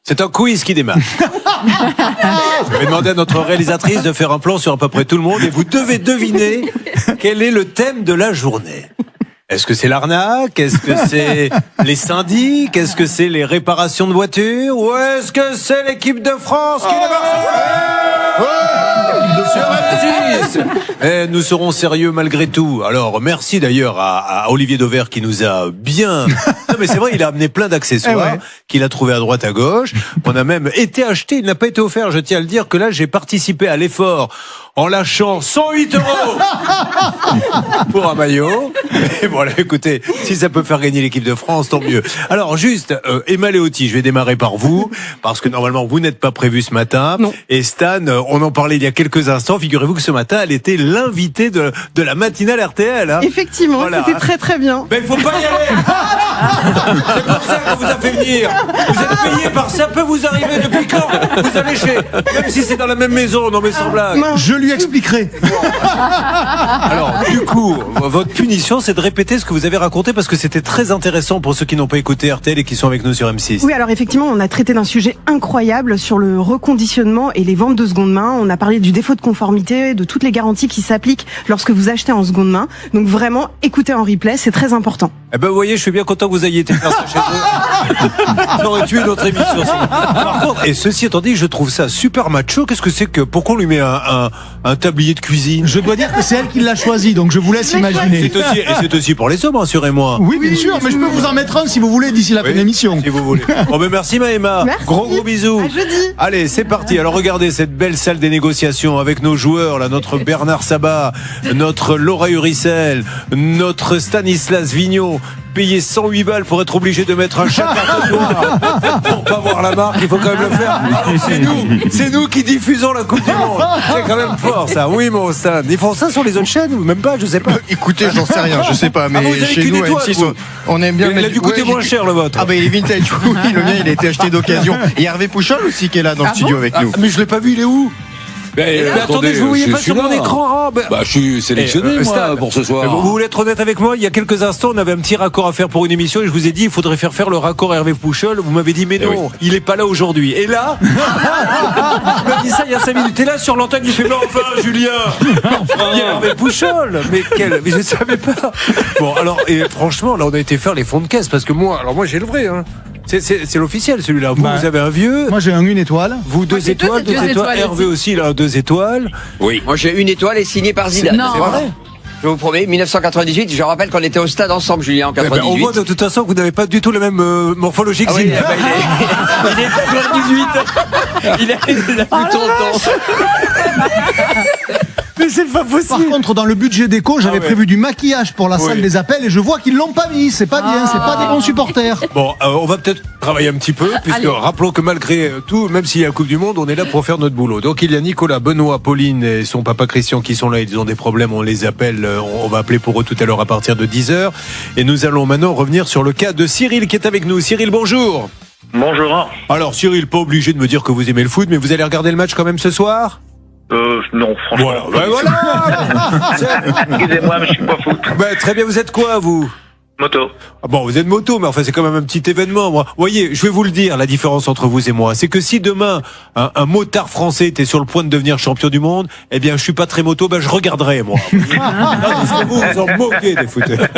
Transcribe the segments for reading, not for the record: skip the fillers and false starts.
C'est un quiz qui démarre. Je vais demander à notre réalisatrice de faire un plan sur à peu près tout le monde et vous devez deviner quel est le thème de la journée. Est-ce que c'est l'arnaque? Est-ce que c'est les syndics? Est-ce que c'est les réparations de voitures? Ou est-ce que c'est l'équipe de France qui démarre sur M6? Et nous serons sérieux malgré tout. Alors, merci d'ailleurs à Olivier Dauvert qui nous a bien... Non mais c'est vrai, il a amené plein d'accessoires qu'il a trouvé à droite à gauche. On a même été acheté, il n'a pas été offert. Je tiens à le dire que là, j'ai participé à l'effort en lâchant 108 € pour un maillot. Et voilà, écoutez, si ça peut faire gagner l'équipe de France, tant mieux. Alors juste, Emma Léoty, je vais démarrer par vous, parce que normalement vous n'êtes pas prévu ce matin. Non. Et Stan, on en parlait il y a quelques instants, figurez-vous que ce matin, elle était l'invitée de la matinale RTL. Hein. Effectivement, Voilà. c'était très très bien. Mais il faut pas y aller. C'est pour ça qu'on vous a fait venir. Vous êtes payé par ça peut vous arriver depuis quand vous allez chez, même si c'est dans la même maison, non mais sans blague. Je lui expliquerai. Alors, du coup, votre punition, c'est de répéter ce que vous avez raconté parce que c'était très intéressant pour ceux qui n'ont pas écouté RTL et qui sont avec nous sur M6. Oui, alors effectivement, on a traité d'un sujet incroyable sur le reconditionnement et les ventes de seconde main. On a parlé du défaut de conformité, de toutes les garanties qui s'appliquent lorsque vous achetez en seconde main. Donc vraiment, écoutez en replay, c'est très important. Eh ben, vous voyez, je suis bien content que vous ayez été faire ça chez eux. On aurait tué notre émission. Par contre, et ceci étant dit, je trouve ça super macho. Qu'est-ce que c'est que, pourquoi on lui met un tablier de cuisine? Je dois dire que c'est elle qui l'a choisi, donc je vous laisse imaginer. C'est aussi pour les hommes, rassurez-moi. Oui, bien sûr, mais je peux vous en mettre un si vous voulez d'ici la fin de l'émission. Si vous voulez. Bon, ben merci Maëma. Merci. Gros bisous. À jeudi. Allez, c'est parti. Alors regardez cette belle salle des négociations avec nos joueurs, là, notre Bernard Sabat, notre Laura Uricel, notre Stanislas Vignon, payé 108 balles pour être obligé de mettre un chat par noir pour pas voir la marque, il faut quand même le faire. C'est nous qui diffusons la Coupe du Monde. C'est quand même fort ça. Oui mon Stan. Ils font ça sur les autres chaînes ou même pas, je sais pas. Écoutez, j'en sais rien, je sais pas, mais vous avez chez qu'une nous, étoile, M6, vous. on aime bien Il a dû coûter moins cher le vôtre. Ah bah il est vintage, oui, le mien il a été acheté d'occasion. Et Hervé Pouchol aussi qui est là dans le studio avec nous. Mais je l'ai pas vu, il est où? Mais attendez, je vous voyais pas sur mon écran. Bah, je suis sélectionné, Stan, pour ce soir. Vous voulez être honnête avec moi? Il y a quelques instants, on avait un petit raccord à faire pour une émission et je vous ai dit, il faudrait faire le raccord Hervé Pouchol. Vous m'avez dit, mais non, il est pas là aujourd'hui. Et là, il m'a dit ça il y a 5 minutes. Et là, sur l'antenne, il fait, mais enfin, Julien, il y a Hervé Pouchol. Mais je savais pas. Bon, alors, et franchement, là, on a été faire les fonds de caisse parce que moi j'ai le vrai, hein. C'est l'officiel celui-là. Vous avez un vieux. Moi j'ai une étoile. Vous deux étoiles, deux étoiles. Hervé aussi, là, 2 étoiles. Oui. Moi j'ai une étoile et signée par Zidane. Non. C'est vrai. Je vous promets, 1998, je rappelle qu'on était au stade ensemble, Julien, en Eh ben, 98. on voit de toute façon que vous n'avez pas du tout la même morphologie que Ah oui, Zidane. il est 98. Il a plus tonton. Mais c'est pas Par possible. contre, dans le budget déco, j'avais prévu du maquillage pour la salle des appels et je vois qu'ils l'ont pas mis. C'est pas bien, c'est pas des bons supporters. Bon, on va peut-être travailler un petit peu, puisque rappelons que malgré tout, même s'il y a la Coupe du Monde, on est là pour faire notre boulot. Donc il y a Nicolas, Benoît, Pauline et son papa Christian qui sont là. Ils ont des problèmes, on les appelle. On va appeler pour eux tout à l'heure à partir de 10h. Et nous allons maintenant revenir sur le cas de Cyril qui est avec nous. Cyril, bonjour. Bonjour. Alors Cyril, pas obligé de me dire que vous aimez le foot, mais vous allez regarder le match quand même ce soir? Non, franchement. Voilà. Excusez-moi, mais je suis pas foot. Très bien, vous êtes quoi, vous? Moto. Ah bon, vous êtes moto, mais enfin c'est quand même un petit événement, moi. Vous voyez, je vais vous le dire, la différence entre vous et moi, c'est que si demain un motard français était sur le point de devenir champion du monde, eh bien je suis pas très moto, je regarderais moi. Parce que vous en moquez des footeurs.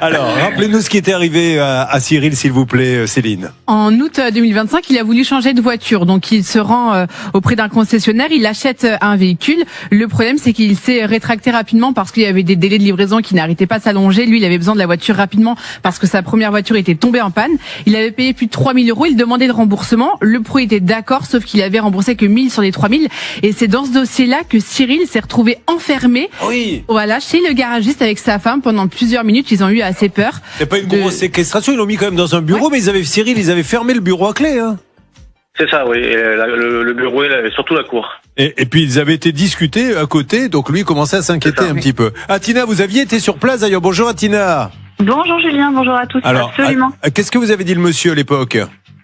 Alors, rappelez-nous ce qui était arrivé à Cyril, s'il vous plaît, Céline. En août 2025, il a voulu changer de voiture, donc il se rend auprès d'un concessionnaire, il achète un véhicule. Le problème, c'est qu'il s'est rétracté rapidement parce qu'il y avait des délais de livraison qui n'arrêtaient pas de s'allonger. Lui, il avait besoin de la voiture rapidement parce que sa première voiture était tombée en panne. Il avait payé plus de 3 000 €. Il demandait le remboursement. Le pro était d'accord, sauf qu'il avait remboursé que 1 000 sur les 3 000. Et c'est dans ce dossier-là que Cyril s'est retrouvé enfermé. Oui. Voilà, chez le garagiste avec sa femme pendant plusieurs minutes. Ils ont eu assez peur. C'est pas une grosse séquestration, ils l'ont mis quand même dans un bureau, mais Cyril, ils avaient fermé le bureau à clé, hein. C'est ça, oui. Et le bureau, il avait surtout la cour. Et puis ils avaient été discutés à côté, donc lui il commençait à s'inquiéter un petit peu. Atina, vous aviez été sur place d'ailleurs. Bonjour Atina. Bonjour Julien, bonjour à tous. Alors, Absolument. qu'est-ce que vous avez dit le monsieur à l'époque?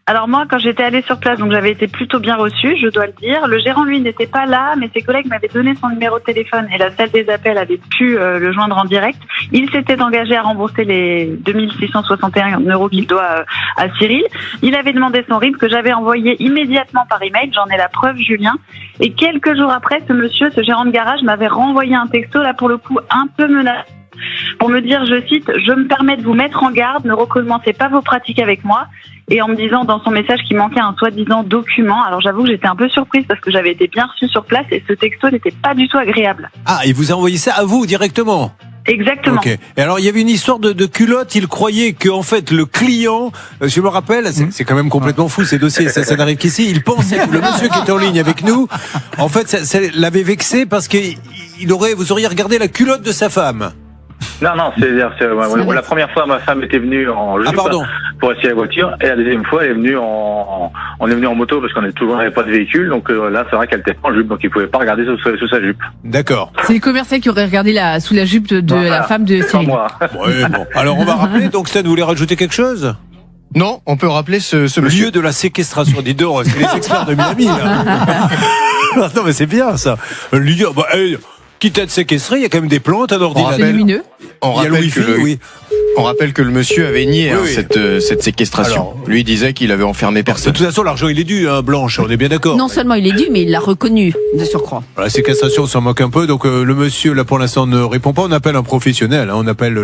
Alors moi, quand j'étais allée sur place, donc j'avais été plutôt bien reçue, je dois le dire. Le gérant, lui, n'était pas là, mais ses collègues m'avaient donné son numéro de téléphone et la salle des appels avait pu le joindre en direct. Il s'était engagé à rembourser les 2661 € qu'il doit à Cyril. Il avait demandé son RIB que j'avais envoyé immédiatement par email. J'en ai la preuve, Julien. Et quelques jours après, ce gérant de garage m'avait renvoyé un texto, là pour le coup, un peu menaçant, pour me dire, je cite, « Je me permets de vous mettre en garde, ne recommencez pas vos pratiques avec moi ». Et en me disant dans son message qu'il manquait un soi-disant document. Alors j'avoue que j'étais un peu surprise parce que j'avais été bien reçue sur place et ce texto n'était pas du tout agréable. Ah, il vous a envoyé ça à vous directement? Exactement. Ok. Et alors il y avait une histoire de culotte. Il croyait que en fait le client, je me rappelle, c'est quand même complètement fou ces dossiers. Ça n'arrive qu'ici. Il pensait que le monsieur qui était en ligne avec nous, en fait, ça l'avait vexé parce que vous auriez regardé la culotte de sa femme. Non, la première fois, ma femme était venue en jupe pour essayer la voiture, et la deuxième fois, on est venu en moto parce qu'on n'avait pas de véhicule, donc là, c'est vrai qu'elle était en jupe, donc il pouvait pas regarder sous sa jupe. D'accord. C'est le commercial qui aurait regardé sous la jupe de la femme de Cyril. Moi. Ouais, bon. Alors on va rappeler. Donc Stan, vous voulez rajouter quelque chose? Non, on peut rappeler ce Le monsieur. lieu de la séquestration, dis donc, c'est les experts de Miami. Là. Non mais c'est bien ça. Le lieu. Quitte à être séquestré, il y a quand même des plantes, un ordinateur. C'est lumineux. On rappelle que le monsieur avait nié cette séquestration. Alors, lui disait qu'il avait enfermé personne. De toute façon, l'argent il est dû, hein, Blanche, on est bien d'accord. Non seulement il est dû, mais il l'a reconnu de surcroît. La séquestration, on s'en moque un peu. Donc le monsieur là pour l'instant ne répond pas. On appelle un professionnel, hein, on appelle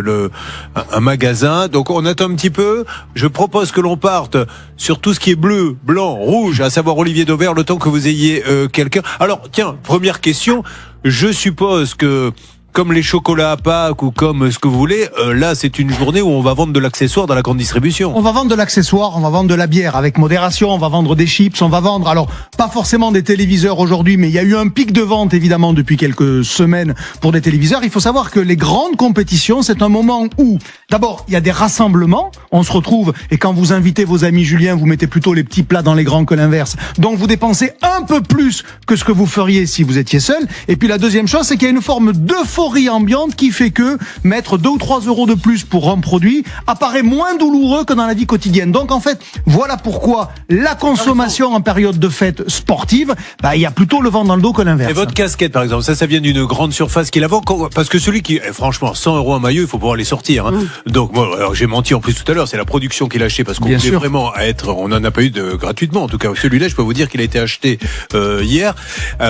un magasin. Donc on attend un petit peu. Je propose que l'on parte sur tout ce qui est bleu, blanc, rouge, à savoir Olivier Dauvert, le temps que vous ayez quelqu'un. Alors tiens, première question. Je suppose que comme les chocolats à Pâques ou comme ce que vous voulez, là c'est une journée où on va vendre de l'accessoire dans la grande distribution. On va vendre de l'accessoire, on va vendre de la bière avec modération, on va vendre des chips, on va vendre, alors pas forcément des téléviseurs aujourd'hui, mais il y a eu un pic de vente évidemment depuis quelques semaines pour des téléviseurs. Il faut savoir que les grandes compétitions, c'est un moment où d'abord il y a des rassemblements, on se retrouve et quand vous invitez vos amis, Julien, vous mettez plutôt les petits plats dans les grands que l'inverse. Donc vous dépensez un peu plus que ce que vous feriez si vous étiez seul. Et puis la deuxième chose, c'est qu'il y a une forme d'euphorie ambiante qui fait que mettre 2 ou 3 € de plus pour un produit apparaît moins douloureux que dans la vie quotidienne. Donc en fait, voilà pourquoi la consommation en période de fête sportive, il y a plutôt le vent dans le dos que l'inverse. Et votre casquette par exemple, ça vient d'une grande surface qui la vend, parce que celui qui, franchement, 100 € un maillot, il faut pouvoir les sortir. Hein. Donc moi, alors, j'ai menti en plus tout à l'heure, c'est la production qui l'a acheté parce qu'on voulait vraiment on n'en a pas eu gratuitement. En tout cas, celui-là, je peux vous dire qu'il a été acheté hier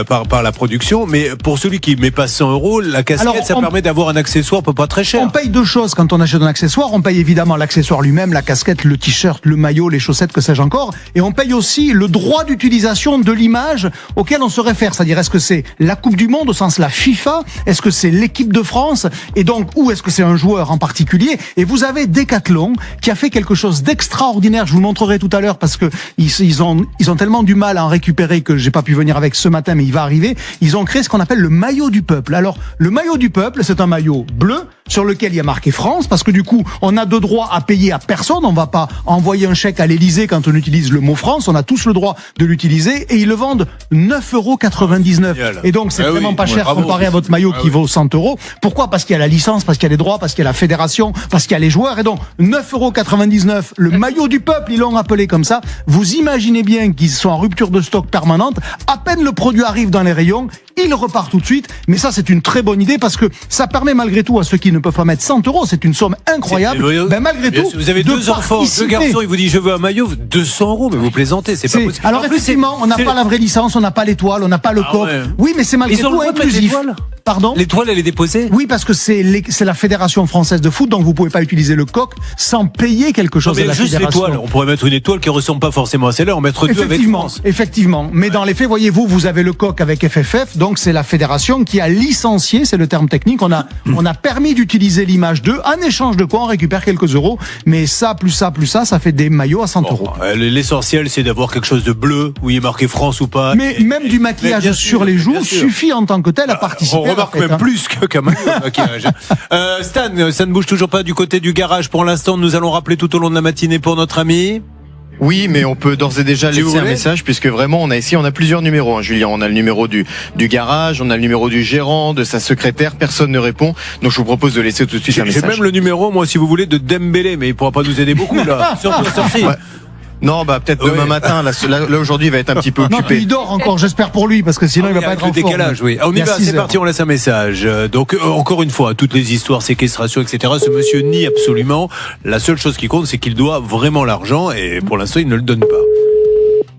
par la production. Mais pour celui qui met pas 100 €, la casquette, ça permet d'avoir un accessoire pas très cher. On paye deux choses quand on achète un accessoire. On paye évidemment l'accessoire lui-même, la casquette, le t-shirt, le maillot, les chaussettes, que sais-je encore. Et on paye aussi le droit d'utilisation de l'image auquel on se réfère. C'est-à-dire, est-ce que c'est la Coupe du Monde au sens la FIFA? Est-ce que c'est l'équipe de France? Et donc, ou est-ce que c'est un joueur en particulier? Et vous avez Decathlon qui a fait quelque chose d'extraordinaire. Je vous le montrerai tout à l'heure parce que ils ont tellement du mal à en récupérer que j'ai pas pu venir avec ce matin, mais il va arriver. Ils ont créé ce qu'on appelle le maillot du peuple. Alors, le maillot du peuple, c'est un maillot bleu sur lequel il y a marqué France, parce que du coup, on a de droit à payer à personne. On va pas envoyer un chèque à l'Élysée quand on utilise le mot France. On a tous le droit de l'utiliser et ils le vendent 9,99 €. Et donc, c'est vraiment pas cher comparé à votre maillot qui vaut 100 €. Pourquoi? Parce qu'il y a la licence, parce qu'il y a les droits, parce qu'il y a la fédération, parce qu'il y a les joueurs. Et donc, 9,99 €, le maillot du peuple, ils l'ont appelé comme ça. Vous imaginez bien qu'ils sont en rupture de stock permanente. À peine le produit arrive dans les rayons, il repart tout de suite. Mais ça, c'est une très bonne idée parce que ça permet malgré tout à ceux qui ne peuvent pas mettre 100 €, c'est une somme incroyable. Malgré tout, vous avez deux enfants, deux garçons, il vous dit je veux un maillot, 200 €, mais vous plaisantez, c'est pas possible. Alors effectivement, on n'a pas la vraie licence, on n'a pas l'étoile, on n'a pas le coq. Ouais. Oui, mais c'est malgré tout inclusif. Pardon ? L'étoile, elle est déposée ? Oui, parce que c'est la Fédération française de foot, donc vous pouvez pas utiliser le coq sans payer quelque chose à la juste fédération. L'étoile, on pourrait mettre une étoile qui ressemble pas forcément à celle-là, en mettre deux avec France. Effectivement, mais dans les faits, voyez-vous, vous avez le coq avec FFF, donc c'est la fédération qui a licencié, c'est le terme technique, on a permis d'utiliser l'image d'eux, en échange de quoi on récupère quelques euros, mais ça fait des maillots à 100 €. L'essentiel, c'est d'avoir quelque chose de bleu, où il est marqué France ou pas. Mais même du maquillage sur les joues suffit en tant que tel à participer. On remarque même plus qu'un maquillage. Stan, ça ne bouge toujours pas du côté du garage pour l'instant. Nous allons rappeler tout au long de la matinée pour notre ami. Oui, mais on peut d'ores et déjà laisser un message puisque vraiment on a plusieurs numéros, hein, Julien. On a le numéro du garage, on a le numéro du gérant, de sa secrétaire, personne ne répond. Donc je vous propose de laisser tout de suite un message. J'ai même le numéro, moi, si vous voulez, de Dembélé, mais il pourra pas nous aider beaucoup là. Surtout sorti. Ouais. Non, peut-être demain matin. Là, aujourd'hui, il va être un petit peu Non, occupé. puis il dort encore, j'espère pour lui, parce que sinon il va pas être en forme. Décalage, oui. On y va, c'est parti, on laisse un message. Donc, encore une fois, toutes les histoires, séquestration, etc., ce monsieur nie absolument. La seule chose qui compte, c'est qu'il doit vraiment l'argent, et pour l'instant, il ne le donne pas.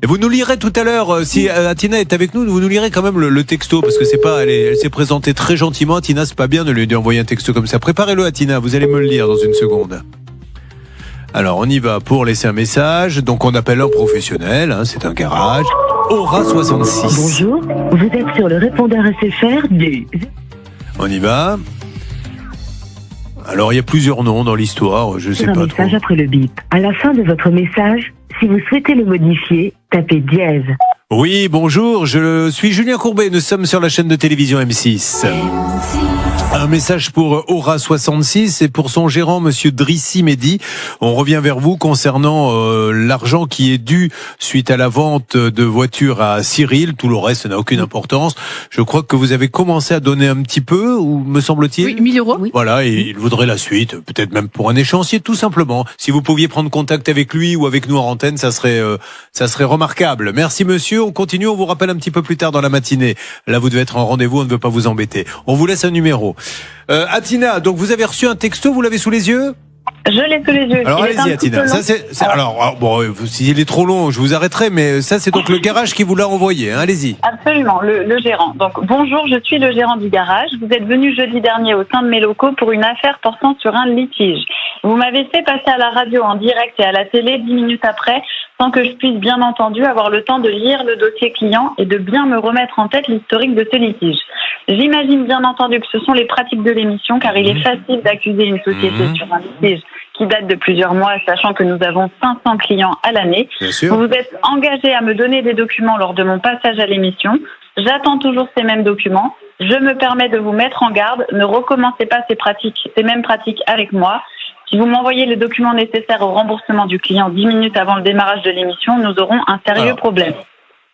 Et vous nous lirez tout à l'heure, si Atina est avec nous, vous nous lirez quand même le texto, parce que c'est pas, elle s'est présentée très gentiment. Atina, c'est pas bien de lui envoyer un texto comme ça. Préparez-le, Atina, vous allez me le lire dans une seconde. Alors, on y va pour laisser un message. Donc, on appelle un professionnel, c'est un garage. Aura 66. Bonjour, vous êtes sur le répondeur SFR du... On y va. Alors, il y a plusieurs noms dans l'histoire, je sais pas trop. Un message après le bip. À la fin de votre message, si vous souhaitez le modifier, tapez dièse. Oui, bonjour, je suis Julien Courbet, nous sommes sur la chaîne de télévision M6. Un message pour Aura 66 et pour son gérant, monsieur Drissi Mehdi. On revient vers vous concernant l'argent qui est dû suite à la vente de voitures à Cyril. Tout le reste n'a aucune importance. Je crois que vous avez commencé à donner un petit peu, ou me semble-t-il. Oui, 1000 euros. Oui. Voilà, et il voudrait la suite, peut-être même pour un échéancier, tout simplement. Si vous pouviez prendre contact avec lui ou avec nous en antenne, ça serait remarquable. Merci monsieur, on continue, on vous rappelle un petit peu plus tard dans la matinée. Là, vous devez être en rendez-vous, on ne veut pas vous embêter. On vous laisse un numéro. Atina, donc vous avez reçu un texto, vous l'avez sous les yeux ? Je l'ai sous les yeux. Alors allez-y, Atina. Alors bon, s'il est trop long, je vous arrêterai, mais ça c'est donc le garage qui vous l'a envoyé. Allez-y. Absolument, le gérant. Donc bonjour, je suis le gérant du garage. Vous êtes venu jeudi dernier au sein de mes locaux pour une affaire portant sur un litige. Vous m'avez fait passer à la radio en direct et à la télé 10 minutes après, sans que je puisse bien entendu avoir le temps de lire le dossier client et de bien me remettre en tête l'historique de ce litige. J'imagine bien entendu que ce sont les pratiques de l'émission, car il est facile d'accuser une société sur un litige qui date de plusieurs mois, sachant que nous avons 500 clients à l'année. Vous vous êtes engagé à me donner des documents lors de mon passage à l'émission. J'attends toujours ces mêmes documents. Je me permets de vous mettre en garde. Ne recommencez pas ces mêmes pratiques avec moi. Si vous m'envoyez les documents nécessaires au remboursement du client 10 minutes avant le démarrage de l'émission, nous aurons un sérieux problème.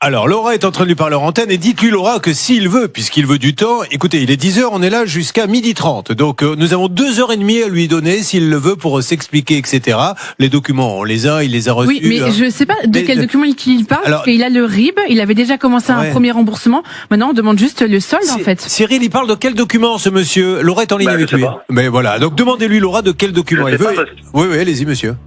Alors, Laura est en train de lui parler en antenne et dites-lui, Laura, que s'il veut, puisqu'il veut du temps, écoutez, il est 10h, on est là jusqu'à 12h30. Donc, nous avons 2h30 à lui donner, s'il le veut, pour s'expliquer, etc. Les documents, on les a, il les a reçus. Oui, mais je sais pas de quel document il parle, parce qu'il a le RIB, il avait déjà commencé un premier remboursement. Maintenant, on demande juste le solde, en fait. Cyril, il parle de quel document, ce monsieur? Laura est en ligne avec lui. Mais voilà. Donc, demandez-lui, Laura, de quel document il veut. Oui, allez-y, monsieur.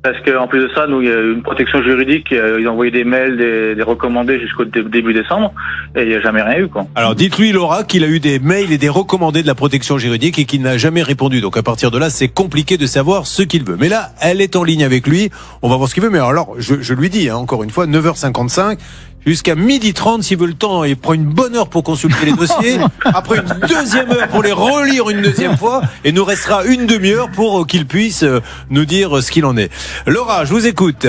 Parce qu'en plus de ça, nous, il y a une protection juridique. Ils ont envoyé des mails, des recommandés jusqu'au début décembre, et il n'y a jamais rien eu, quoi. Alors, dites-lui, Laura, qu'il a eu des mails et des recommandés de la protection juridique et qu'il n'a jamais répondu. Donc, à partir de là, c'est compliqué de savoir ce qu'il veut. Mais là, elle est en ligne avec lui. On va voir ce qu'il veut. Mais alors, je lui dis, encore une fois, 9h55. Jusqu'à 12h30 s'il veut le temps, il prend une bonne heure pour consulter les dossiers, après une deuxième heure pour les relire une deuxième fois, et nous restera une demi-heure pour qu'il puisse nous dire ce qu'il en est. Laura, je vous écoute.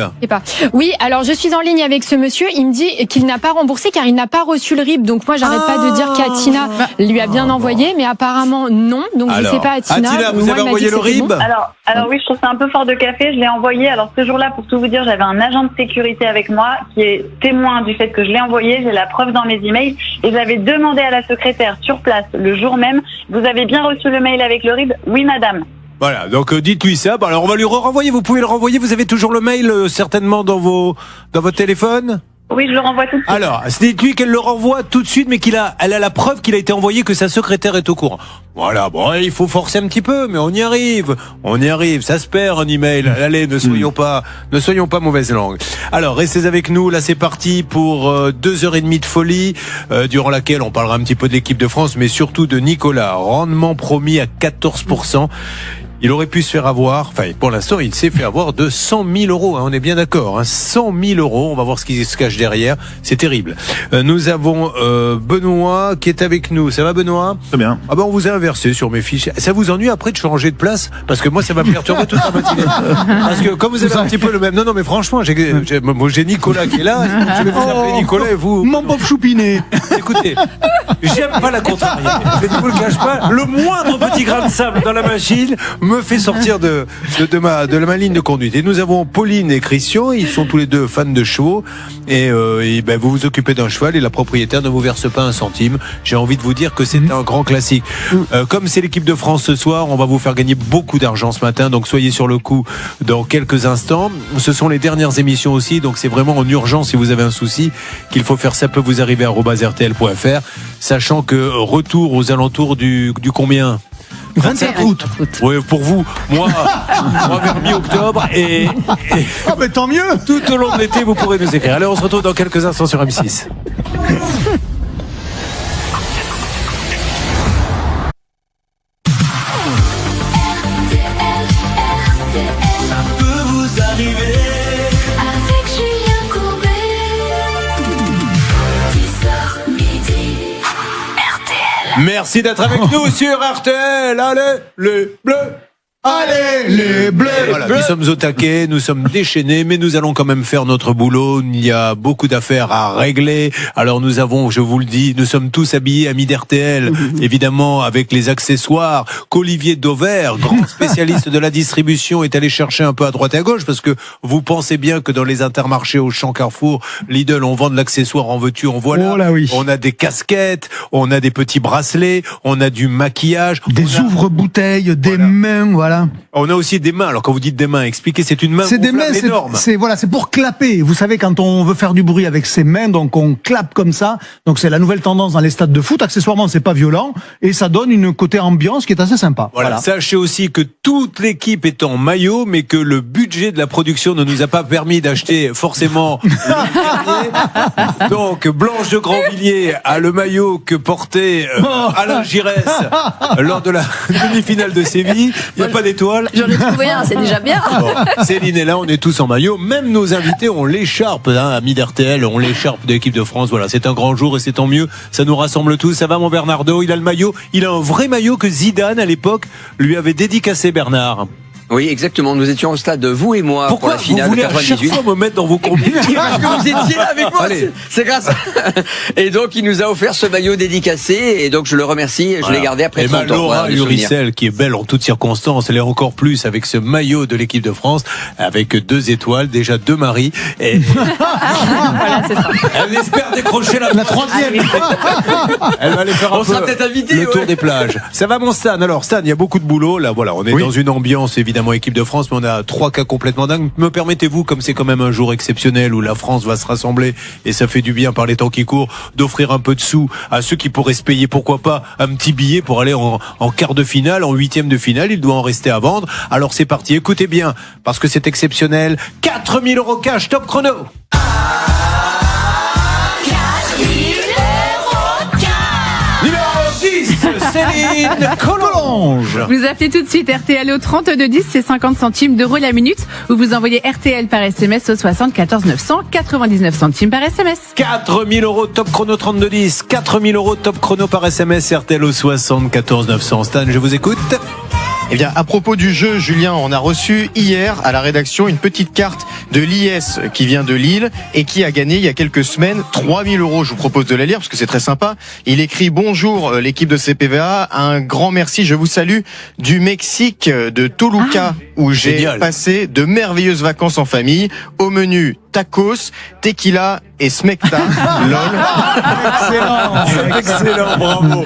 Oui, alors je suis en ligne avec ce monsieur, il me dit qu'il n'a pas remboursé car il n'a pas reçu le RIB, donc moi j'arrête pas de dire qu'Atina lui a bien envoyé, mais apparemment non, donc alors, je sais pas Atina vous avez envoyé le RIB? Bon. Alors oui, je trouve ça un peu fort de café, je l'ai envoyé. Alors ce jour-là, pour tout vous dire, j'avais un agent de sécurité avec moi qui est témoin du fait que je l'ai envoyé, j'ai la preuve dans mes emails, et j'avais demandé à la secrétaire sur place le jour même, vous avez bien reçu le mail avec le RIB? Oui madame. Voilà, donc dites-lui ça. Bon, alors on va lui renvoyer, vous pouvez le renvoyer, vous avez toujours le mail certainement dans votre téléphone? Oui, je le renvoie tout de suite. Alors, dites-lui qu'elle le renvoie tout de suite, mais elle a la preuve qu'il a été envoyé, que sa secrétaire est au courant. Voilà, bon, il faut forcer un petit peu, mais on y arrive, ça se perd un email. Allez, ne soyons pas mauvaise langue. Alors, restez avec nous, là c'est parti pour 2h30 de folie, durant laquelle on parlera un petit peu de l'équipe de France, mais surtout de Nicolas, rendement promis à 14%. Il aurait pu se faire avoir, enfin pour l'instant il s'est fait avoir de 100 000 euros, on est bien d'accord, 100 000 euros, on va voir ce qui se cache derrière, c'est terrible. Nous avons Benoît qui est avec nous, ça va Benoît? Très bien. Ah ben on vous a inversé sur mes fiches, ça vous ennuie après de changer de place? Parce que moi ça va me perturber toute la matinée. Parce que comme vous avez un petit peu le même... Non mais franchement, j'ai Nicolas qui est là, je vais vous appeler Nicolas et vous... Mon pauvre choupinet. Écoutez, j'aime pas la contrariété, je ne vous le cache pas, le moindre petit grain de sable dans la machine me faites sortir de ma ligne de conduite. Et nous avons Pauline et Christian, ils sont tous les deux fans de chevaux. Et vous vous occupez d'un cheval et la propriétaire ne vous verse pas un centime. J'ai envie de vous dire que c'est un grand classique. Comme c'est l'équipe de France ce soir, on va vous faire gagner beaucoup d'argent ce matin, donc soyez sur le coup dans quelques instants. Ce sont les dernières émissions aussi, donc c'est vraiment en urgence si vous avez un souci qu'il faut faire. Ça peut vous arriver à @rtl.fr, sachant que retour aux alentours du combien 27 août. Oui, pour vous. Moi vers mi-octobre et mais tant mieux. Tout au long de l'été, vous pourrez nous écrire. Allez, on se retrouve dans quelques instants sur M6. Merci d'être avec nous sur RTL. Allez, les bleus. Allez, les bleus. Voilà, nous sommes au taquet, nous sommes déchaînés, mais nous allons quand même faire notre boulot. Il y a beaucoup d'affaires à régler. Alors nous avons, je vous le dis, nous sommes tous habillés amis d'RTL, évidemment avec les accessoires qu'Olivier Dauvert, grand spécialiste de la distribution, est allé chercher un peu à droite et à gauche, parce que vous pensez bien que dans les Intermarchés, Auchan, Carrefour, Lidl, on vend de l'accessoire en veux-tu, en voilà. Oh là oui. On a des casquettes, on a des petits bracelets, on a du maquillage, des ouvre-bouteilles, des mains, voilà. On a aussi des mains. Alors quand vous dites des mains, expliquez, c'est une main c'est des mains énorme. C'est pour clapper. Vous savez, quand on veut faire du bruit avec ses mains, donc on clappe comme ça. Donc c'est la nouvelle tendance dans les stades de foot. Accessoirement, c'est pas violent et ça donne une côté ambiance qui est assez sympa. Voilà. Sachez aussi que toute l'équipe est en maillot, mais que le budget de la production ne nous a pas permis d'acheter forcément le dernier. Donc Blanche de Grandvilliers a le maillot que portait Alain Giresse lors de la demi-finale de Séville. Il n'y a pas d'étoile. J'en ai trouvé un, c'est déjà bien. Bon, Céline est là, on est tous en maillot. Même nos invités ont l'écharpe, amis d'RTL, ont l'écharpe de l'équipe de France. Voilà, c'est un grand jour et c'est tant mieux. Ça nous rassemble tous. Ça va, mon Bernardo? Il a le maillot. Il a un vrai maillot que Zidane, à l'époque, lui avait dédicacé, Bernard. Oui, exactement. Nous étions au stade, vous et moi, pour la finale de 98. Pourquoi vous voulez à chaque fois me mettre dans vos combis? Parce que vous étiez là avec moi. C'est grâce. Et donc, il nous a offert ce maillot dédicacé. Et donc, je le remercie. Je l'ai gardé après 30 ans. Et Laura Uricel, qui est belle en toutes circonstances, elle est encore plus avec ce maillot de l'équipe de France, avec 2 étoiles, déjà 2 maris. Et voilà, c'est ça. Elle espère décrocher la 3e. Elle va aller faire un peu le tour des plages. Ça va, mon Stan? Alors, Stan, il y a beaucoup de boulot. Là, voilà, on est dans une ambiance, évidemment, équipe de France, mais on a 3 cas complètement dingues. Me permettez-vous, comme c'est quand même un jour exceptionnel où la France va se rassembler et ça fait du bien par les temps qui courent, d'offrir un peu de sous à ceux qui pourraient se payer, pourquoi pas, un petit billet pour aller en quart de finale, en 8e de finale. Il doit en rester à vendre. Alors c'est parti, écoutez bien, parce que c'est exceptionnel. 4 000 € cash, top chrono. 4 000 € cash. Numéro 10, Céline Collonges. Vous appelez tout de suite RTL au 3210, c'est 50 centimes d'euros la minute, ou vous envoyez RTL par SMS au 74 900, 99 centimes par SMS. 4 000 € top chrono 3210, 4 000 € top chrono par SMS, RTL au 74 900. Stan, je vous écoute. Eh bien, à propos du jeu, Julien, on a reçu hier à la rédaction une petite carte de l'IS qui vient de Lille et qui a gagné il y a quelques semaines 3 000 €. Je vous propose de la lire parce que c'est très sympa. Il écrit: bonjour l'équipe de CPVA, un grand merci, je vous salue du Mexique, de Toluca, où j'ai passé de merveilleuses vacances en famille. Au menu, tacos, tequila et smecta. Excellent, excellent, bravo.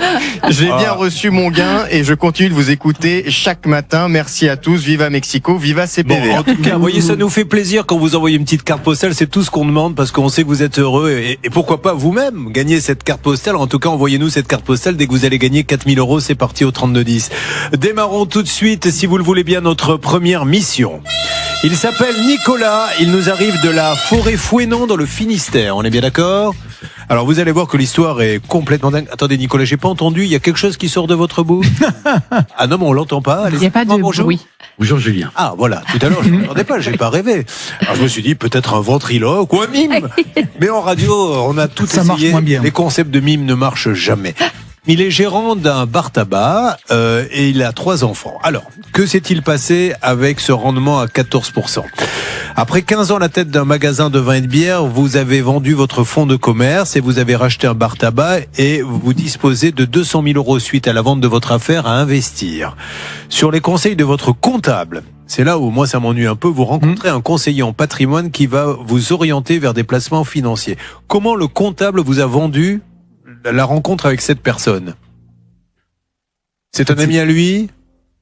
J'ai bien reçu mon gain et je continue de vous écouter chaque matin. Merci à tous. Viva Mexico, viva CPV. Bon, en tout cas, vous voyez, ça nous fait plaisir quand vous envoyez une petite carte postale. C'est tout ce qu'on demande parce qu'on sait que vous êtes heureux et pourquoi pas vous-même gagner cette carte postale. En tout cas, envoyez-nous cette carte postale dès que vous allez gagner 4 000 €. C'est parti au 3210. Démarrons tout de suite, si vous le voulez bien, notre première mission. Il s'appelle Nicolas. Il nous arrive de la forêt Fouesnant dans le Finistère. On est bien d'accord? Alors vous allez voir que l'histoire est complètement dingue. Attendez Nicolas, j'ai pas entendu. Il y a quelque chose qui sort de votre bouche? Ah non, mais on l'entend pas. Il n'y a pas de bruit. Bonjour Julien. Ah voilà, tout à l'heure je ne m'entendais pas, j'ai pas rêvé. Alors je me suis dit peut-être un ventriloque ou un mime. Mais en radio, on a tout essayé. Marche moins bien. Les concepts de mime ne marchent jamais. Il est gérant d'un bar tabac et il a 3 enfants. Alors, que s'est-il passé avec ce rendement à 14%? Après 15 ans à la tête d'un magasin de vin et de bière, vous avez vendu votre fonds de commerce et vous avez racheté un bar tabac et vous disposez de 200 000 € suite à la vente de votre affaire à investir. Sur les conseils de votre comptable, c'est là où moi ça m'ennuie un peu, vous rencontrez un conseiller en patrimoine qui va vous orienter vers des placements financiers. Comment le comptable vous a vendu la rencontre avec cette personne? C'est un ami à lui?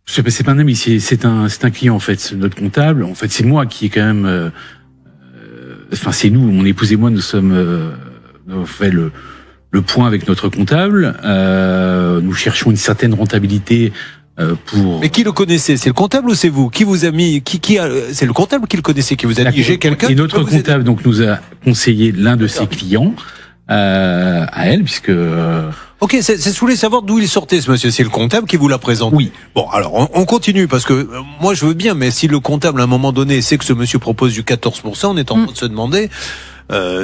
C'est pas un ami, c'est un client en fait, c'est notre comptable. En fait, c'est moi qui est quand même. Enfin, c'est nous, mon épouse et moi, nous avons fait le point avec notre comptable. Nous cherchons une certaine rentabilité pour. Mais qui le connaissait? C'est le comptable ou c'est vous? Qui vous a mis? C'est le comptable qui le connaissait, qui vous a dit j'ai quelqu'un. Et notre comptable donc nous a conseillé l'un de ses clients. À elle, puisque... Ok, je voulais savoir d'où il sortait ce monsieur. C'est le comptable qui vous l'a présenté? Oui. Bon, alors on continue, parce que moi je veux bien, mais si le comptable à un moment donné sait que ce monsieur propose du 14%, on est en train de se demander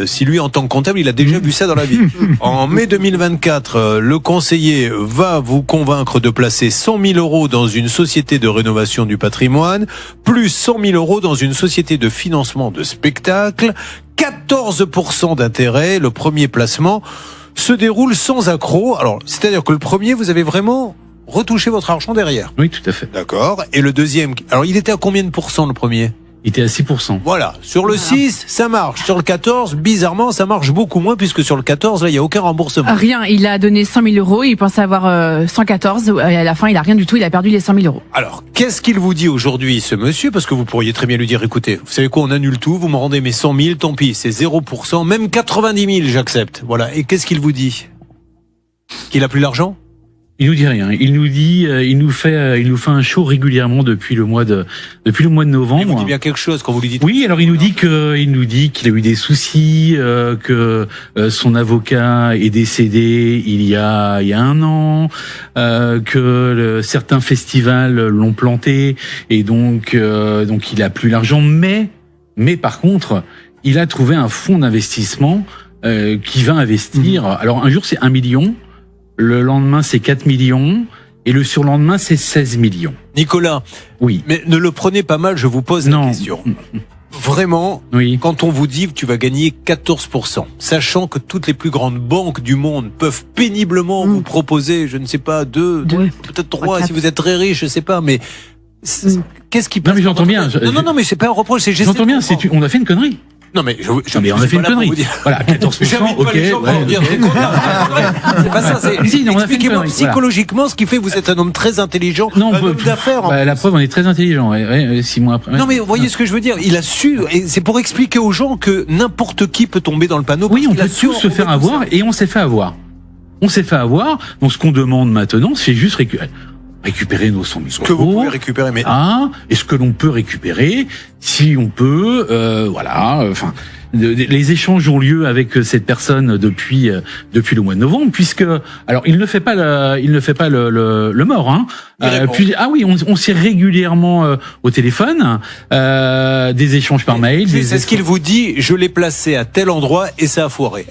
si lui en tant que comptable il a déjà vu ça dans la vie. En mai 2024, le conseiller va vous convaincre de placer 100 000 € dans une société de rénovation du patrimoine, plus 100 000 € dans une société de financement de spectacle, 14% d'intérêt. Le premier placement se déroule sans accroc. Alors, c'est-à-dire que le premier, vous avez vraiment retouché votre argent derrière. Oui, tout à fait. D'accord. Et le deuxième, alors il était à combien de pourcents le premier? Il était à 6%. Voilà. Sur le 6, ça marche. Sur le 14, bizarrement, ça marche beaucoup moins, puisque sur le 14, là, il n'y a aucun remboursement. Rien. Il a donné 100 000 €. Il pensait avoir 114. Et à la fin, il a rien du tout. Il a perdu les 100 000 €. Alors, qu'est-ce qu'il vous dit aujourd'hui, ce monsieur? Parce que vous pourriez très bien lui dire, écoutez, vous savez quoi, on annule tout, vous me rendez mes 100 000, tant pis, c'est 0%, même 90 000, j'accepte. Voilà. Et qu'est-ce qu'il vous dit? Qu'il a plus l'argent? Il nous dit rien. Il nous dit, il nous fait un show régulièrement depuis le mois de novembre. Il vous dit bien quelque chose quand vous lui dites. Oui, alors il nous dit qu'il a eu des soucis, que son avocat est décédé il y a 1 an, que certains festivals l'ont planté et donc il a plus l'argent. Mais par contre, il a trouvé un fonds d'investissement qui va investir. Alors un jour c'est 1 million. Le lendemain, c'est 4 millions. Et le surlendemain, c'est 16 millions. Nicolas. Oui. Mais ne le prenez pas mal, je vous pose la question. Vraiment, oui. Quand on vous dit que tu vas gagner 14%, sachant que toutes les plus grandes banques du monde peuvent péniblement vous proposer, je ne sais pas, 2, peut-être 3, si vous êtes très riche, je sais pas, mais qu'est-ce qui passe? Non, mais j'entends bien. Non, mais c'est pas un reproche, c'est juste. J'entends bien, on a fait une connerie. Non mais mais on a fait une connerie. Voilà, 14%. Ok. C'est pas ça. Expliquez-moi psychologiquement ce qui fait que vous êtes un homme très intelligent, un homme d'affaires. La preuve, on est très intelligent. 6 mois après. Non mais vous voyez ce que je veux dire. Il a su, et c'est pour expliquer aux gens que n'importe qui peut tomber dans le panneau. Oui, on peut tous se faire avoir, et on s'est fait avoir. Donc ce qu'on demande maintenant, c'est juste récupérer nos 100 000 €. Ce que vous pouvez récupérer, mais et ce que l'on peut récupérer, si on peut, enfin, les échanges ont lieu avec cette personne depuis le mois de novembre, puisque alors il ne fait pas le mort, hein. Puis oui, on s'est régulièrement au téléphone, des échanges par mail. C'est ce qu'il vous dit. Je l'ai placé à tel endroit et ça a foiré.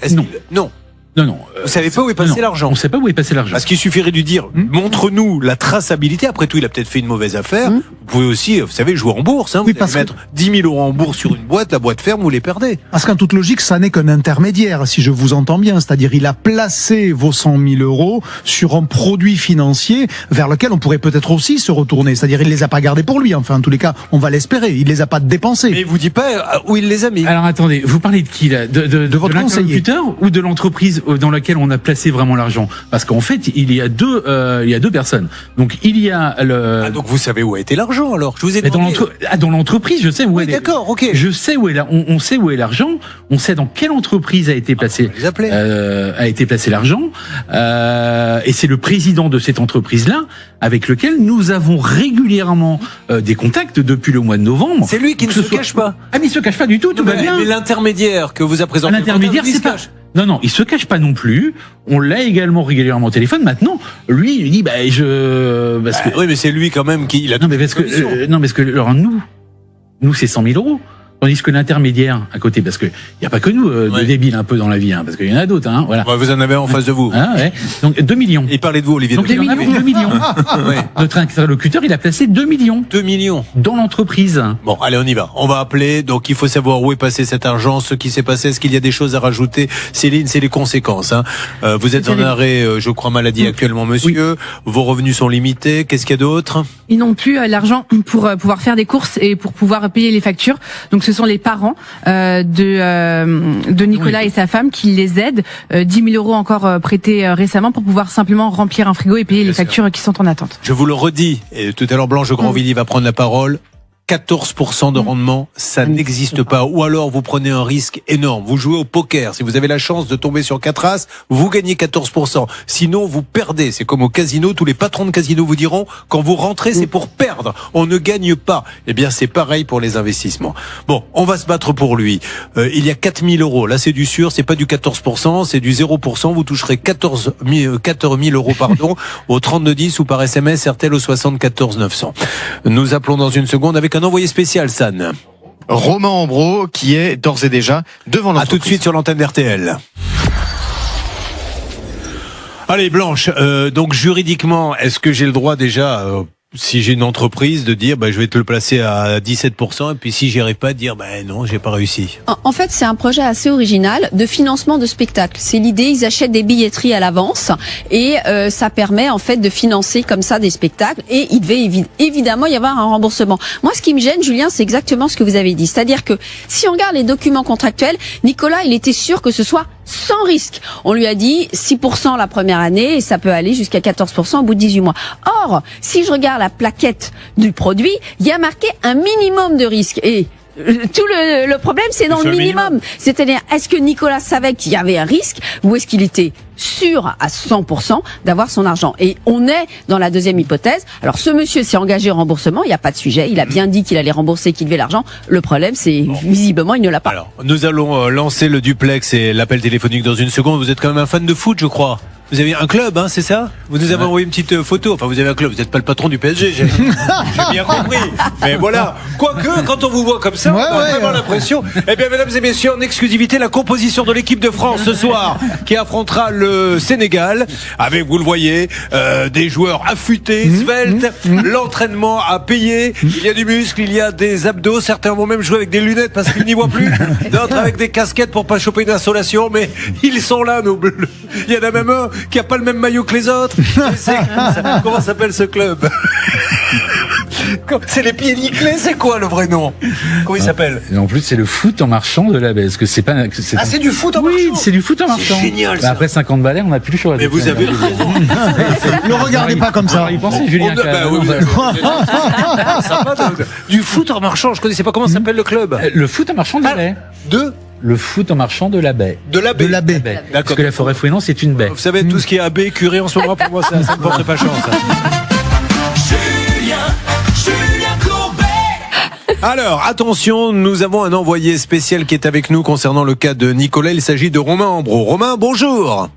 Non. Non. Vous savez pas où est passé l'argent? On sait pas où est passé l'argent. Parce qu'il suffirait de lui dire, montre-nous la traçabilité. Après tout, il a peut-être fait une mauvaise affaire. Vous pouvez aussi, vous savez, jouer en bourse. Vous allez mettre 10 000 € en bourse sur une boîte, la boîte ferme, vous les perdez. Parce qu'en toute logique, ça n'est qu'un intermédiaire, si je vous entends bien. C'est-à-dire, il a placé vos 100 000 € sur un produit financier vers lequel on pourrait peut-être aussi se retourner. C'est-à-dire, il les a pas gardés pour lui. Enfin, en tous les cas, on va l'espérer. Il les a pas dépensés. Mais il vous dit pas où il les a mis. Alors attendez, vous parlez de qui là? De votre interlocuteur ou de l'entreprise dans laquelle on a placé vraiment l'argent? Parce qu'en fait, il y a deux personnes. Donc il y a donc vous savez où a été l'argent alors? Je vous ai demandé. Dans l'entreprise, je sais où elle est. D'accord, ok. Je sais où on sait où est l'argent. On sait dans quelle entreprise a été placé. A été placé l'argent. Et c'est le président de cette entreprise-là avec lequel nous avons régulièrement des contacts depuis le mois de novembre. C'est lui qui ne se cache pas. Ah mais il se cache pas du tout. Tout va bien. Mais l'intermédiaire que vous a présenté. L'intermédiaire, c'est pas. Non, il se cache pas non plus. On l'a également régulièrement au téléphone. Maintenant, lui, il dit, oui, mais c'est lui quand même qui. Non, mais parce que alors nous, c'est 100 000 €. Tandis que l'intermédiaire à côté, parce que il y a pas que nous de débiles un peu dans la vie, parce qu'il y en a d'autres. Voilà. Ouais, vous en avez en face de vous. Ouais. Donc 2 millions. Et parlez de vous, Olivier. Donc il y en avait 2 millions. Notre interlocuteur, il a placé 2 millions. 2 millions dans l'entreprise. Bon, allez, on y va. On va appeler. Donc il faut savoir où est passé cet argent, ce qui s'est passé. Est-ce qu'il y a des choses à rajouter? Céline, c'est les conséquences. Vous êtes en arrêt, je crois, maladie actuellement, monsieur. Oui. Vos revenus sont limités. Qu'est-ce qu'il y a d'autre? Ils n'ont plus l'argent pour pouvoir faire des courses et pour pouvoir payer les factures. Donc ce sont les parents de Nicolas et sa femme qui les aident. 10 000 euros encore prêtés récemment pour pouvoir simplement remplir un frigo et payer les factures qui sont en attente. Je vous le redis, et tout à l'heure Blanche Grandvilliers va prendre la parole. 14% de rendement, ça n'existe pas. Ou alors vous prenez un risque énorme. Vous jouez au poker. Si vous avez la chance de tomber sur 4 as, vous gagnez 14%. Sinon, vous perdez. C'est comme au casino. Tous les patrons de casino vous diront, quand vous rentrez, c'est pour perdre. On ne gagne pas. Eh bien, c'est pareil pour les investissements. Bon, on va se battre pour lui. Il y a 4 000 euros. Là, c'est du sûr. C'est pas du 14%. C'est du 0%. Vous toucherez 4 000 euros, au 3210 ou par SMS RTL au 74 900. Nous appelons dans une seconde avec un envoyé spécial, San. Romain Ambro, qui est d'ores et déjà devant l'entreprise. À tout de suite sur l'antenne d'RTL. Allez, Blanche, donc juridiquement, est-ce que j'ai le droit déjà, si j'ai une entreprise, de dire je vais te le placer à 17%, et puis si j'y arrive pas, de dire non, j'ai pas réussi? En fait, c'est un projet assez original de financement de spectacles. C'est l'idée, ils achètent des billetteries à l'avance et ça permet en fait de financer comme ça des spectacles, et il devait évidemment y avoir un remboursement. Moi, ce qui me gêne, Julien, c'est exactement ce que vous avez dit. C'est-à-dire que si on regarde les documents contractuels, Nicolas, il était sûr que ce soit sans risque. On lui a dit 6% la première année et ça peut aller jusqu'à 14% au bout de 18 mois. Or, si je regarde la plaquette du produit, il y a marqué un minimum de risque. Et tout le problème, c'est dans le minimum. C'est-à-dire, est-ce que Nicolas savait qu'il y avait un risque ou est-ce qu'il était sûr à 100% d'avoir son argent? Et on est dans la deuxième hypothèse. Alors, ce monsieur s'est engagé au remboursement, il n'y a pas de sujet. Il a bien dit qu'il allait rembourser, qu'il devait l'argent. Le problème, c'est visiblement, il ne l'a pas. Alors, nous allons lancer le duplex et l'appel téléphonique dans une seconde. Vous êtes quand même un fan de foot, je crois. Vous avez un club, c'est ça? Vous nous avez envoyé une petite photo. Enfin, vous avez un club. Vous n'êtes pas le patron du PSG. J'ai bien compris. Mais voilà. Quoique, quand on vous voit comme ça, on a vraiment l'impression. Eh bien, mesdames et messieurs, en exclusivité, la composition de l'équipe de France ce soir, qui affrontera le Sénégal, avec, vous le voyez, des joueurs affûtés, sveltes, l'entraînement à payer. Il y a du muscle, il y a des abdos. Certains vont même jouer avec des lunettes parce qu'ils n'y voient plus. D'autres avec des casquettes pour pas choper une insolation. Mais ils sont là, nos bleus. Il y en a même un qui a pas le même maillot que les autres. Comment s'appelle ce club? C'est les pieds nickelés, c'est quoi le vrai nom? Comment il s'appelle? En plus, c'est le foot en marchand de la baie. Parce que c'est pas. C'est du foot en marchand? Oui, c'est du foot en marchand. C'est génial, ça. Après 50 balais, on n'a plus le choix. Mais vous avez raison. Ne regardez pas comme ça. Il pensait, Julien. Du foot en marchand, je connaissais pas comment s'appelle le club. Le foot en marchand de la baie. Le foot en marchand de la baie. De la baie. De la baie. Parce que la forêt Fouesnant, c'est une baie. Vous savez, tout ce qui est abbé, curé en ce moment, pour moi, ça ne porte pas chance. Julien Courbet. Alors, attention, nous avons un envoyé spécial qui est avec nous concernant le cas de Nicolas. Il s'agit de Romain Ambro. Romain, bonjour.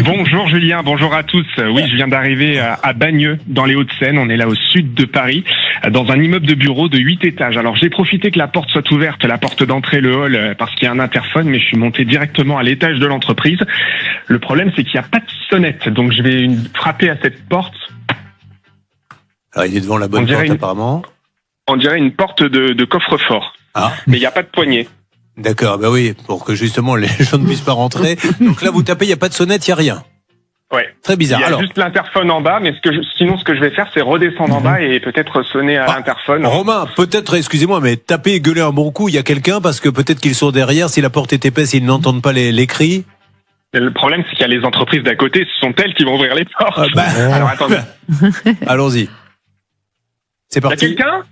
Bonjour Julien, bonjour à tous. Oui, je viens d'arriver à Bagneux, dans les Hauts-de-Seine. On est là au sud de Paris, dans un immeuble de bureaux de 8 étages. Alors j'ai profité que la porte soit ouverte, la porte d'entrée, le hall, parce qu'il y a un interphone, mais je suis monté directement à l'étage de l'entreprise. Le problème, c'est qu'il n'y a pas de sonnette, donc je vais frapper à cette porte. Alors il est devant la bonne porte apparemment. On dirait une porte de coffre-fort, mais il n'y a pas de poignée. D'accord, oui, pour que justement les gens ne puissent pas rentrer. Donc là, vous tapez, il n'y a pas de sonnette, il n'y a rien. Ouais. Très bizarre. Il y a juste l'interphone en bas, mais sinon ce que je vais faire, c'est redescendre en bas et peut-être sonner à l'interphone. Romain, peut-être, excusez-moi, mais taper et gueuler un bon coup, il y a quelqu'un, parce que peut-être qu'ils sont derrière, si la porte est épaisse, ils n'entendent pas les cris. Et le problème, c'est qu'il y a les entreprises d'à côté, ce sont elles qui vont ouvrir les portes. Alors attendez. Allons-y. C'est parti. Il y a quelqu'un?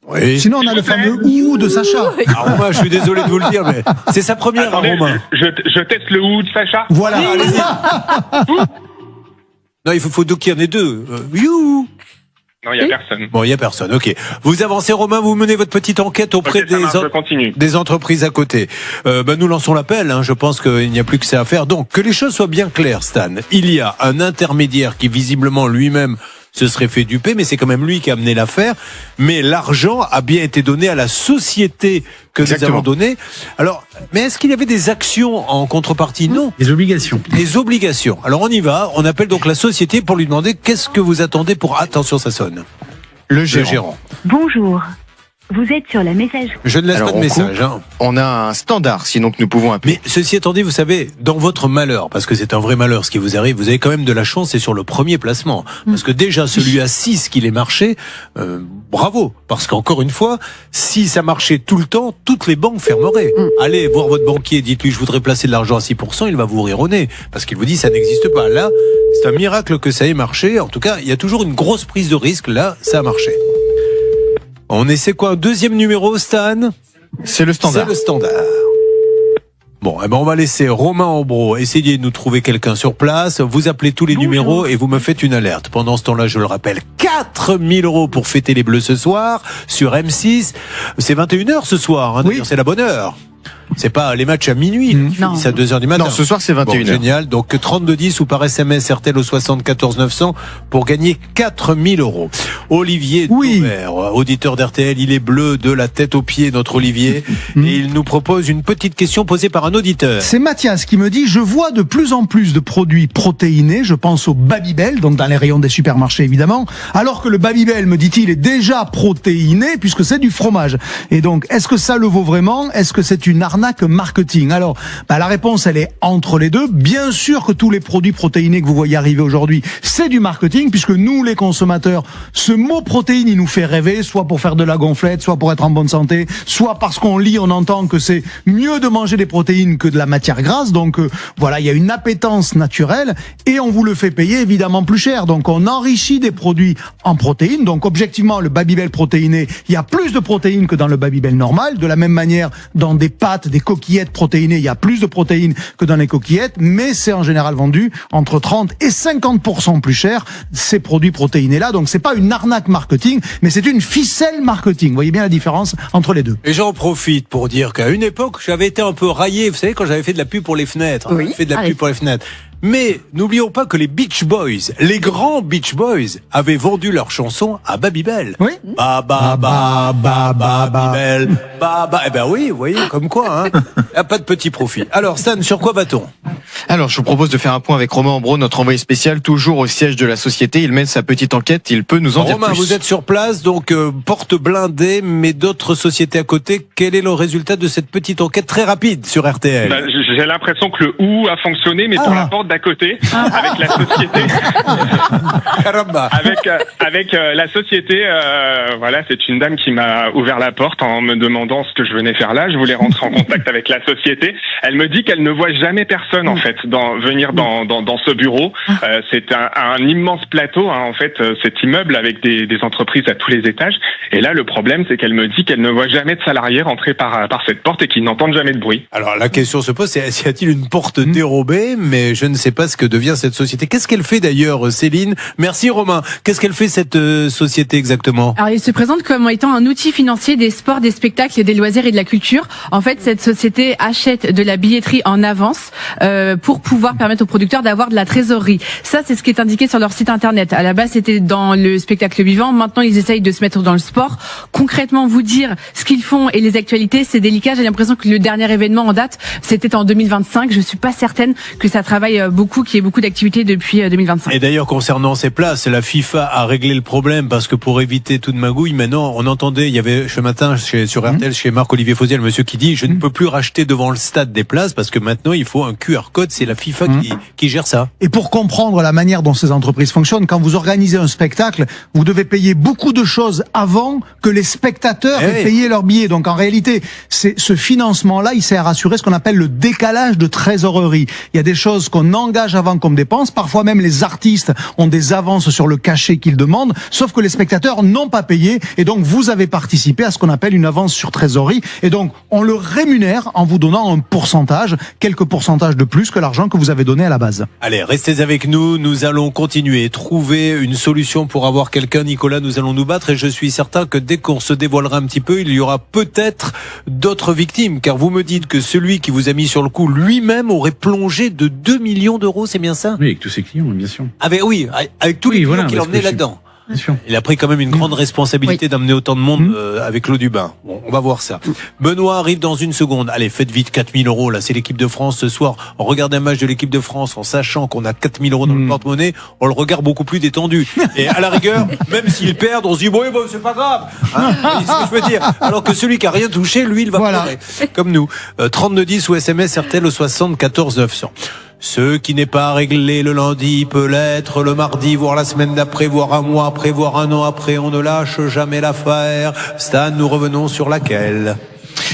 Oui. Sinon, on a le fameux ou de Sacha. Alors moi, je suis désolé de vous le dire, mais c'est sa première, Romain. Je teste le ou de Sacha. Voilà, allez-y. Non, il faut qu'il y en ait deux. You. Non, il n'y a personne. Bon, il n'y a personne, ok. Vous avancez, Romain, vous menez votre petite enquête auprès des entreprises à côté. Nous lançons l'appel, je pense qu'il n'y a plus que ça à faire. Donc, que les choses soient bien claires, Stan. Il y a un intermédiaire qui, visiblement, lui-même, se serait fait duper, mais c'est quand même lui qui a amené l'affaire. Mais l'argent a bien été donné à la société que nous avons donnée. Alors, mais est-ce qu'il y avait des actions en contrepartie? Non. Des obligations. Des obligations. Alors on y va, on appelle donc la société pour lui demander qu'est-ce que vous attendez pour... Attention, ça sonne. Le gérant. Bonjour. Vous êtes sur la messagerie. Je ne laisse pas de message. On a un standard, sinon que nous pouvons appeler. Mais ceci étant dit, vous savez, dans votre malheur, parce que c'est un vrai malheur ce qui vous arrive, vous avez quand même de la chance, c'est sur le premier placement. Parce que déjà, celui à 6 qu'il est marché, bravo. Parce qu'encore une fois, si ça marchait tout le temps, toutes les banques fermeraient. Allez voir votre banquier, dites-lui, je voudrais placer de l'argent à 6%, il va vous rire au nez. Parce qu'il vous dit, ça n'existe pas. Là, c'est un miracle que ça ait marché. En tout cas, il y a toujours une grosse prise de risque. Là, ça a marché. On essaie quoi? Un deuxième numéro, Stan? C'est le standard. C'est le standard. Bon, eh ben on va laisser Romain Ambro essayer de nous trouver quelqu'un sur place. Vous appelez tous les numéros et vous me faites une alerte. Pendant ce temps-là, je le rappelle, 4 000 € pour fêter les Bleus ce soir sur M6. C'est 21h ce soir, hein, d'ailleurs, c'est la bonne heure. C'est pas les matchs à minuit, c'est à 2h du matin. Non, ce soir c'est 21h. Bon, génial. Donc 3210 ou par SMS RTL au 74 900 pour gagner 4 000 €. Olivier Dauvert, auditeur d'RTL, il est bleu de la tête aux pieds, notre Olivier, et il nous propose une petite question posée par un auditeur. C'est Mathias qui me dit: je vois de plus en plus de produits protéinés, je pense au Babybel, donc dans les rayons des supermarchés évidemment, alors que le Babybel, me dit-il, est déjà protéiné puisque c'est du fromage. Et donc, est-ce que ça le vaut vraiment? Est-ce que c'est une arnaque marketing? Alors, la réponse, elle est entre les deux. Bien sûr que tous les produits protéinés que vous voyez arriver aujourd'hui, c'est du marketing, puisque nous, les consommateurs, ce mot protéine, il nous fait rêver, soit pour faire de la gonflette, soit pour être en bonne santé, soit parce qu'on lit, on entend que c'est mieux de manger des protéines que de la matière grasse. Donc, voilà, il y a une appétence naturelle et on vous le fait payer évidemment plus cher. Donc, on enrichit des produits en protéines. Donc, objectivement, le Babybel protéiné, il y a plus de protéines que dans le Babybel normal. De la même manière, dans des pâtes, des coquillettes protéinées, il y a plus de protéines que dans les coquillettes, mais c'est en général vendu entre 30 et 50% plus cher, ces produits protéinés-là. Donc c'est pas une arnaque marketing, mais c'est une ficelle marketing. Vous voyez bien la différence entre les deux. Et j'en profite pour dire qu'à une époque, j'avais été un peu raillé, vous savez, quand j'avais fait de la pub pour les fenêtres. Oui. Fait de la pub pour les fenêtres. Mais n'oublions pas que les Beach Boys, les grands Beach Boys, avaient vendu leur chanson à Babybel. Oui. Babybel, Eh ben oui, vous voyez, comme quoi, hein. Y a pas de petit profit. Alors, Stan, sur quoi va-t-on? Alors, je vous propose de faire un point avec Romain Ambro, notre envoyé spécial, toujours au siège de la société. Il mène sa petite enquête, il peut nous en dire plus. Romain, vous êtes sur place, donc porte blindée, mais d'autres sociétés à côté. Quel est le résultat de cette petite enquête très rapide sur RTL? J'ai l'impression que le OU a fonctionné, mais pour la porte d'à côté, avec la société. avec la société, voilà, c'est une dame qui m'a ouvert la porte en me demandant ce que je venais faire là. Je voulais rentrer en contact avec la société. Elle me dit qu'elle ne voit jamais personne en fait venir dans ce bureau. C'est un immense plateau, hein, en fait, cet immeuble avec des entreprises à tous les étages. Et là, le problème, c'est qu'elle me dit qu'elle ne voit jamais de salariés rentrer par cette porte et qu'ils n'entendent jamais de bruit. Alors la question se pose, c'est y a-t-il une porte dérobée? Mais je ne sais pas ce que devient cette société. Qu'est-ce qu'elle fait d'ailleurs, Céline? Merci Romain. Qu'est-ce qu'elle fait cette société exactement? Alors il se présente comme étant un outil financier des sports, des spectacles, des loisirs et de la culture. En fait, cette société achète de la billetterie en avance pour pouvoir permettre aux producteurs d'avoir de la trésorerie. Ça, c'est ce qui est indiqué sur leur site internet. À la base, c'était dans le spectacle vivant. Maintenant, ils essayent de se mettre dans le sport. Concrètement, vous dire ce qu'ils font et les actualités, c'est délicat. J'ai l'impression que le dernier événement en date, c'était en 2025. Je suis pas certaine que ça travaille beaucoup, qu'il y ait beaucoup d'activités depuis 2025. Et d'ailleurs, concernant ces places, la FIFA a réglé le problème parce que pour éviter toute magouille, maintenant, on entendait, il y avait ce matin sur RTL, chez Marc-Olivier Fauziel, le monsieur qui dit, je ne peux plus racheter devant le stade des places parce que maintenant, il faut un QR code. C'est la FIFA qui gère ça. Et pour comprendre la manière dont ces entreprises fonctionnent, quand vous organisez un spectacle, vous devez payer beaucoup de choses avant que les spectateurs aient payé leur billet. Donc en réalité, ce financement-là, il sert à assurer ce qu'on appelle le décalage de trésorerie. Il y a des choses qu'on engage avant comme dépenses. Parfois même les artistes ont des avances sur le cachet qu'ils demandent, sauf que les spectateurs n'ont pas payé. Et donc vous avez participé à ce qu'on appelle une avance sur trésorerie. Et donc on le rémunère en vous donnant un pourcentage, quelques pourcentages de plus que l'argent que vous avez donné à la base. Allez, restez avec nous. Nous allons continuer, trouver une solution pour avoir quelqu'un. Nicolas, nous allons nous battre et je suis certain que dès qu'on se dévoilera un petit peu, il y aura peut-être d'autres victimes. Car vous me dites que celui qui vous a mis sur le coup lui-même aurait plongé de 2 millions d'euros, c'est bien ça? Oui, avec tous ses clients, bien sûr. Avec tous les clients qu'il emmenait là-dedans. Il a pris quand même une grande responsabilité d'amener autant de monde avec l'eau du bain. Bon, on va voir ça. Benoît arrive dans une seconde. Allez, faites vite, 4000 €. Là, c'est l'équipe de France ce soir. On regarde un match de l'équipe de France en sachant qu'on a 4000 € dans le porte-monnaie. On le regarde beaucoup plus détendu. Et à la rigueur, même s'ils perdent, on se dit, bon, c'est pas grave. Hein, c'est ce que je veux dire. Alors que celui qui a rien touché, lui, il va pleurer. Comme nous. 3210 ou SMS RTL au 74 900. Ce qui n'est pas réglé le lundi peut l'être le mardi, voire la semaine d'après, voire un mois après, voire un an après. On ne lâche jamais l'affaire. Stan, nous revenons sur laquelle?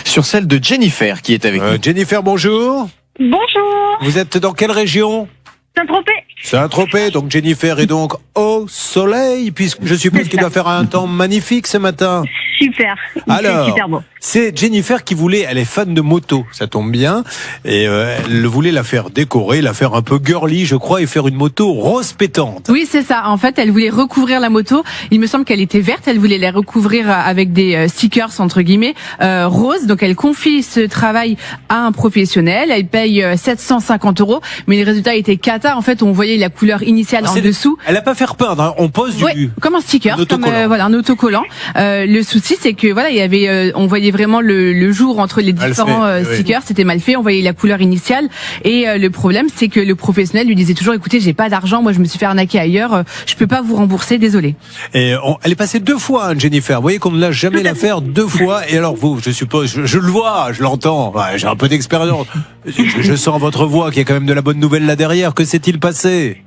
Sur celle de Jennifer qui est avec nous. Jennifer, bonjour. Bonjour. Vous êtes dans quelle région? Saint-Tropez. Saint-Tropez, donc Jennifer est donc au soleil, puisque je suppose qu'il doit faire un temps magnifique ce matin. Super. Alors, super beau. c'est Jennifer qui voulait, elle est fan de moto, ça tombe bien, et elle voulait la faire décorer, la faire un peu girly, je crois, et faire une moto rose pétante. Oui, c'est ça. En fait, elle voulait recouvrir la moto. Il me semble qu'elle était verte. Elle voulait la recouvrir avec des stickers entre guillemets roses. Donc, elle confie ce travail à un professionnel. Elle paye 750 €, mais les résultats étaient cata. En fait, on voyait la couleur initiale en dessous. Elle a pas fait peindre, hein. On pose du comme un sticker, comme voilà un autocollant. Le souci, c'est que voilà, il y avait, on voyait vraiment le jour entre les différents stickers, c'était mal fait. On voyait la couleur initiale et le problème, c'est que le professionnel lui disait toujours, écoutez, j'ai pas d'argent, moi je me suis fait arnaquer ailleurs, je peux pas vous rembourser, désolé. Et elle est passée 2 fois, hein, Jennifer. Vous voyez qu'on ne l'a jamais l'affaire 2 fois. Et alors vous, je suppose, je le vois, je l'entends. Ouais, j'ai un peu d'expérience. Je sens votre voix qu'il y a quand même de la bonne nouvelle là derrière. Que s'est-il passé?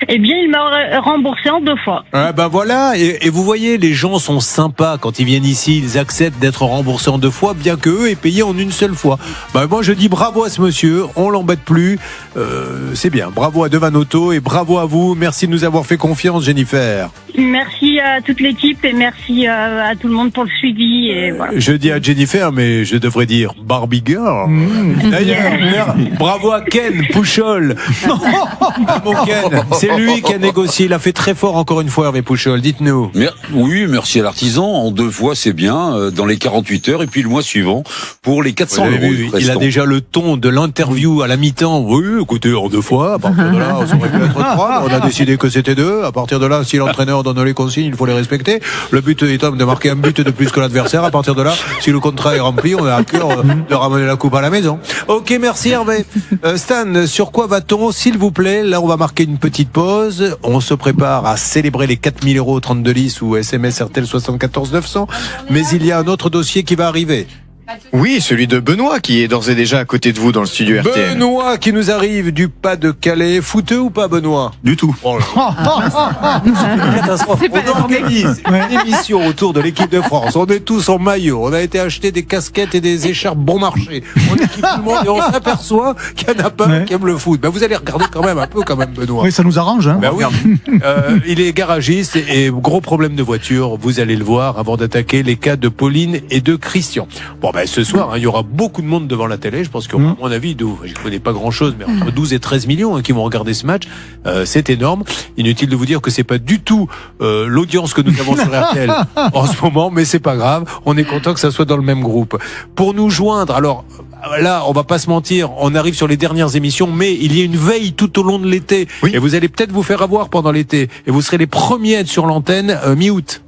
Eh bien, il m'a remboursé en 2 fois. Ah bah voilà, et vous voyez, les gens sont sympas quand ils viennent ici, ils acceptent d'être remboursés en 2 fois, bien que eux aient payé en une seule fois. Bah moi je dis bravo à ce monsieur, on l'embête plus, c'est bien. Bravo à Devan Auto et bravo à vous, merci de nous avoir fait confiance, Jennifer. Merci à toute l'équipe et merci à tout le monde pour le suivi. Et voilà. Je dis à Jennifer, mais je devrais dire Barbie Girl. D'ailleurs, bravo à Ken Pouchol. Mon Ken, c'est lui qui a négocié. Il a fait très fort encore une fois, Hervé Pouchol. Dites-nous. Oui, merci à l'artisan. En 2 fois, c'est bien. Dans les 48 heures et puis le mois suivant pour les 400 €. Il a déjà le ton de l'interview à la mi-temps. Oui, écoutez, en 2 fois. À partir de là, ça aurait pu être 3. On a décidé que c'était 2. À partir de là, si l'entraîneur donne les consignes, il faut les respecter. Le but étant de marquer un but de plus que l'adversaire. À partir de là, si le contrat est rempli, on a à cœur de ramener la coupe à la maison. Ok, merci Hervé. Stan, sur quoi va-t-on, s'il vous plaît? Là, on va marquer une petite pause. On se prépare à célébrer les 4000 € au 3210 ou SMS RTL 74 900. Mais il y a un autre dossier qui va arriver. Oui, celui de Benoît qui est d'ores et déjà à côté de vous dans le studio RTL. Benoît qui nous arrive du Pas-de-Calais. Fouteux ou pas, Benoît? Du tout. Oh là. C'est une catastrophe. On organise une émission autour de l'équipe de France. On est tous en maillot. On a été acheter des casquettes et des écharpes bon marché. On équipe tout le monde et on s'aperçoit qu'il n'y en a pas un qui aime le foot. Ben, vous allez regarder quand même un peu, Benoît. Oui, ça nous arrange, hein. Ben oui. Il est garagiste et gros problème de voiture. Vous allez le voir avant d'attaquer les cas de Pauline et de Christian. Bon, ce soir, il y aura beaucoup de monde devant la télé. Je pense qu'à mon avis, je connais pas grand-chose, mais entre 12 et 13 millions qui vont regarder ce match. C'est énorme. Inutile de vous dire que c'est pas du tout l'audience que nous avons sur RTL en ce moment, mais c'est pas grave. On est content que ça soit dans le même groupe. Pour nous joindre, alors là, on va pas se mentir, on arrive sur les dernières émissions, mais il y a une veille tout au long de l'été. Et vous allez peut-être vous faire avoir pendant l'été. Et vous serez les premiers à être sur l'antenne mi-août.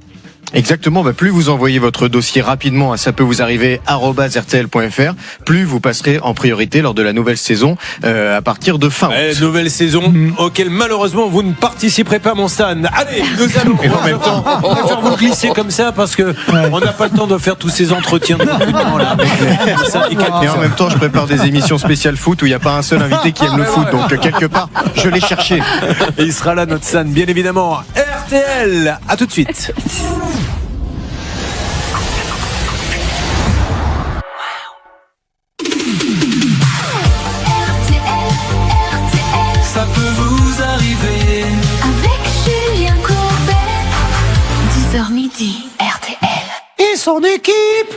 Exactement, plus vous envoyez votre dossier rapidement à ça peut vous arriver @rtl.fr, plus vous passerez en priorité lors de la nouvelle saison à partir de fin août. Nouvelle saison auquel malheureusement vous ne participerez pas, mon Stan. Allez, nous allons en même temps on va faire vous glisser comme ça parce que on n'a pas le temps de faire tous ces entretiens de recrutement là avec les syndicats. Et en même temps, je prépare des émissions spéciales foot où il n'y a pas un seul invité qui aime le foot, donc quelque part, je l'ai cherché. Et il sera là, notre Stan, bien évidemment. RTL, à tout de suite. Ça peut vous arriver avec Julien Courbet. 10h midi, RTL. Et son équipe.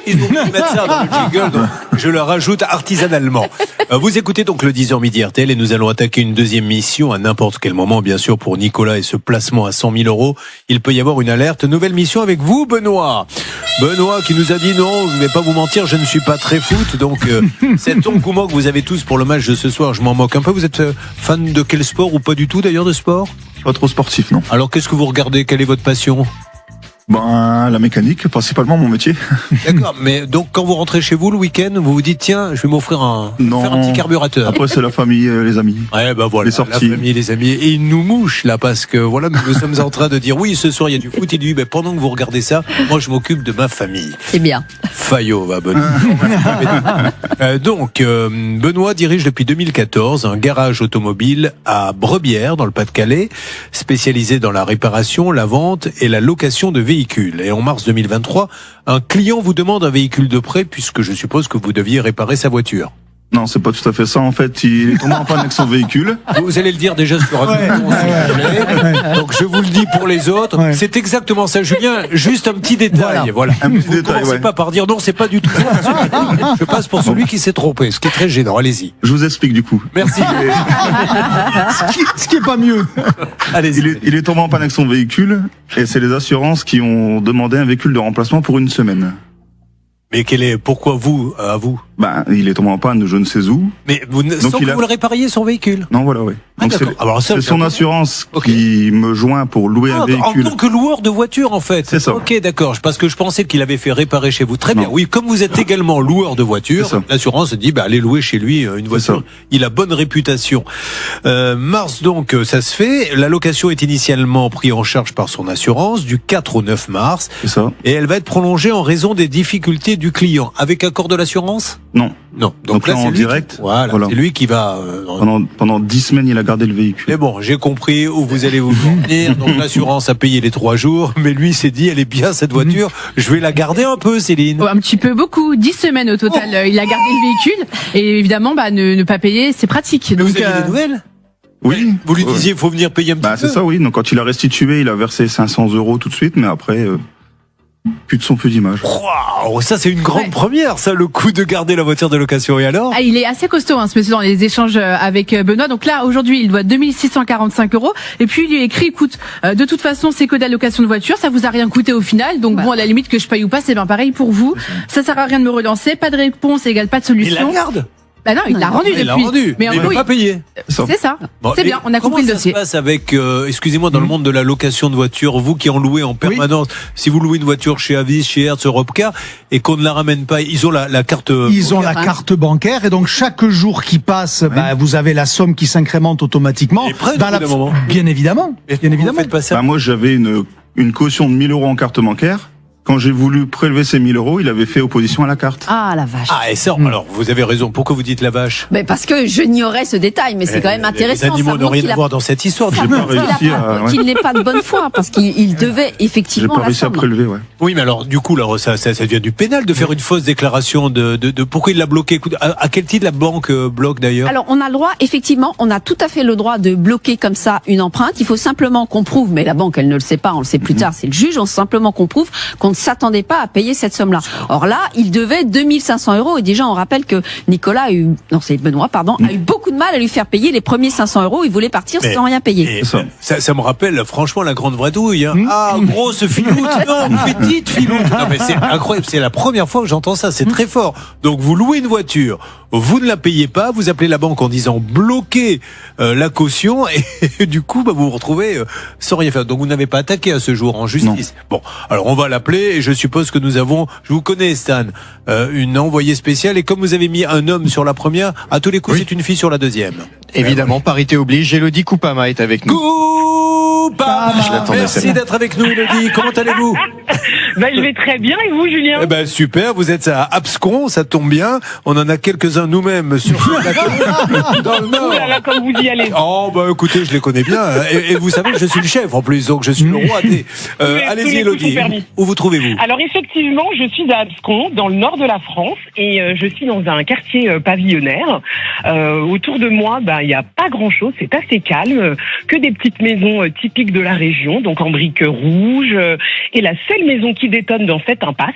Ils vont mettre ça dans le jingle, donc je le rajoute artisanalement. Vous écoutez donc le 10h midi RTL et nous allons attaquer une deuxième mission à n'importe quel moment, bien sûr, pour Nicolas et ce placement à 100 000 €. Il peut y avoir une alerte. Nouvelle mission avec vous, Benoît. Benoît qui nous a dit non, je ne vais pas vous mentir, je ne suis pas très foot, donc cet engouement que vous avez tous pour le match de ce soir, je m'en moque un peu. Vous êtes fan de quel sport ou pas du tout d'ailleurs de sport? Pas trop sportif, non. Alors qu'est-ce que vous regardez? Quelle est votre passion? La mécanique, principalement mon métier. D'accord, mais donc quand vous rentrez chez vous le week-end, vous vous dites tiens, je vais m'offrir faire un petit carburateur. Après c'est la famille, les amis. Ouais, voilà, les sorties. La famille, les amis. Et il nous mouche là parce que voilà, nous sommes en train de dire oui, ce soir il y a du foot. Il dit pendant que vous regardez ça, moi je m'occupe de ma famille. C'est bien. Fayot va Benoît. Donc Benoît dirige depuis 2014 un garage automobile à Brebières dans le Pas-de-Calais, spécialisé dans la réparation, la vente et la location de véhicules. Et en mars 2023, un client vous demande un véhicule de prêt puisque je suppose que vous deviez réparer sa voiture. Non, c'est pas tout à fait ça. En fait, il est tombé en panne avec son véhicule. Vous allez le dire déjà sur un Donc je vous le dis pour les autres. Ouais. C'est exactement ça, Julien. Juste un petit détail. Voilà. Un petit détail. Commencez pas par dire non, c'est pas du tout ça. Je passe pour celui qui s'est trompé, ce qui est très gênant. Allez-y. Je vous explique du coup. Merci. Ce qui est pas mieux. Allez-y. Il est tombé en panne avec son véhicule et c'est les assurances qui ont demandé un véhicule de remplacement pour une semaine. Mais pourquoi vous, à vous? Il est tombé en panne, je ne sais où. Mais vous le répariez son véhicule? Non, voilà, oui. Donc c'est son assurance qui me joint pour louer un véhicule. En tant que loueur de voiture, en fait. C'est ça. Ok, d'accord. Parce que je pensais qu'il avait fait réparer chez vous. Très bien. Oui, comme vous êtes également loueur de voiture, l'assurance dit, allez louer chez lui une voiture. Il a bonne réputation. Mars, donc, ça se fait. La location est initialement prise en charge par son assurance du 4 au 9 mars. C'est ça. Et elle va être prolongée en raison des difficultés du client. Avec accord de l'assurance? Non. Non. Donc là, en direct. Voilà. C'est lui qui va. Pendant 10 semaines, il a gardé le véhicule. Mais bon, j'ai compris où vous allez vous venir. Donc l'assurance a payé les 3 jours, mais lui s'est dit, elle est bien cette voiture, je vais la garder un peu, Céline. Un petit peu beaucoup, 10 semaines au total. Il a gardé le véhicule et évidemment, ne pas payer, c'est pratique. Donc, vous avez des nouvelles? Oui. Vous lui disiez, il faut venir payer un petit peu. C'est ça, oui. Donc quand il a restitué, il a versé 500 € tout de suite, mais après. Plus de son, plus d'image. Waouh, ça c'est une grande première, ça, le coup de garder la voiture de location. Et alors? Il est assez costaud, ce monsieur, dans les échanges avec Benoît. Donc là, aujourd'hui, il doit 2645 €. Et puis, il lui écrit, écoute, de toute façon, c'est que d'allocation de voiture, ça vous a rien coûté au final. Donc bon, à la limite, que je paye ou pas, c'est bien pareil pour vous. Ça sert à rien de me relancer. Pas de réponse égale pas de solution. Il la garde? Non, il l'a rendu depuis. Il l'a rendu, mais il ne pas payé. C'est ça. Bon, c'est bien, on a compris le dossier. Comment ça se passe avec, excusez-moi, dans le monde de la location de voiture, vous qui en louez en permanence, si vous louez une voiture chez Avis, chez Hertz, Europcar, et qu'on ne la ramène pas, ils ont la carte. Ils ont la carte bancaire, et donc chaque jour qui passe, vous avez la somme qui s'incrémente automatiquement. Et près de moment. Bien évidemment. Bien évidemment. Faites pas ça. Moi, j'avais une caution de 1 000 € en carte bancaire. Quand j'ai voulu prélever ces 1 000 €, il avait fait opposition à la carte. Ah, la vache. Ah, et ça, alors, vous avez raison. Pourquoi vous dites la vache? Parce que je ignorais ce détail, mais c'est quand même intéressant. Les animaux n'ont rien à voir dans cette histoire. J'ai pas réussi qu'il n'est pas de bonne foi, parce qu'il devait effectivement. J'ai pas réussi à prélever, ouais. Oui, mais alors, du coup, là, ça devient du pénal de faire une fausse déclaration de pourquoi il l'a bloqué. À quel titre la banque bloque d'ailleurs? Alors, on a le droit, effectivement, on a tout à fait le droit de bloquer comme ça une empreinte. Il faut simplement qu'on prouve, mais la banque, elle ne le sait pas, on le sait plus tard, c'est le juge, on simplement qu'on prouve qu'on ne s'attendait pas à payer cette somme-là. Or là, il devait 2500 € et déjà on rappelle que Benoît, a eu beaucoup de mal à lui faire payer les premiers 500 €. Il voulait partir sans rien payer. Ça me rappelle franchement la grande vadrouille. Ah, grosse filoute, non, petite filoute. Non mais c'est incroyable, c'est la première fois que j'entends ça, c'est très fort. Donc vous louez une voiture, vous ne la payez pas, vous appelez la banque en disant bloquez la caution et du coup vous vous retrouvez sans rien faire. Donc vous n'avez pas attaqué à ce jour en justice. Non. Bon, alors on va l'appeler et je suppose que nous avons, je vous connais Stan, une envoyée spéciale et comme vous avez mis un homme sur la première, à tous les coups c'est une fille sur la deuxième. Évidemment, parité oblige, Elodie Koupama est avec nous. Koupama, merci d'être avec nous Elodie, comment allez-vous? Je vais très bien et vous Julien? Super, vous êtes à Abscon, ça tombe bien, on en a quelques-uns nous-mêmes sur ce plateau dans le Nord. Oh là là, comme vous y allez. Oh écoutez, je les connais bien et vous savez que je suis le chef en plus, donc je suis le roi des... allez-y Elodie, où vous trouvez-vous? Alors effectivement, je suis à Abscon, dans le nord de la France, et je suis dans un quartier pavillonnaire. Autour de moi, il n'y a pas grand-chose, c'est assez calme, que des petites maisons typiques de la région, donc en briques rouges. Et la seule maison qui qui détonne dans cette impasse,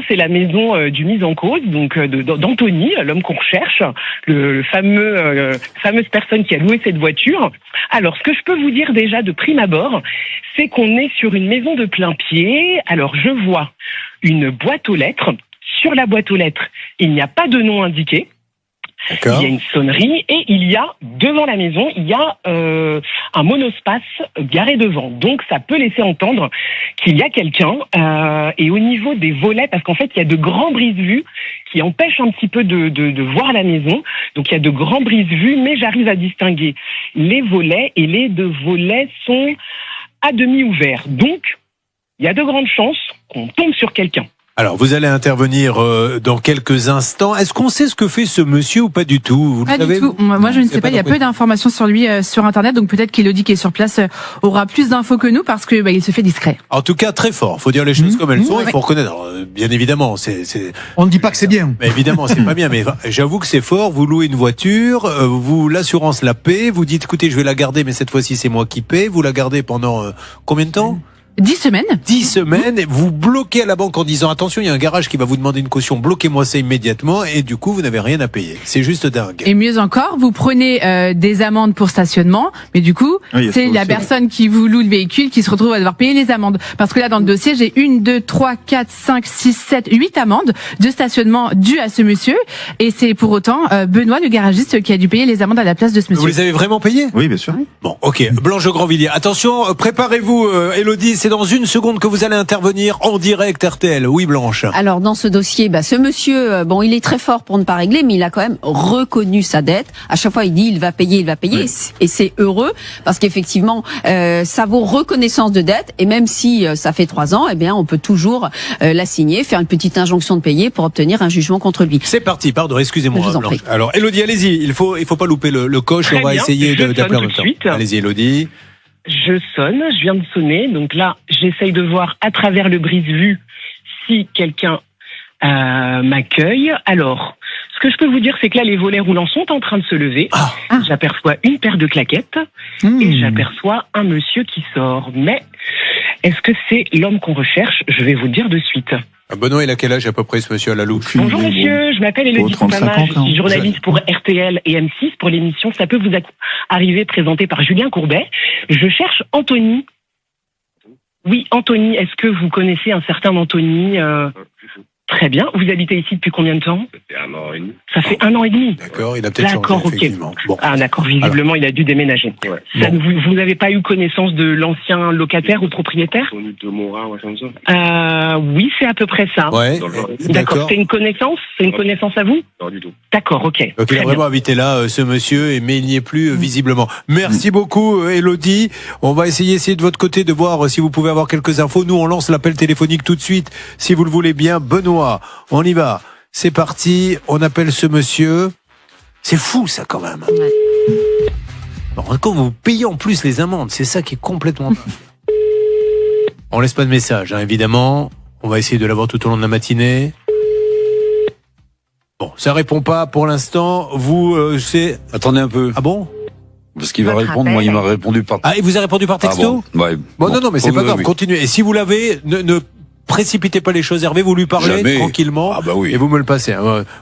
c'est la maison du mis en cause, donc d'Anthony, l'homme qu'on recherche, le fameuse personne qui a loué cette voiture. Alors, ce que je peux vous dire déjà de prime abord, c'est qu'on est sur une maison de plain-pied. Alors, je vois une boîte aux lettres. Sur la boîte aux lettres, il n'y a pas de nom indiqué. D'accord. Il y a une sonnerie et il y a, devant la maison, il y a un monospace garé devant. Donc, ça peut laisser entendre qu'il y a quelqu'un. Et au niveau des volets, parce qu'en fait, il y a de grands brise-vues qui empêchent un petit peu de voir la maison. Donc, il y a de grands brise-vues, mais j'arrive à distinguer les volets et les deux volets sont à demi ouverts. Donc, il y a de grandes chances qu'on tombe sur quelqu'un. Alors, vous allez intervenir dans quelques instants. Est-ce qu'on sait ce que fait ce monsieur ou pas du tout? Vous Pas le savez, du tout. Moi, je ne sais pas. Il y a peu d'informations sur lui sur Internet. Donc, peut-être qu'Élodie, qui est sur place, aura plus d'infos que nous parce que il se fait discret. En tout cas, très fort. Faut dire les choses comme elles sont. Il faut reconnaître. Alors, bien évidemment, On ne dit pas que c'est bien. Mais évidemment, c'est pas bien. Mais j'avoue que c'est fort. Vous louez une voiture, l'assurance la paie. Vous dites, écoutez, je vais la garder, mais cette fois-ci, c'est moi qui paie. Vous la gardez pendant combien de temps? 10 semaines. 10 semaines, vous bloquez à la banque en disant attention, il y a un garage qui va vous demander une caution, bloquez-moi ça immédiatement, et du coup, vous n'avez rien à payer. C'est juste dingue. Et mieux encore, vous prenez des amendes pour stationnement, mais du coup, c'est la personne qui vous loue le véhicule qui se retrouve à devoir payer les amendes. Parce que là, dans le dossier, j'ai 1, 2, 3, 4, 5, 6, 7, 8 amendes de stationnement dues à ce monsieur, et c'est pour autant Benoît, le garagiste, qui a dû payer les amendes à la place de ce monsieur. Vous les avez vraiment payées? Oui, bien sûr. Bon, ok. Blanche Grandvilliers. Attention, préparez-vous, Élodie, c'est dans une seconde que vous allez intervenir en direct RTL. Oui, Blanche. Alors, dans ce dossier, ce monsieur, il est très fort pour ne pas régler, mais il a quand même reconnu sa dette. À chaque fois, il dit il va payer, oui. Et c'est heureux parce qu'effectivement, ça vaut reconnaissance de dette. Et même si ça fait 3 ans, on peut toujours la signer, faire une petite injonction de payer pour obtenir un jugement contre lui. C'est parti. Pardon, excusez-moi, Blanche. Alors, Élodie, allez-y. Il faut pas louper le coche. Très on va bien. essayer d'appeler en même temps. Allez-y, Élodie. Je sonne, je viens de sonner, donc là, j'essaye de voir à travers le brise-vue si quelqu'un m'accueille. Alors, ce que je peux vous dire, c'est que là, les volets roulants sont en train de se lever. J'aperçois une paire de claquettes et j'aperçois un monsieur qui sort. Mais est-ce que c'est l'homme qu'on recherche? Je vais vous le dire de suite. Benoît, il a quel âge à peu près ce monsieur à la louche? Bonjour monsieur, je m'appelle Élodie Pontama, je suis journaliste pour RTL et M6 pour l'émission Ça peut vous arriver, présentée par Julien Courbet. Je cherche Anthony. Oui, Anthony, est-ce que vous connaissez un certain Anthony Très bien. Vous habitez ici depuis combien de temps? Ça fait 1 an et demi. Ça fait 1 an et demi. D'accord, il a peut-être changé, effectivement. Bon. Ah d'accord, visiblement il a dû déménager. Ouais. Vous n'avez pas eu connaissance de l'ancien locataire ou propriétaire? De Morin, ouais, comme ça. Oui, c'est à peu près ça. Ouais. D'accord. C'est une connaissance? C'est une connaissance à vous? Non, du tout. D'accord, ok. Donc il a vraiment habité là, ce monsieur, mais il n'y est plus visiblement. Merci beaucoup, Élodie. On va essayer de votre côté de voir si vous pouvez avoir quelques infos. Nous, on lance l'appel téléphonique tout de suite, si vous le voulez bien. Benoît, on y va. C'est parti. On appelle ce monsieur. C'est fou, ça, quand même. Bon, quand vous payez en plus les amendes, c'est ça qui est complètement... On laisse pas de message, évidemment. On va essayer de l'avoir tout au long de la matinée. Bon, ça répond pas pour l'instant. Vous, c'est... Attendez un peu. Ah bon? Parce qu'il va répondre, moi il m'a répondu par... Ah, il vous a répondu par texto? Ah bon, ouais. Bon, non, mais c'est pas grave, continuez. Et si vous l'avez, ne précipitez pas les choses, Hervé, vous lui parlez tranquillement, et vous me le passez.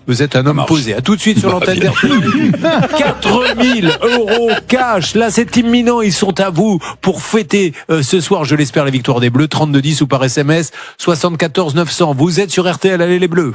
Vous êtes un homme posé. À tout de suite sur l'antenne d'RTL. 4 000 € cash, là c'est imminent, ils sont à vous pour fêter ce soir, je l'espère, la victoire des Bleus. 3210 ou par SMS 74 900. Vous êtes sur RTL, allez les Bleus.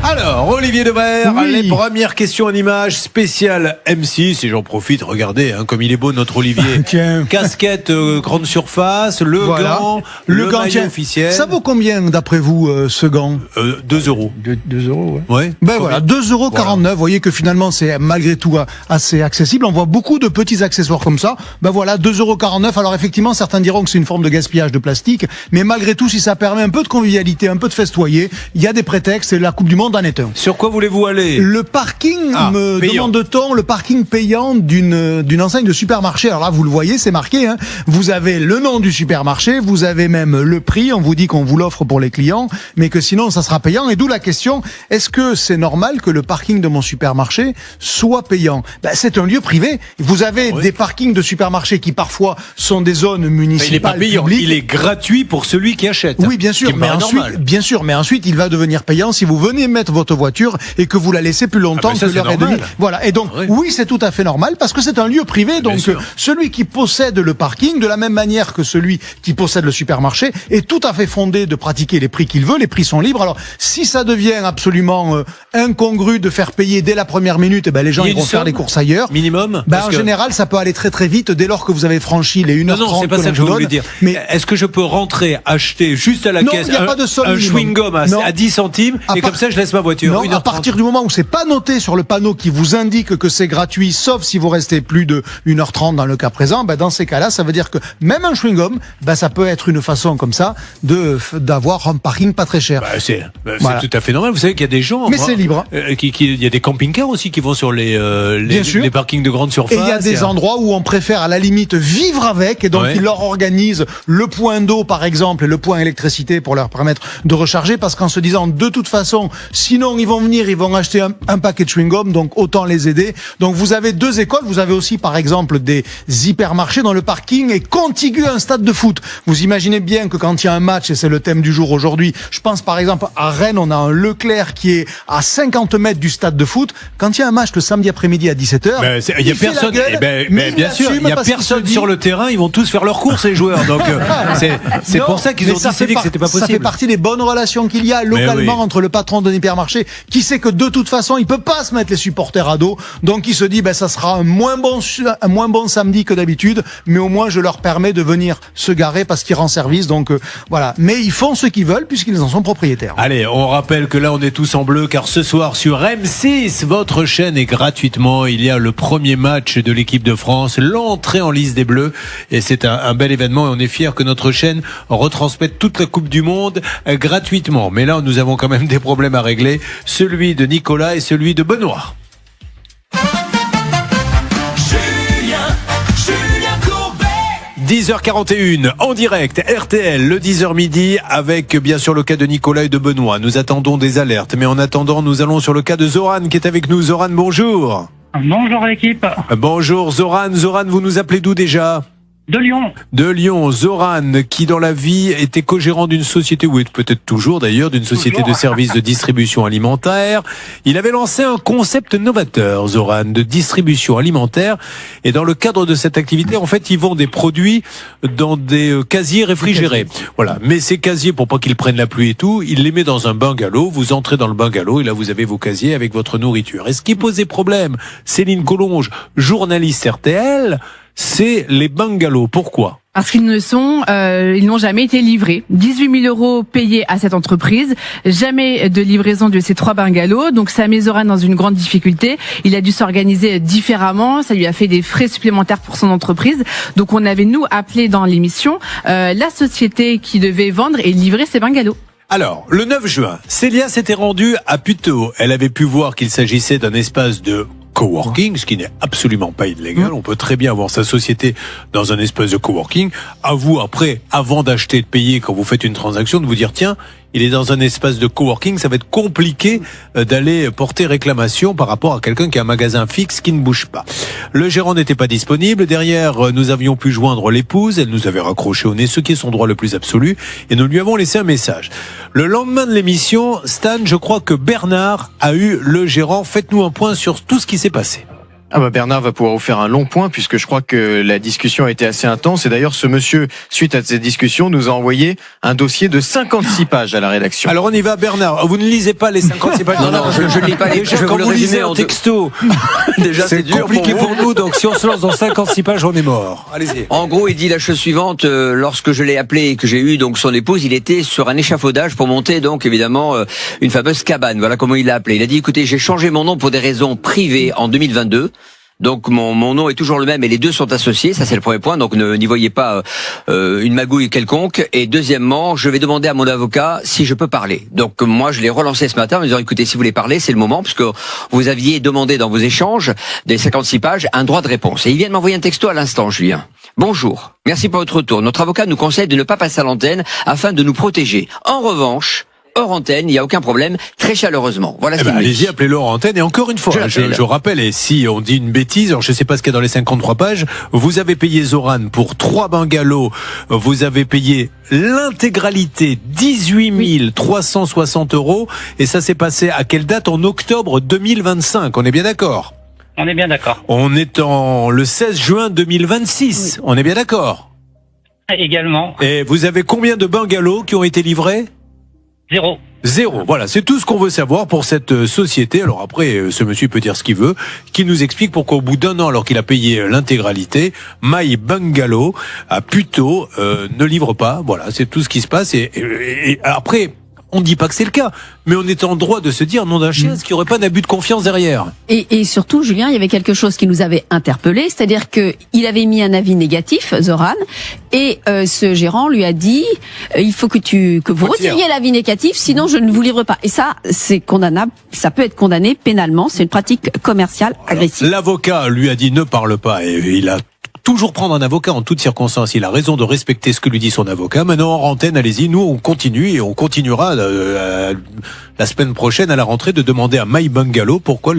Alors, Olivier Devers, les premières questions en images spéciales M6, et j'en profite, regardez, comme il est beau notre Olivier. Tiens. Casquette grande surface, le gant, le maillot officiel. Ça vaut combien d'après vous ce gant? 2 €. 2 €, ouais. Ouais. Ben voilà, 2,49 €. Vous voyez que finalement c'est malgré tout assez accessible. On voit beaucoup de petits accessoires comme ça. Ben voilà, 2,49 €. Alors effectivement, certains diront que c'est une forme de gaspillage de plastique, mais malgré tout, si ça permet un peu de convivialité, un peu de festoyer, il y a des prétextes. Et la Coupe du Monde en est un. Sur quoi voulez-vous aller? Le parking, payant. demande-t-on, le parking payant d'une enseigne de supermarché. Alors là, vous le voyez, c'est marqué, hein. Vous avez le nom du supermarché, vous avez même le prix, on vous dit qu'on vous l'offre pour les clients, mais que sinon ça sera payant. Et d'où la question, est-ce que c'est normal que le parking de mon supermarché soit payant? C'est un lieu privé. Vous avez des parkings de supermarchés qui parfois sont des zones municipales. Il n'est pas payant, publiques. il est gratuit pour celui qui achète. Oui, bien sûr, mais ensuite, il va devenir payant si vous venez mettre votre voiture et que vous la laissez plus longtemps que l'heure et demie. Voilà. Et donc, oui, c'est tout à fait normal parce que c'est un lieu privé. Donc, celui qui possède le parking, de la même manière que celui qui possède le supermarché, est tout à fait fondé de pratiquer les prix qu'il veut. Les prix sont libres. Alors, si ça devient absolument incongru de faire payer dès la première minute, les gens iront faire les courses ailleurs. Minimum. En général, ça peut aller très très vite dès lors que vous avez franchi les 1h30. Non, c'est pas ça que je voulais dire. Mais est-ce que je peux rentrer, acheter juste à la caisse un chewing-gum à 10 centimes et comme ça je laisse ma voiture? Non, à partir du moment où c'est pas noté sur le panneau qui vous indique que c'est gratuit, sauf si vous restez plus de 1h30 dans le cas présent, dans ces cas-là, ça veut dire que même un chewing-gum, ça peut être une façon comme ça d'avoir un parking pas très cher. C'est tout à fait normal. Vous savez qu'il y a des gens. Mais c'est libre. Il y a des camping-cars aussi qui vont sur les parkings de grande surface. Et il y a des endroits où on préfère à la limite vivre avec, et donc ils leur organisent le point d'eau par exemple et le point électricité pour leur permettre de recharger, parce qu'en se disant de toute façon sinon ils vont acheter un paquet de chewing-gum, donc autant les aider. Donc vous avez deux écoles. Vous avez aussi par exemple des hypermarchés dont le parking est contigu à un stade de foot. Vous imaginez bien que quand il y a un match, et c'est le thème du jour aujourd'hui, je pense par exemple à Rennes, on a un Leclerc qui est à 50 mètres du stade de foot. Quand il y a un match le samedi après-midi à 17h, il y a personne. Bien sûr, il y a personne sur le terrain. Ils vont tous faire leurs courses, les joueurs. Donc c'est pour ça qu'ils ont décidé que c'était pas possible. Ça fait partie des bonnes relations qu'il y a localement entre le patron d'un hypermarché qui sait que de toute façon il peut pas se mettre les supporters à dos, donc il se dit ça sera un moins bon samedi que d'habitude, mais au moins je leur permets de venir se garer parce qu'ils rendent service. Donc voilà, mais ils font ce qu'ils veulent puisqu'ils en sont propriétaires. Allez, on rappelle que là on est tous en bleu car ce soir sur M6, votre chaîne est gratuitement. Il y a le premier match de l'équipe de France, l'entrée en lice des Bleus, et c'est un bel événement et on est fiers que notre chaîne retransmette toute la Coupe du Monde gratuitement. Mais là nous avons quand même des problèmes à régler, celui de Nicolas et celui de Benoît. 10h41 en direct RTL, le 10h midi, avec bien sûr le cas de Nicolas et de Benoît. Nous attendons des alertes, mais en attendant nous allons sur le cas de Zoran qui est avec nous. Zoran, bonjour. Bonjour l'équipe. Bonjour Zoran. Zoran, vous nous appelez d'où déjà ? De Lyon. De Lyon. Zoran, qui dans la vie était co-gérant d'une société, ou peut-être toujours d'ailleurs, d'une société de services de distribution alimentaire. Il avait lancé un concept novateur, Zoran, de distribution alimentaire. Et dans le cadre de cette activité, en fait, ils vendent des produits dans des casiers réfrigérés. Voilà. Mais ces casiers, pour pas qu'ils prennent la pluie et tout, il les met dans un bungalow. Vous entrez dans le bungalow et là, vous avez vos casiers avec votre nourriture. Et ce qui posait problème, Céline Collonge, journaliste RTL, c'est les bungalows. Pourquoi ? Parce qu'ils ils n'ont jamais été livrés. 18 000 € payés à cette entreprise, jamais de livraison de ces 3 bungalows. Donc ça met Zoran dans une grande difficulté. Il a dû s'organiser différemment. Ça lui a fait des frais supplémentaires pour son entreprise. Donc on avait nous appelé dans l'émission la société qui devait vendre et livrer ces bungalows. Alors, le 9 juin, Célia s'était rendue à Puteaux. Elle avait pu voir qu'il s'agissait d'un espace de coworking, ce qui n'est absolument pas illégal. On peut très bien avoir sa société dans un espace de coworking. À vous, après, avant d'acheter et de payer, quand vous faites une transaction, de vous dire, tiens, il est dans un espace de coworking, ça va être compliqué d'aller porter réclamation par rapport à quelqu'un qui a un magasin fixe qui ne bouge pas. Le gérant n'était pas disponible. Derrière, nous avions pu joindre l'épouse. Elle nous avait raccroché au nez, ce qui est son droit le plus absolu. Et nous lui avons laissé un message. Le lendemain de l'émission, Stan, je crois que Bernard a eu le gérant. Faites-nous un point sur tout ce qui s'est passé. Bernard va pouvoir vous faire un long point puisque je crois que la discussion a été assez intense et d'ailleurs ce monsieur, suite à cette discussion, nous a envoyé un dossier de 56 pages à la rédaction. Alors on y va, Bernard. Vous ne lisez pas les 56 pages. Non, je ne lis pas les pages. Quand vous lisez un texto, déjà c'est dur compliqué pour nous, donc si on se lance dans 56 pages, on est mort. Allez-y. En gros, il dit la chose suivante, lorsque je l'ai appelé et que j'ai eu donc son épouse, il était sur un échafaudage pour monter donc évidemment une fameuse cabane. Voilà comment il l'a appelé. Il a dit, écoutez, j'ai changé mon nom pour des raisons privées en 2022. Donc mon nom est toujours le même et les deux sont associés, ça c'est le premier point. Donc n'y voyez pas une magouille quelconque. Et deuxièmement, je vais demander à mon avocat si je peux parler. Donc moi je l'ai relancé ce matin en me disant écoutez, si vous voulez parler, c'est le moment, puisque vous aviez demandé dans vos échanges des 56 pages un droit de réponse. Et il vient de m'envoyer un texto à l'instant, Julien. Bonjour, merci pour votre retour. Notre avocat nous conseille de ne pas passer à l'antenne afin de nous protéger. En revanche, hors antenne, il n'y a aucun problème, très chaleureusement. Voilà ce qu'il nous dit. Allez-y, appelez-le hors antenne. Et encore une fois, je rappelle, et si on dit une bêtise, alors je ne sais pas ce qu'il y a dans les 53 pages, vous avez payé Zoran pour 3 bungalows, vous avez payé l'intégralité, 18 360 €, et ça s'est passé à quelle date? En octobre 2025, on est bien d'accord? On est bien d'accord. On est le 16 juin 2026, on est bien d'accord? Également. Et vous avez combien de bungalows qui ont été livrés? 0. Voilà, c'est tout ce qu'on veut savoir pour cette société. Alors après, ce monsieur peut dire ce qu'il veut, qui nous explique pourquoi au bout d'1 an, alors qu'il a payé l'intégralité, My Bungalow à Puteaux ne livre pas. Voilà, c'est tout ce qui se passe. Et après, on ne dit pas que c'est le cas, mais on est en droit de se dire, nom d'un chien, qu'il n'y aurait pas d'abus de confiance derrière. Et surtout, Julien, il y avait quelque chose qui nous avait interpellés, c'est-à-dire que il avait mis un avis négatif, Zoran, et ce gérant lui a dit, il faut que vous retiriez l'avis négatif, sinon je ne vous livre pas. Et ça, c'est condamnable, ça peut être condamné pénalement, c'est une pratique commerciale agressive. L'avocat lui a dit ne parle pas, et il a toujours prendre un avocat en toutes circonstances. Il a raison de respecter ce que lui dit son avocat. Maintenant, en antenne, allez-y. Nous, on continue et on continuera la semaine prochaine à la rentrée de demander à My Bungalow pourquoi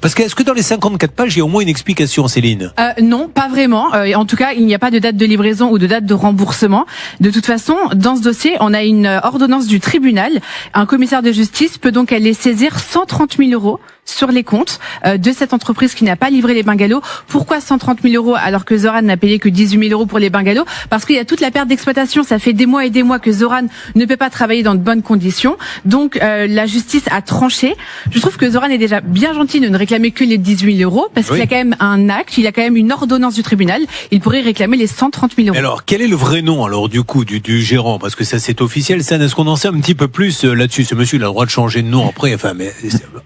parce que est-ce que dans les 54 pages, il y a au moins une explication, Céline? Non, pas vraiment. En tout cas, il n'y a pas de date de livraison ou de date de remboursement. De toute façon, dans ce dossier, on a une ordonnance du tribunal. Un commissaire de justice peut donc aller saisir 130 000 € sur les comptes de cette entreprise qui n'a pas livré les bungalows. Pourquoi 130 000 € alors que Zoran n'a payé que 18 000 € pour les bungalows? Parce qu'il y a toute la perte d'exploitation. Ça fait des mois et des mois que Zoran ne peut pas travailler dans de bonnes conditions. Donc la justice a tranché. Je trouve que Zoran est déjà bien gentil de ne réclamer que les 18 000 € parce qu'il a quand même un acte, il a quand même une ordonnance du tribunal. Il pourrait réclamer les 130 000 €. Alors, quel est le vrai nom alors du coup du gérant? Parce que ça c'est officiel. Ça, est-ce qu'on en sait un petit peu plus là-dessus? Ce monsieur il a le droit de changer de nom après, enfin, mais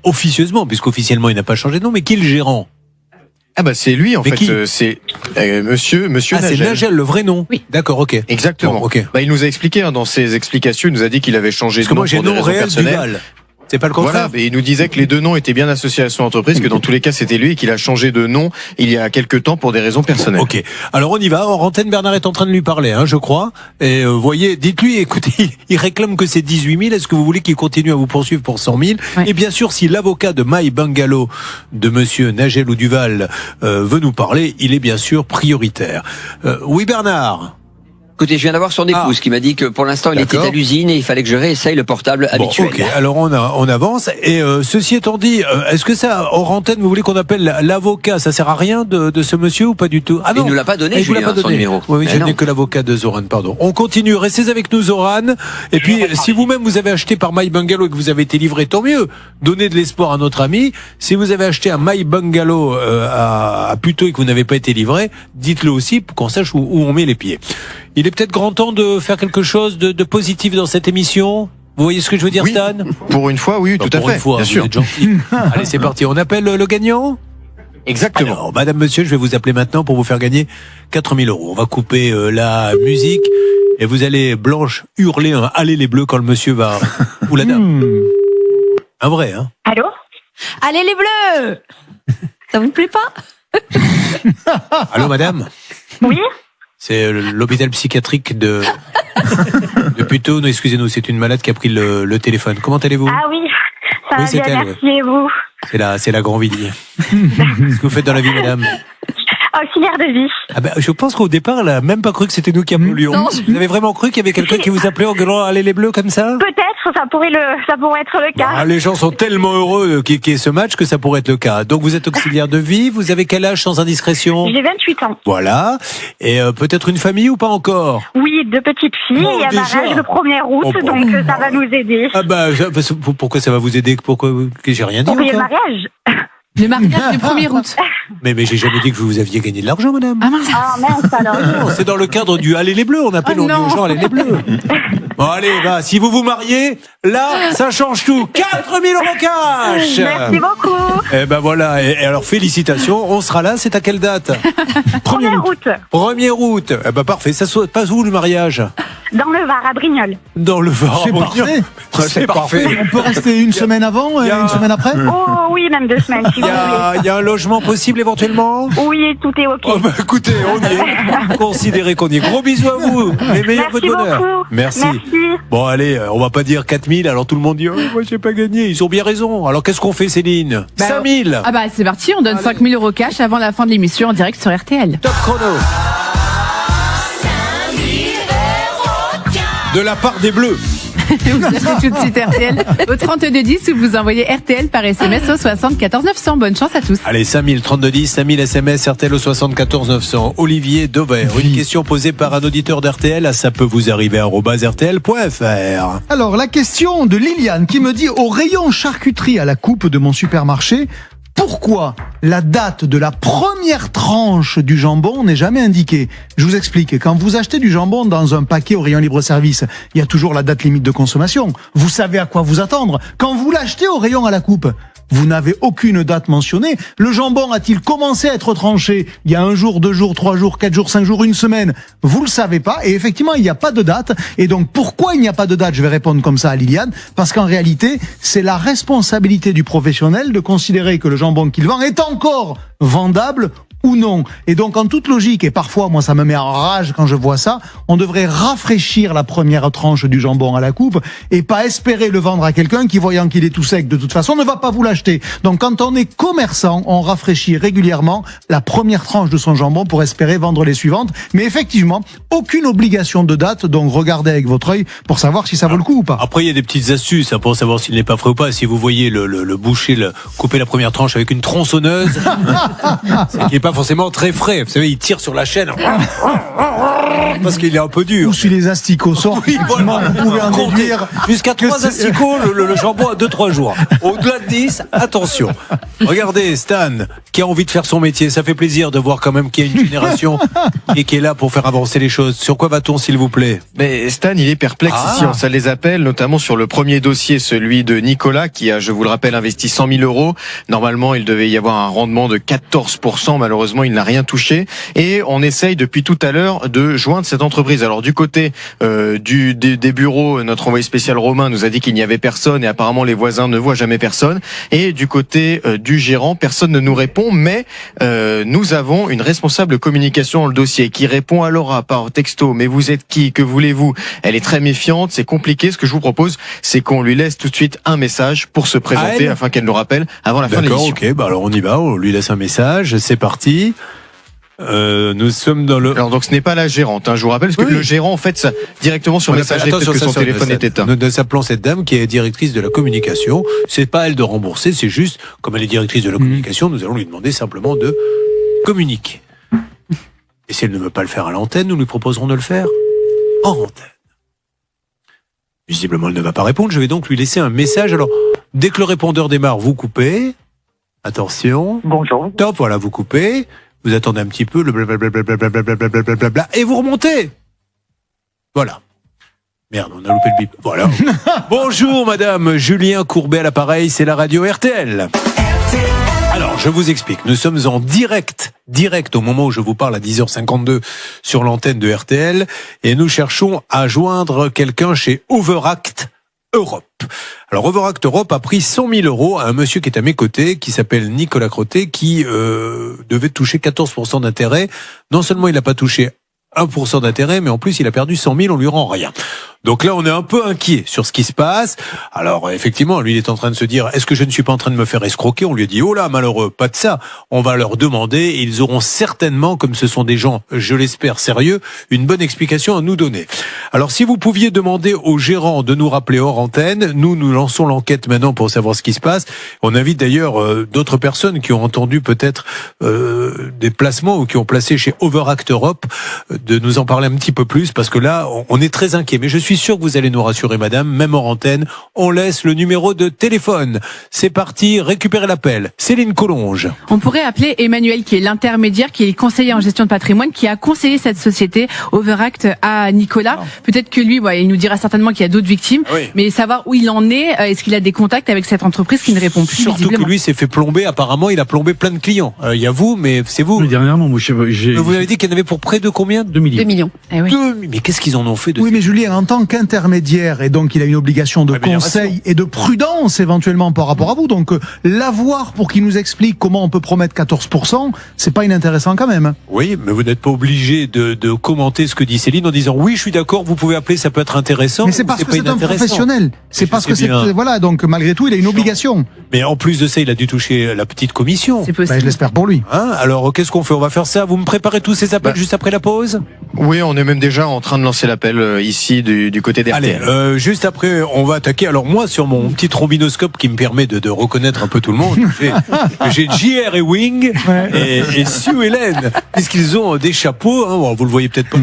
officieusement, puisqu'officiellement il n'a pas changé de nom. Mais qui est le gérant? Ah bah c'est lui en mais fait, c'est monsieur Nagel. C'est Nagel, le vrai nom. Oui. D'accord, ok. Exactement. Bon, okay. Bah il nous a expliqué dans ses explications, il nous a dit qu'il avait changé de nom. Parce que moi j'ai nom réel Duval. C'est pas le contraire. Voilà, et il nous disait que les deux noms étaient bien associés à son entreprise, que dans tous les cas c'était lui et qu'il a changé de nom il y a quelques temps pour des raisons personnelles. Ok. Alors on y va. En antenne, Bernard est en train de lui parler, je crois. Et voyez, dites-lui, écoutez, il réclame que c'est 18 000. Est-ce que vous voulez qu'il continue à vous poursuivre pour 100 000 ? Et bien sûr, si l'avocat de My Bungalow de monsieur Nagel ou Duval veut nous parler, il est bien sûr prioritaire. Oui, Bernard. Écoutez, je viens d'avoir son épouse qui m'a dit que pour l'instant il était à l'usine et il fallait que je réessaye le portable habituel. Ok, alors on avance. Et ceci étant dit, est-ce que ça, hors antenne, vous voulez qu'on appelle l'avocat? Ça sert à rien de ce monsieur ou pas du tout? Ah non, il nous l'a pas donné, Julien, son numéro. Oui, je n'ai que l'avocat de Zoran, pardon. On continue, restez avec nous Zoran. Et puis, si vous-même vous avez acheté par My Bungalow et que vous avez été livré, tant mieux. Donnez de l'espoir à notre ami. Si vous avez acheté un My Bungalow à Puteaux et que vous n'avez pas été livré, dites-le aussi pour qu'on sache où on met les pieds. Il est peut-être grand temps de faire quelque chose de positif dans cette émission. Vous voyez ce que je veux dire, oui, Stan? Pour une fois, oui, tout à fait. Pour une fois, bien sûr. Vous êtes gentil. Allez, c'est parti. On appelle le gagnant? Exactement. Alors, madame, monsieur, je vais vous appeler maintenant pour vous faire gagner 4 000 €. On va couper la musique et vous allez, Blanche, hurler un « Allez les bleus » quand le monsieur va... ou la dame. Un vrai, hein? Allô? Allez les bleus! Ça vous plaît pas? Allô, madame? Oui? C'est l'hôpital psychiatrique de Puteaux. Non, excusez-nous, c'est une malade qui a pris le téléphone. Comment allez-vous? Ah oui, ça va bien, merci, et vous? C'est la Grandvilliers. Qu'est-ce que vous faites dans la vie, madame? Auxiliaire de vie. Ah ben, je pense qu'au départ, elle n'a même pas cru que c'était nous qui appelions. Vous avez vraiment cru qu'il y avait quelqu'un qui vous appelait en gueulant « Allez les bleus » comme ça? Peut-être, ça pourrait être le cas. Bah, les gens sont tellement heureux qu'il y ait ce match que ça pourrait être le cas. Donc vous êtes auxiliaire de vie, vous avez quel âge sans indiscrétion? J'ai 28 ans. Voilà. Et peut-être une famille ou pas encore? Oui, 2 petites filles, et à mariage le 1er août, donc ça va nous aider. Ah bah, pourquoi ça va vous aider? Pourquoi? J'ai rien dit. Pour payer le mariage. Le mariage du 1er août. Mais j'ai jamais dit que vous aviez gagné de l'argent, madame. Ah mince. Ah mince alors. Non, c'est dans le cadre du Allez les bleus, on appelle aux gens Allez les bleus. Bon, allez, si vous vous mariez, là, ça change tout. 4 000 € cash. Merci beaucoup. Eh ben voilà. Et alors, félicitations. On sera là. C'est à quelle date? 1er août. 1er août. Eh ben parfait. Ça se passe où le mariage? Dans le Var, à Brignoles. Dans le Var. C'est parfait. C'est parfait. On peut rester une semaine avant et une semaine après? Oh oui, même 2 semaines, si vous voulez. Il y a un logement possible éventuellement? Oui, tout est OK. Oh bah écoutez, on y est. Considérez qu'on y est. Gros bisous à vous. Les meilleurs vœux de bonheur. Beaucoup. Merci. Bon allez, on va pas dire 4 000, alors tout le monde dit moi j'ai pas gagné. Ils ont bien raison. Alors qu'est-ce qu'on fait, Céline? 5 000. Ah bah c'est parti, on donne 5 000 € cash avant la fin de l'émission en direct sur RTL. Top chrono. De la part des Bleus. Vous appelez tout de suite RTL au 3210 ou vous envoyez RTL par SMS au 74 900. Bonne chance à tous. Allez, 5000, 3210, 5000 SMS, RTL au 74 900. Olivier Dauvert, une question posée par un auditeur d'RTL, ça peut vous arriver à @rtl.fr. Alors, la question de Liliane qui me dit, au rayon charcuterie à la coupe de mon supermarché, pourquoi la date de la première tranche du jambon n'est jamais indiquée? Je vous explique. Quand vous achetez du jambon dans un paquet au rayon libre-service, il y a toujours la date limite de consommation. Vous savez à quoi vous attendre. Quand vous l'achetez au rayon à la coupe, vous n'avez aucune date mentionnée. Le jambon a-t-il commencé à être tranché il y a 1 jour, 2 jours, 3 jours, 4 jours, 5 jours, 1 semaine? Vous le savez pas. Et effectivement, il n'y a pas de date. Et donc, pourquoi il n'y a pas de date? Je vais répondre comme ça à Liliane. Parce qu'en réalité, c'est la responsabilité du professionnel de considérer que le jambon qu'il vend est encore vendable ou non. Et donc, en toute logique, et parfois, moi, ça me met en rage quand je vois ça, on devrait rafraîchir la première tranche du jambon à la coupe et pas espérer le vendre à quelqu'un qui, voyant qu'il est tout sec, de toute façon, ne va pas vous l'acheter. Donc, quand on est commerçant, on rafraîchit régulièrement la première tranche de son jambon pour espérer vendre les suivantes. Mais effectivement, aucune obligation de date, donc regardez avec votre œil pour savoir si ça vaut le coup ou pas. Après, il y a des petites astuces pour savoir s'il n'est pas frais ou pas. Si vous voyez le boucher couper la première tranche avec une tronçonneuse, c'est qu'il n'est pas forcément très frais. Vous savez, il tire sur la chaîne parce qu'il est un peu dur. Ou si les asticots sortent, oui, voilà. Vous pouvez en déduire. Jusqu'à 3 asticots, le jambon à 2-3 jours. Au-delà de 10, attention. Regardez, Stan, qui a envie de faire son métier. Ça fait plaisir de voir quand même qu'il y a une génération qui est là pour faire avancer les choses. Sur quoi va-t-on, s'il vous plaît? Mais Stan, il est perplexe ici. Ça les appelle, notamment sur le premier dossier, celui de Nicolas, qui a, je vous le rappelle, investi 100 000 €. Normalement, il devait y avoir un rendement de 14%. Malheureusement, il n'a rien touché. Et on essaye depuis tout à l'heure de joindre cette entreprise. Alors, du côté des bureaux, notre envoyé spécial Romain nous a dit qu'il n'y avait personne et apparemment les voisins ne voient jamais personne. Et du côté du gérant, personne ne nous répond, mais nous avons une responsable communication dans le dossier qui répond à Laura par texto. Mais vous êtes qui? Que voulez-vous? Elle est très méfiante, c'est compliqué. Ce que je vous propose, c'est qu'on lui laisse tout de suite un message pour se présenter afin qu'elle nous rappelle avant la fin de l'émission. D'accord, ok, alors on y va, on lui laisse un message, c'est parti. Nous sommes dans le... Alors donc ce n'est pas la gérante, je vous rappelle, parce que le gérant en fait ça, directement sur messagerie, peut-être que son téléphone est éteint. Nous appelons cette dame qui est directrice de la communication. C'est pas à elle de rembourser, c'est juste, comme elle est directrice de la communication, nous allons lui demander simplement de communiquer. Et si elle ne veut pas le faire à l'antenne, nous lui proposerons de le faire en antenne. Visiblement, elle ne va pas répondre, je vais donc lui laisser un message. Alors, dès que le répondeur démarre, vous coupez. Attention. Bonjour. Top, voilà, vous coupez. Vous attendez un petit peu, le blablabla, et vous remontez. Voilà. Merde, on a loupé le bip. Voilà. Bonjour, madame. Julien Courbet à l'appareil, c'est la radio RTL. Alors, je vous explique. Nous sommes en direct au moment où je vous parle à 10h52 sur l'antenne de RTL, et nous cherchons à joindre quelqu'un chez Overact Europe. Alors, Overact Europe a pris 100 000 € à un monsieur qui est à mes côtés, qui s'appelle Nicolas Crotté, qui devait toucher 14% d'intérêt. Non seulement il n'a pas touché 1% d'intérêt, mais en plus il a perdu 100 000, on lui rend rien. Donc là, on est un peu inquiet sur ce qui se passe. Alors, effectivement, lui, il est en train de se dire, est-ce que je ne suis pas en train de me faire escroquer? On lui a dit, oh là, malheureux, pas de ça. On va leur demander, et ils auront certainement, comme ce sont des gens, je l'espère, sérieux, une bonne explication à nous donner. Alors, si vous pouviez demander au gérant de nous rappeler hors antenne, nous lançons l'enquête maintenant pour savoir ce qui se passe. On invite d'ailleurs d'autres personnes qui ont entendu peut-être des placements ou qui ont placé chez Overact Europe de nous en parler un petit peu plus, parce que là, on est très inquiet. Mais je suis sûr que vous allez nous rassurer, madame, même hors antenne. On laisse le numéro de téléphone. C'est parti, récupérez l'appel. Céline Collonges. On pourrait appeler Emmanuel, qui est l'intermédiaire, qui est conseiller en gestion de patrimoine, qui a conseillé cette société Overact à Nicolas. Peut-être que lui, il nous dira certainement qu'il y a d'autres victimes, mais savoir où il en est, est-ce qu'il a des contacts avec cette entreprise qui ne répond plus. Surtout que lui s'est fait plomber, apparemment, il a plombé plein de clients. Il y a vous, mais c'est vous. Mais dernièrement, moi, vous avez dit qu'il y en avait pour près de combien? 2 millions. 2 millions. Eh oui. Mais qu'est-ce qu'ils en ont fait de Oui, mais Julien, en tant qu'intermédiaire, et donc il a une obligation de conseil et de prudence éventuellement par rapport à vous. Donc l'avoir pour qu'il nous explique comment on peut promettre 14%, c'est pas inintéressant quand même. Oui, mais vous n'êtes pas obligé de commenter ce que dit Céline en disant oui, je suis d'accord, vous pouvez appeler, ça peut être intéressant. Mais c'est parce que c'est un professionnel. C'est parce que c'est voilà, donc malgré tout, il a une obligation. Mais en plus de ça, il a dû toucher la petite commission. C'est possible. Je l'espère pour lui. Alors qu'est-ce qu'on fait? On va faire ça. Vous me préparez tous ces appels juste après la pause? Oui, on est même déjà en train de lancer l'appel ici du côté d'RTL. Allez, juste après, on va attaquer. Alors moi, sur mon petit trombinoscope qui me permet de reconnaître un peu tout le monde, j'ai JR et Wing et Sue Hélène, puisqu'ils ont des chapeaux. Vous le voyez peut-être pas.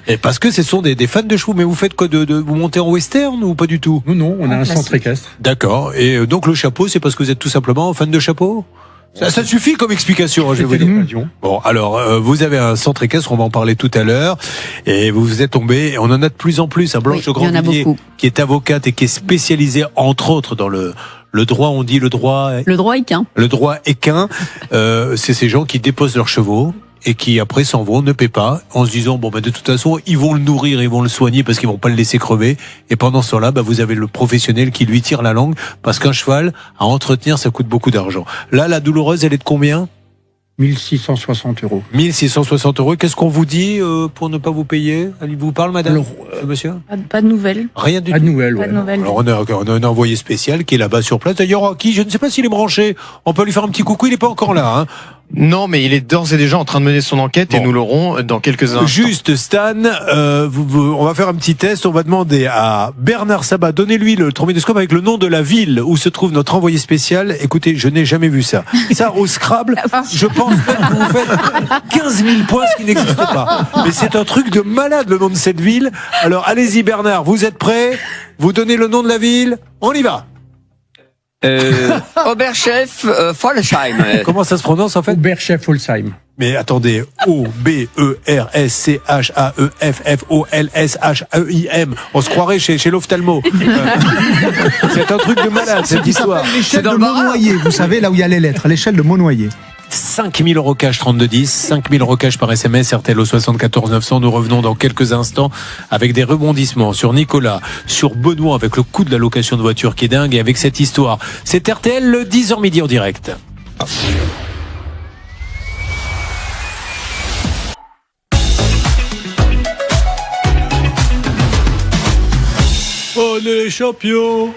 Et parce que ce sont des fans de chevaux. Mais vous faites quoi, vous montez en western ou pas du tout? Non, on a un centre équestre. D'accord. Et donc le chapeau, c'est parce que vous êtes tout simplement fan de chapeau? Ça suffit comme explication, je vais vous dire. Bon, alors, vous avez un centre équestre, on va en parler tout à l'heure, et vous vous êtes tombé, on en a de plus en plus, à Blanche de Grandvilliers, qui est avocate et qui est spécialisée, entre autres, dans le droit, on dit le droit... Le droit équin. Le droit équin, c'est ces gens qui déposent leurs chevaux, et qui après s'en vont, ne paient pas, en se disant de toute façon ils vont le nourrir, ils vont le soigner parce qu'ils vont pas le laisser crever. Et pendant ce temps-là, vous avez le professionnel qui lui tire la langue parce qu'un cheval à entretenir ça coûte beaucoup d'argent. Là, la douloureuse, elle est de combien? 1660 €. 1660 €. Qu'est-ce qu'on vous dit pour ne pas vous payer? Elle vous parle, madame? Alors, monsieur? Pas de nouvelles. Rien du tout. Pas de nouvelles. Alors on a un envoyé spécial qui est là-bas sur place. D'ailleurs, qui, je ne sais pas s'il est branché. On peut lui faire un petit coucou. Il n'est pas encore là. Non, mais il est d'ores et déjà en train de mener son enquête et nous l'aurons dans quelques instants. Juste, Stan, on va faire un petit test. On va demander à Bernard Sabat, donnez-lui le trombinoscope avec le nom de la ville où se trouve notre envoyé spécial. Écoutez, je n'ai jamais vu ça. Ça, au Scrabble, je pense même que vous faites 15 000 points, ce qui n'existe pas. Mais c'est un truc de malade, le nom de cette ville. Alors, allez-y, Bernard, vous êtes prêts? Vous donnez le nom de la ville? On y va. Oberchef Folsheim. Comment ça se prononce en fait? Oberchef Folsheim. Mais attendez, O-B-E-R-S-C-H-A-E-F-F-O-L-S-H-E-I-M. On se croirait chez l'ophtalmo. C'est un truc de malade cette histoire. L'échelle de Montnoyer, vous savez, là où il y a les lettres, l'échelle de Montnoyer. 5 000 € cash 3210, 5 000 € cash par SMS, RTL au 74 900. Nous revenons dans quelques instants avec des rebondissements sur Nicolas, sur Benoît avec le coût de la location de voiture qui est dingue et avec cette histoire. C'est RTL le 10h midi en direct. On est les champions.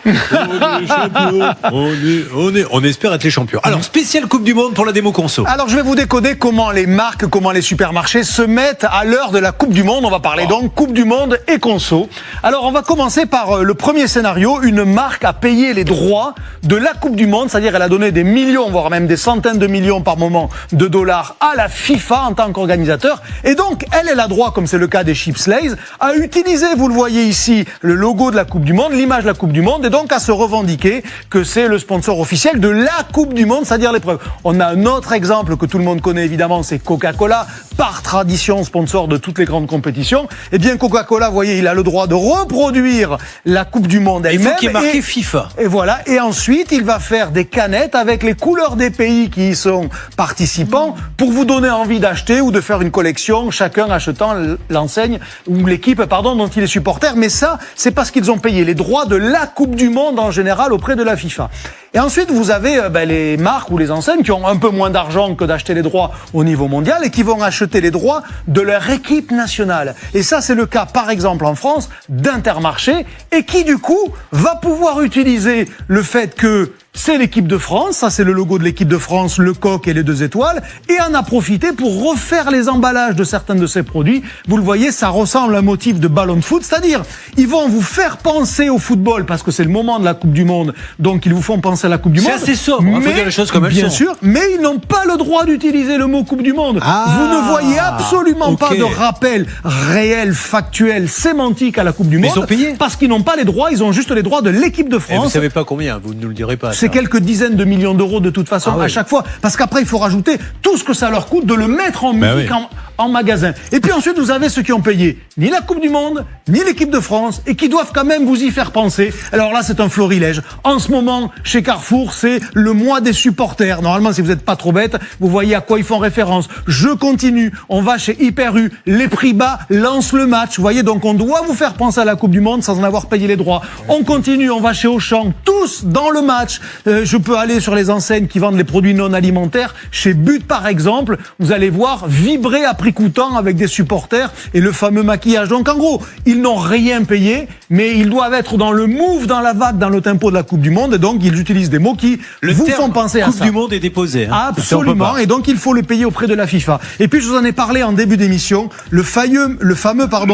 On espère être les champions. Alors, spéciale Coupe du Monde pour la démo conso. Alors, je vais vous décoder comment les marques, comment les supermarchés se mettent à l'heure de la Coupe du Monde. On va parler donc Coupe du Monde et conso. Alors, on va commencer par le premier scénario. Une marque a payé les droits de la Coupe du Monde, c'est-à-dire elle a donné des millions, voire même des centaines de millions par moment de dollars à la FIFA en tant qu'organisateur. Et donc, elle a droit, comme c'est le cas des Chips Lay's, à utiliser, vous le voyez ici, le logo de la Coupe du Monde, l'image de la Coupe du Monde, et donc à se revendiquer que c'est le sponsor officiel de la Coupe du Monde, c'est-à-dire l'épreuve. On a un autre exemple que tout le monde connaît évidemment, c'est Coca-Cola, par tradition sponsor de toutes les grandes compétitions. Eh bien Coca-Cola, vous voyez, il a le droit de reproduire la Coupe du Monde elle-même. Il faut qu'il y ait marqué FIFA. Et voilà, et ensuite il va faire des canettes avec les couleurs des pays qui y sont participants pour vous donner envie d'acheter ou de faire une collection, chacun achetant l'enseigne ou l'équipe dont il est supporter. Mais ça, c'est parce qu'ils ont payé les droits de la Coupe du Monde en général auprès de la FIFA. Et ensuite, vous avez les marques ou les enseignes qui ont un peu moins d'argent que d'acheter les droits au niveau mondial et qui vont acheter les droits de leur équipe nationale. Et ça, c'est le cas, par exemple, en France, d'Intermarché et qui, du coup, va pouvoir utiliser le fait que c'est l'équipe de France, ça c'est le logo de l'équipe de France, le coq et les 2 étoiles, et en a profité pour refaire les emballages de certains de ces produits. Vous le voyez, ça ressemble à un motif de ballon de foot, c'est-à-dire ils vont vous faire penser au football parce que c'est le moment de la Coupe du Monde, donc ils vous font penser à la Coupe du Monde. C'est assez sobre, il faut dire les choses comme elles sont. Bien sûr, mais ils n'ont pas le droit d'utiliser le mot Coupe du Monde. Vous ne voyez absolument pas de rappel réel, factuel, sémantique à la Coupe du Monde. Ils ont payé parce qu'ils n'ont pas les droits, ils ont juste les droits de l'équipe de France. Et vous savez pas combien, vous ne nous le direz pas. C'est quelques dizaines de millions d'euros de toute façon à chaque fois, parce qu'après il faut rajouter tout ce que ça leur coûte de le mettre en musique en magasin. Et puis ensuite vous avez ceux qui ont payé ni la Coupe du Monde, ni l'équipe de France, et qui doivent quand même vous y faire penser. Alors là c'est un florilège. En ce moment, chez Carrefour, c'est le mois des supporters. Normalement, si vous n'êtes pas trop bête, vous voyez à quoi ils font référence. Je continue, on va chez Hyper U, les prix bas lancent le match. Vous voyez, donc on doit vous faire penser à la Coupe du Monde sans en avoir payé les droits. On continue, on va chez Auchan, tous dans le match. Je peux aller sur les enseignes qui vendent les produits non alimentaires. Chez But, par exemple, vous allez voir vibrer à prix coûtant avec des supporters et le fameux maquillage. Donc en gros, ils n'ont rien payé, mais ils doivent être dans le move, dans la vague, dans le tempo de la Coupe du Monde, et donc ils utilisent des mots qui vous font penser à ça. Coupe du Monde est déposé. Absolument, et donc il faut le payer auprès de la FIFA. Et puis je vous en ai parlé en début d'émission, le fameux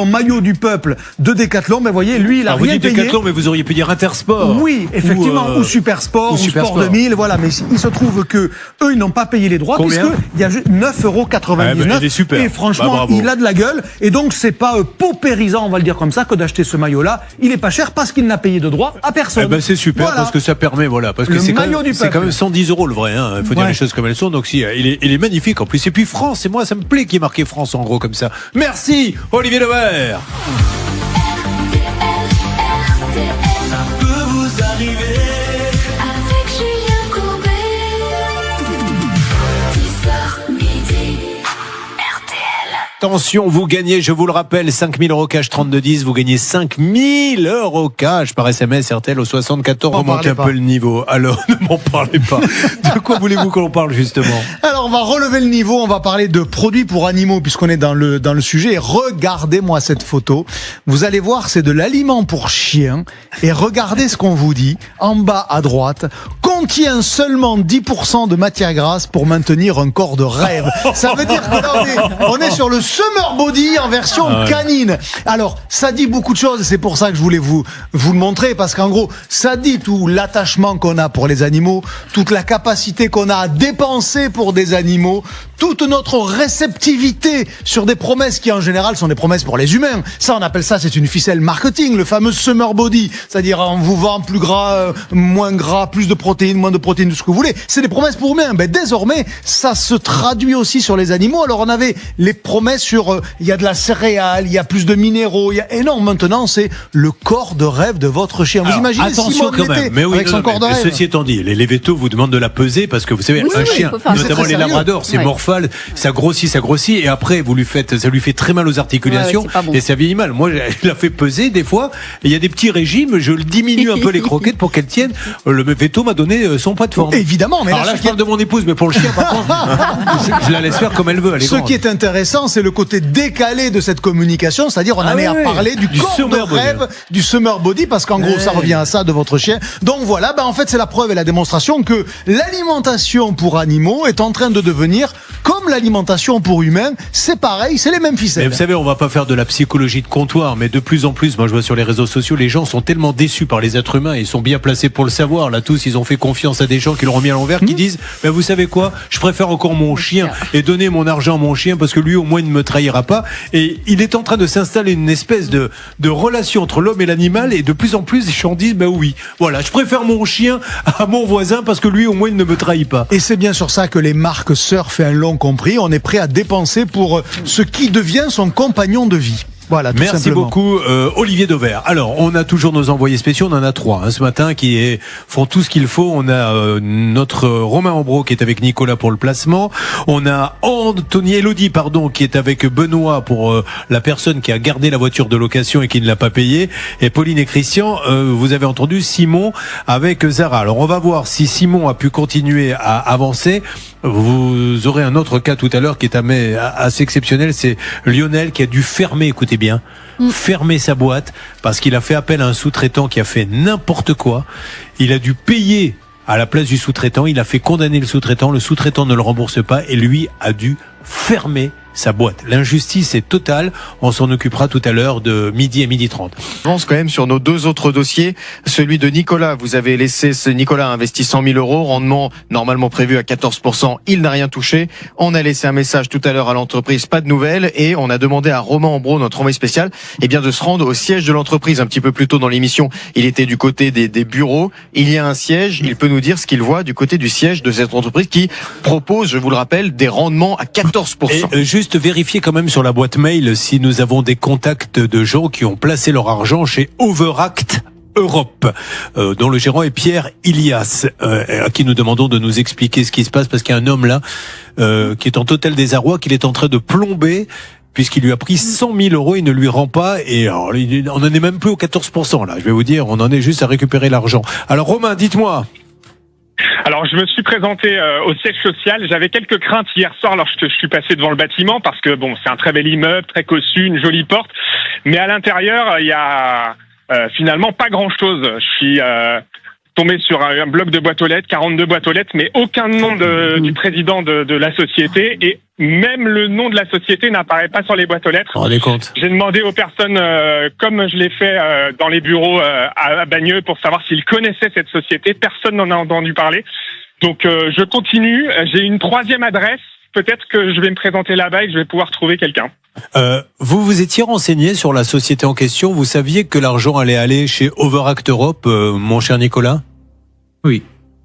maillot du peuple de Decathlon, mais vous voyez, lui il a rien payé. Decathlon, mais vous auriez pu dire Intersport. Oui, effectivement, ou Supersport, ou Sport 2000, voilà, mais il se trouve que eux ils n'ont pas payé les droits. Combien ? Puisqu'il y a juste 9,99 €. Il est super. Et franchement, il a de la gueule, et donc c'est pas paupérisant, on va le dire comme ça, que d'acheter ce maillot-là. Il est pas cher parce qu'il n'a payé de droits à personne. C'est super, parce que ça permet, parce que c'est quand même 110 € le vrai, il faut dire les choses comme elles sont. Donc si, il est magnifique en plus. Et puis France, et moi ça me plaît qu'il y ait marqué France en gros comme ça. Merci Olivier Levert. Ça peut vous arriver avec Julien Courbet. 10h midi, RTL. Attention, vous gagnez, je vous le rappelle, 5 000 € cash 3210, vous gagnez 5 000 € cash par SMS RTL au 74, remontez un peu le niveau. Alors, ne m'en parlez pas. De quoi voulez-vous qu'on parle justement ? Alors, on va relever le niveau, on va parler de produits pour animaux puisqu'on est dans le sujet. Regardez-moi cette photo. Vous allez voir, c'est de l'aliment pour chiens. Et regardez ce qu'on vous dit en bas à droite. Contient seulement 10% de matière grasse pour maintenir un corps de rêve. Ça veut dire que là, on est sur le Summer Body en version canine. Alors, ça dit beaucoup de choses, et c'est pour ça que je voulais vous le montrer, parce qu'en gros, ça dit tout l'attachement qu'on a pour les animaux, toute la capacité qu'on a à dépenser pour des animaux, toute notre réceptivité sur des promesses qui en général sont des promesses pour les humains. Ça, on appelle ça, c'est une ficelle marketing, le fameux Summer Body. C'est-à-dire, on vous vend plus gras, moins gras, plus de protéines, moins de protéines, tout ce que vous voulez. C'est des promesses pour humains. Ben, désormais, ça se traduit aussi sur les animaux. Alors, on avait les promesses sur, il y a de la céréale, il y a plus de minéraux, et non, maintenant, c'est le corps de rêve de votre chien. Vous imaginez attention quand même, mais oui, avec son corps de rêve. Ceci étant dit, les vétos vous demandent de la peser parce que vous savez, un chien, notamment les labradors, c'est morphal, ça grossit, et après, ça lui fait très mal aux articulations, et ça vieillit mal. Moi, je la fais peser des fois, et il y a des petits régimes, je le diminue un peu les croquettes pour qu'elles tiennent. Le véto m'a donné son poids de forme. Évidemment, mais alors là, je parle de mon épouse, mais pour le chien, par contre, je la laisse faire comme elle veut. Ce qui est intéressant, c'est le côté décalé de cette communication, c'est-à-dire on en est à parler du corps de rêve, du Summer Body, parce qu'en gros, ça revient à ça de votre chien. Donc voilà, en fait, c'est la preuve et la démonstration que l'alimentation pour animaux est en train de devenir comme l'alimentation pour humains. C'est pareil, c'est les mêmes ficelles. Mais vous savez, on va pas faire de la psychologie de comptoir, mais de plus en plus, moi je vois sur les réseaux sociaux, les gens sont tellement déçus par les êtres humains, ils sont bien placés pour le savoir. Là, tous, ils ont fait confiance à des gens qui l'ont remis à l'envers, qui disent, vous savez quoi, je préfère encore mon chien et donner mon argent à mon chien parce que lui, au moins, il ne me trahira pas. Et il est en train de s'installer une espèce de relation entre l'homme et l'animal, et de plus en plus, les gens disent, oui, voilà, je préfère mon chien à mon voisin parce que lui, au moins, il ne me trahit pas. Et c'est bien sur ça que les marques surfent et un long compris. On est prêt à dépenser pour ce qui devient son compagnon de vie. Voilà, merci simplement. beaucoup Olivier Dauvert. Alors, on a toujours nos envoyés spéciaux, on en a 3 ce matin qui font tout ce qu'il faut. On a notre Romain Ambro qui est avec Nicolas pour le placement. On a Elodie qui est avec Benoît pour la personne qui a gardé la voiture de location et qui ne l'a pas payée. Et Pauline et Christian, vous avez entendu Simon avec Zara. Alors, on va voir si Simon a pu continuer à avancer. Vous aurez un autre cas tout à l'heure qui est assez exceptionnel. C'est Lionel qui a dû fermer, écoutez bien, fermer sa boîte parce qu'il a fait appel à un sous-traitant qui a fait n'importe quoi. Il a dû payer à la place du sous-traitant. Il a fait condamner le sous-traitant ne le rembourse pas et lui a dû fermer sa boîte. L'injustice est totale. On s'en occupera tout à l'heure de midi et 12h30. Je pense quand même sur nos deux autres dossiers. Celui de Nicolas, vous avez laissé Nicolas a investi 100 000 euros, rendement normalement prévu à 14%. Il n'a rien touché. On a laissé un message tout à l'heure à l'entreprise, pas de nouvelles, et on a demandé à Romain Ambro, notre envoyé spécial, de se rendre au siège de l'entreprise. Un petit peu plus tôt dans l'émission, il était du côté des bureaux. Il y a un siège. Il peut nous dire ce qu'il voit du côté du siège de cette entreprise qui propose, je vous le rappelle, des rendements à 14%. Et juste vérifier quand même sur la boîte mail si nous avons des contacts de gens qui ont placé leur argent chez Overact Europe, dont le gérant est Pierre Ilias, à qui nous demandons de nous expliquer ce qui se passe, parce qu'il y a un homme là qui est en total désarroi, qu'il est en train de plomber, puisqu'il lui a pris 100 000 euros, il ne lui rend pas, et alors, on n'en est même plus au 14% là, je vais vous dire, on en est juste à récupérer l'argent. Alors Romain, dites-moi. Alors, je me suis présenté au siège social. J'avais quelques craintes hier soir lorsque je suis passé devant le bâtiment parce que bon, c'est un très bel immeuble, très cossu, une jolie porte. Mais à l'intérieur, il y a finalement pas grand-chose. Je suis tombé sur un bloc de boîtes aux lettres, 42 boîtes aux lettres, mais aucun nom du président de la société, et même le nom de la société n'apparaît pas sur les boîtes aux lettres. Rendez compte. J'ai demandé aux personnes, comme je l'ai fait dans les bureaux à Bagneux, pour savoir s'ils connaissaient cette société. Personne n'en a entendu parler. Donc je continue. J'ai une troisième adresse. Peut-être que je vais me présenter là-bas et que je vais pouvoir trouver quelqu'un. Vous vous étiez renseigné sur la société en question. Vous saviez que l'argent allait aller chez Overact Europe, mon cher Nicolas? Oui.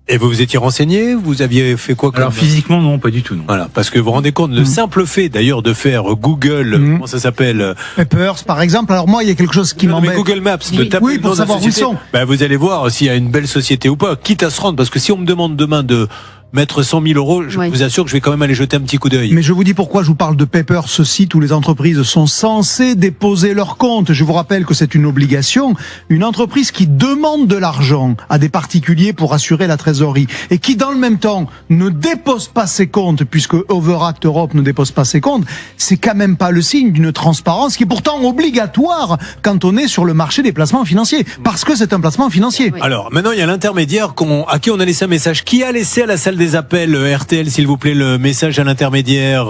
Et vous vous étiez renseigné? Vous aviez fait quoi comme... Alors physiquement, non, pas du tout. Non. Voilà, parce que vous vous rendez compte, le simple fait d'ailleurs de faire Google, comment ça s'appelle? Peppers, par exemple. Alors moi, il y a quelque chose qui m'embête. Google Maps, de taper oui, le nom pour de la savoir où ils société. sont. Vous allez voir s'il y a une belle société ou pas, quitte à se rendre, parce que si on me demande demain de mettre 100 000 euros, je vous assure que je vais quand même aller jeter un petit coup d'œil. Mais je vous dis pourquoi je vous parle de Pepper. Ce site où les entreprises sont censées déposer leurs comptes. Je vous rappelle que c'est une obligation. Une entreprise qui demande de l'argent à des particuliers pour assurer la trésorerie et qui, dans le même temps, ne dépose pas ses comptes, puisque Overact Europe ne dépose pas ses comptes, c'est quand même pas le signe d'une transparence qui est pourtant obligatoire quand on est sur le marché des placements financiers. Parce que c'est un placement financier. Alors, maintenant, il y a l'intermédiaire à qui on a laissé un message. Qui a laissé à la salle des appels RTL, s'il vous plaît, le message à l'intermédiaire?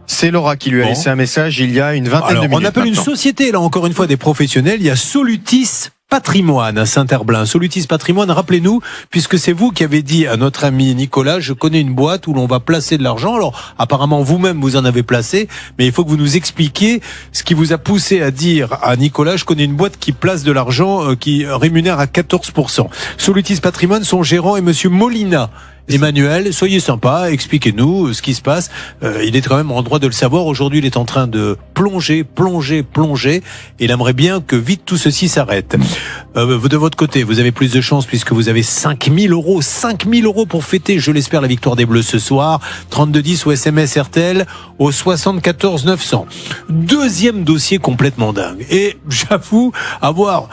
C'est Laura qui lui a laissé un message il y a une vingtaine de minutes. On appelle une société, là encore une fois des professionnels. Il y a Solutis Patrimoine à Saint-Herblain. Solutis Patrimoine, rappelez-nous, puisque c'est vous qui avez dit à notre ami Nicolas, je connais une boîte où l'on va placer de l'argent. Alors, apparemment, vous-même, vous en avez placé, mais il faut que vous nous expliquiez ce qui vous a poussé à dire à Nicolas, je connais une boîte qui place de l'argent, qui rémunère à 14%. Solutis Patrimoine, son gérant est monsieur Molina. Emmanuel, soyez sympa, expliquez-nous ce qui se passe. Il est quand même en droit de le savoir. Aujourd'hui, il est en train de plonger. Et il aimerait bien que vite tout ceci s'arrête. De votre côté, vous avez plus de chance puisque vous avez 5 000 euros. 5 000 euros pour fêter, je l'espère, la victoire des Bleus ce soir. 3210 ou SMS RTL au 74 900. Deuxième dossier complètement dingue. Et j'avoue avoir,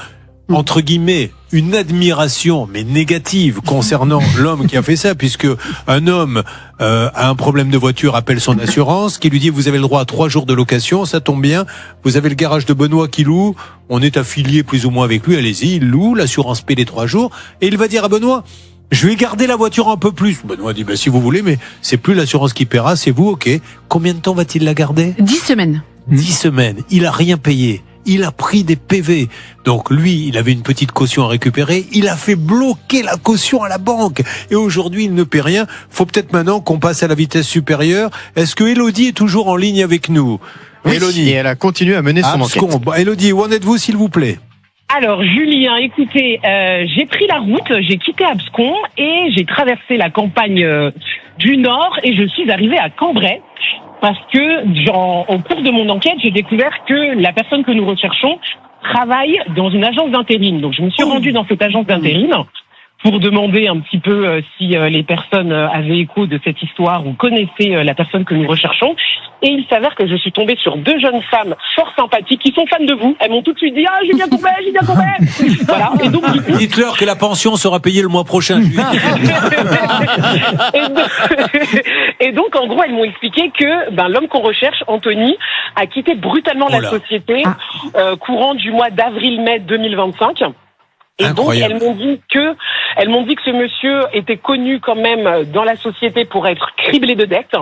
entre guillemets, une admiration, mais négative, concernant l'homme qui a fait ça, puisque un homme a un problème de voiture, appelle son assurance, qui lui dit vous avez le droit à 3 jours de location, ça tombe bien, vous avez le garage de Benoît qui loue, on est affilié plus ou moins avec lui, allez-y, il loue, l'assurance paie les 3 jours, et il va dire à Benoît, je vais garder la voiture un peu plus. Benoît dit, si vous voulez, mais c'est plus l'assurance qui paiera, c'est vous, ok. Combien de temps va-t-il la garder? 10 semaines. 10 semaines. Il a rien payé. Il a pris des PV. Donc lui, il avait une petite caution à récupérer. Il a fait bloquer la caution à la banque. Et aujourd'hui, il ne paie rien. Faut peut-être maintenant qu'on passe à la vitesse supérieure. Est-ce que Elodie est toujours en ligne avec nous? Oui, Elodie. et elle a continué à mener son enquête. Elodie, où en êtes-vous, s'il vous plaît? Alors Julien, écoutez, j'ai pris la route, j'ai quitté Abscon et j'ai traversé la campagne du Nord et je suis arrivée à Cambrai parce que au cours de mon enquête, j'ai découvert que la personne que nous recherchons travaille dans une agence d'intérim. Donc je me suis rendue dans cette agence d'intérim pour demander un petit peu si les personnes avaient écho de cette histoire ou connaissaient la personne que nous recherchons. Et il s'avère que je suis tombée sur 2 jeunes femmes fort sympathiques qui sont fans de vous. Elles m'ont tout de suite dit « Ah, j'ai bien tombé !» Voilà. Et donc, du coup... Dites-leur que la pension sera payée le mois prochain. Et donc, en gros, elles m'ont expliqué que l'homme qu'on recherche, Anthony, a quitté brutalement la société courant du mois d'avril-mai 2025. Et donc, elles m'ont dit que Elles m'ont dit que ce monsieur était connu quand même dans la société pour être criblé de dettes,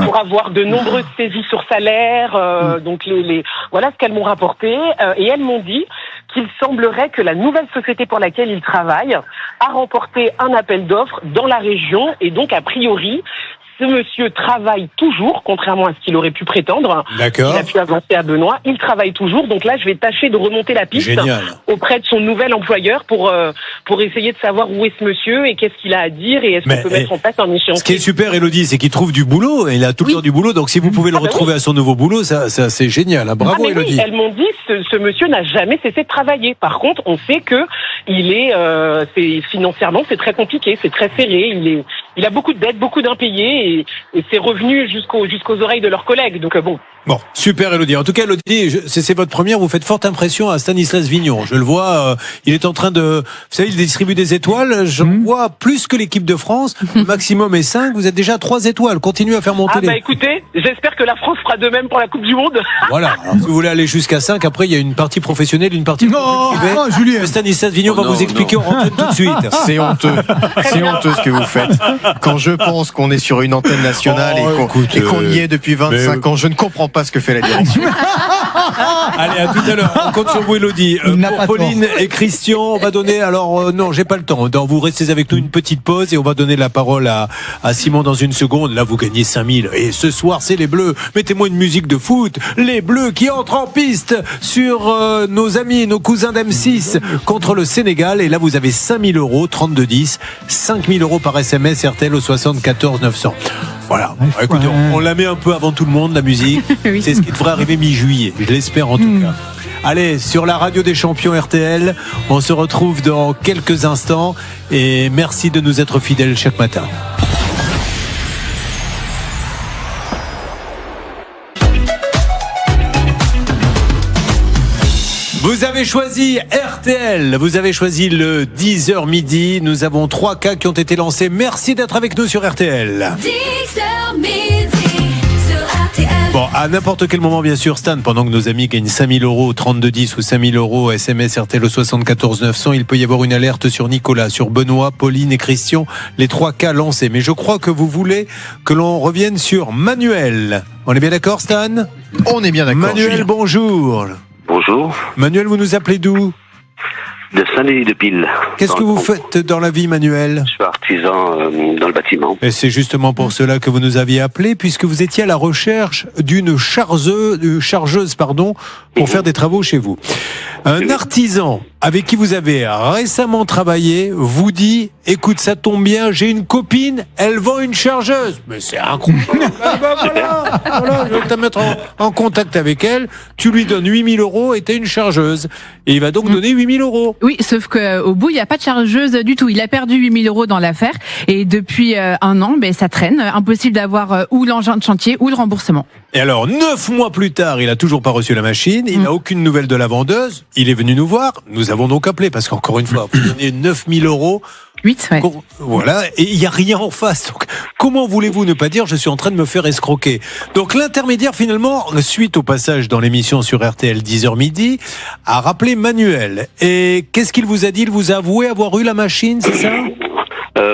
pour avoir de nombreuses saisies sur salaire, donc voilà ce qu'elles m'ont rapporté. Et elles m'ont dit qu'il semblerait que la nouvelle société pour laquelle il travaille a remporté un appel d'offres dans la région et donc a priori ce monsieur travaille toujours, contrairement à ce qu'il aurait pu prétendre. D'accord. Il a pu avancer à Benoît. Il travaille toujours. Donc là, je vais tâcher de remonter la piste auprès de son nouvel employeur pour essayer de savoir où est ce monsieur et qu'est-ce qu'il a à dire et est-ce qu'on peut mettre en place un échéancier. Ce qui est super, Élodie, c'est qu'il trouve du boulot. Il a tout le temps du boulot. Donc si vous pouvez le retrouver à son nouveau boulot, ça c'est génial. Bravo, Élodie. Oui, elles m'ont dit ce monsieur n'a jamais cessé de travailler. Par contre, on sait que il est, financièrement, c'est très compliqué, c'est très serré. Il a beaucoup de dettes, beaucoup d'impayés et c'est revenu jusqu'aux oreilles de leurs collègues. Donc bon. Bon, super Élodie. En tout cas, Élodie, c'est votre première. Vous faites forte impression à Stanislas Vignon. Je le vois, il est en train de... Vous savez, il distribue des étoiles. J'en vois plus que l'équipe de France. Le maximum est 5. Vous êtes déjà à 3 étoiles. Continuez à faire monter les... écoutez, j'espère que la France fera de même pour la Coupe du Monde. Voilà. Alors, si vous voulez aller jusqu'à 5, après, il y a une partie professionnelle, une partie privée. Julien. Stanislas Vignon va vous expliquer en antenne tout de suite. C'est honteux. C'est honteux ce que vous faites. Quand je pense qu'on est sur une antenne nationale et qu'on y est depuis 25 ans, je ne comprends pas ce que fait la direction. Allez, à tout à l'heure. On compte sur vous, Élodie. Pour Pauline et Christian, on va donner... Alors, non, j'ai pas le temps. Vous restez avec nous une petite pause et on va donner la parole à Simon dans une seconde. Là, vous gagnez 5000. Et ce soir, c'est les Bleus. Mettez-moi une musique de foot. Les Bleus qui entrent en piste sur nos amis, nos cousins d'M6 contre le Sénégal. Et là, vous avez 5000 €, 3210. 5000 € par SMS RTL au 74 900. Voilà. Écoutez, on la met un peu avant tout le monde, la musique. Oui. C'est ce qui devrait arriver mi-juillet. Je l'espère en tout cas. Allez, sur la radio des champions RTL, on se retrouve dans quelques instants. Et merci de nous être fidèles chaque matin. Vous avez choisi RTL, vous avez choisi le 10h midi. Nous avons 3 cas qui ont été lancés. Merci d'être avec nous sur RTL. 10h midi sur RTL. Bon, à n'importe quel moment, bien sûr, Stan, pendant que nos amis gagnent 5000 € 3210 ou 5000 € SMS RTL au 74 900, il peut y avoir une alerte sur Nicolas, sur Benoît, Pauline et Christian. Les 3 cas lancés. Mais je crois que vous voulez que l'on revienne sur Manuel. On est bien d'accord, Stan ? On est bien d'accord. Manuel, bonjour. Bonjour. Manuel, vous nous appelez d'où ? De Saint-Denis-de-Pile. Qu'est-ce que vous faites dans la vie, Manuel ? Je suis artisan dans le bâtiment. Et c'est justement pour cela que vous nous aviez appelé, puisque vous étiez à la recherche d'une chargeuse, pour faire des travaux chez vous. Un artisan avec qui vous avez récemment travaillé vous dit « Écoute, ça tombe bien, j'ai une copine, elle vend une chargeuse. » Mais c'est incroyable. Voilà, je vais te mettre en contact avec elle. Tu lui donnes 8000 € et t'as une chargeuse. Et il va donc donner 8000 €. Oui, sauf qu'au bout, il n'y a pas de chargeuse du tout. Il a perdu 8000 € dans l'affaire. Et depuis 1 an, ça traîne. Impossible d'avoir ou l'engin de chantier ou le remboursement. Et alors, 9 mois plus tard, il a toujours pas reçu la machine. Il n'a aucune nouvelle de la vendeuse. Il est venu nous voir. Nous avons donc appelé parce qu'encore une fois, vous donnez 9000 €. 8, ouais. Voilà, et il n'y a rien en face. Donc, comment voulez-vous ne pas dire je suis en train de me faire escroquer ? Donc l'intermédiaire, finalement, suite au passage dans l'émission sur RTL 10h midi, a rappelé Manuel. Et qu'est-ce qu'il vous a dit ? Il vous a avoué avoir eu la machine, c'est ça ?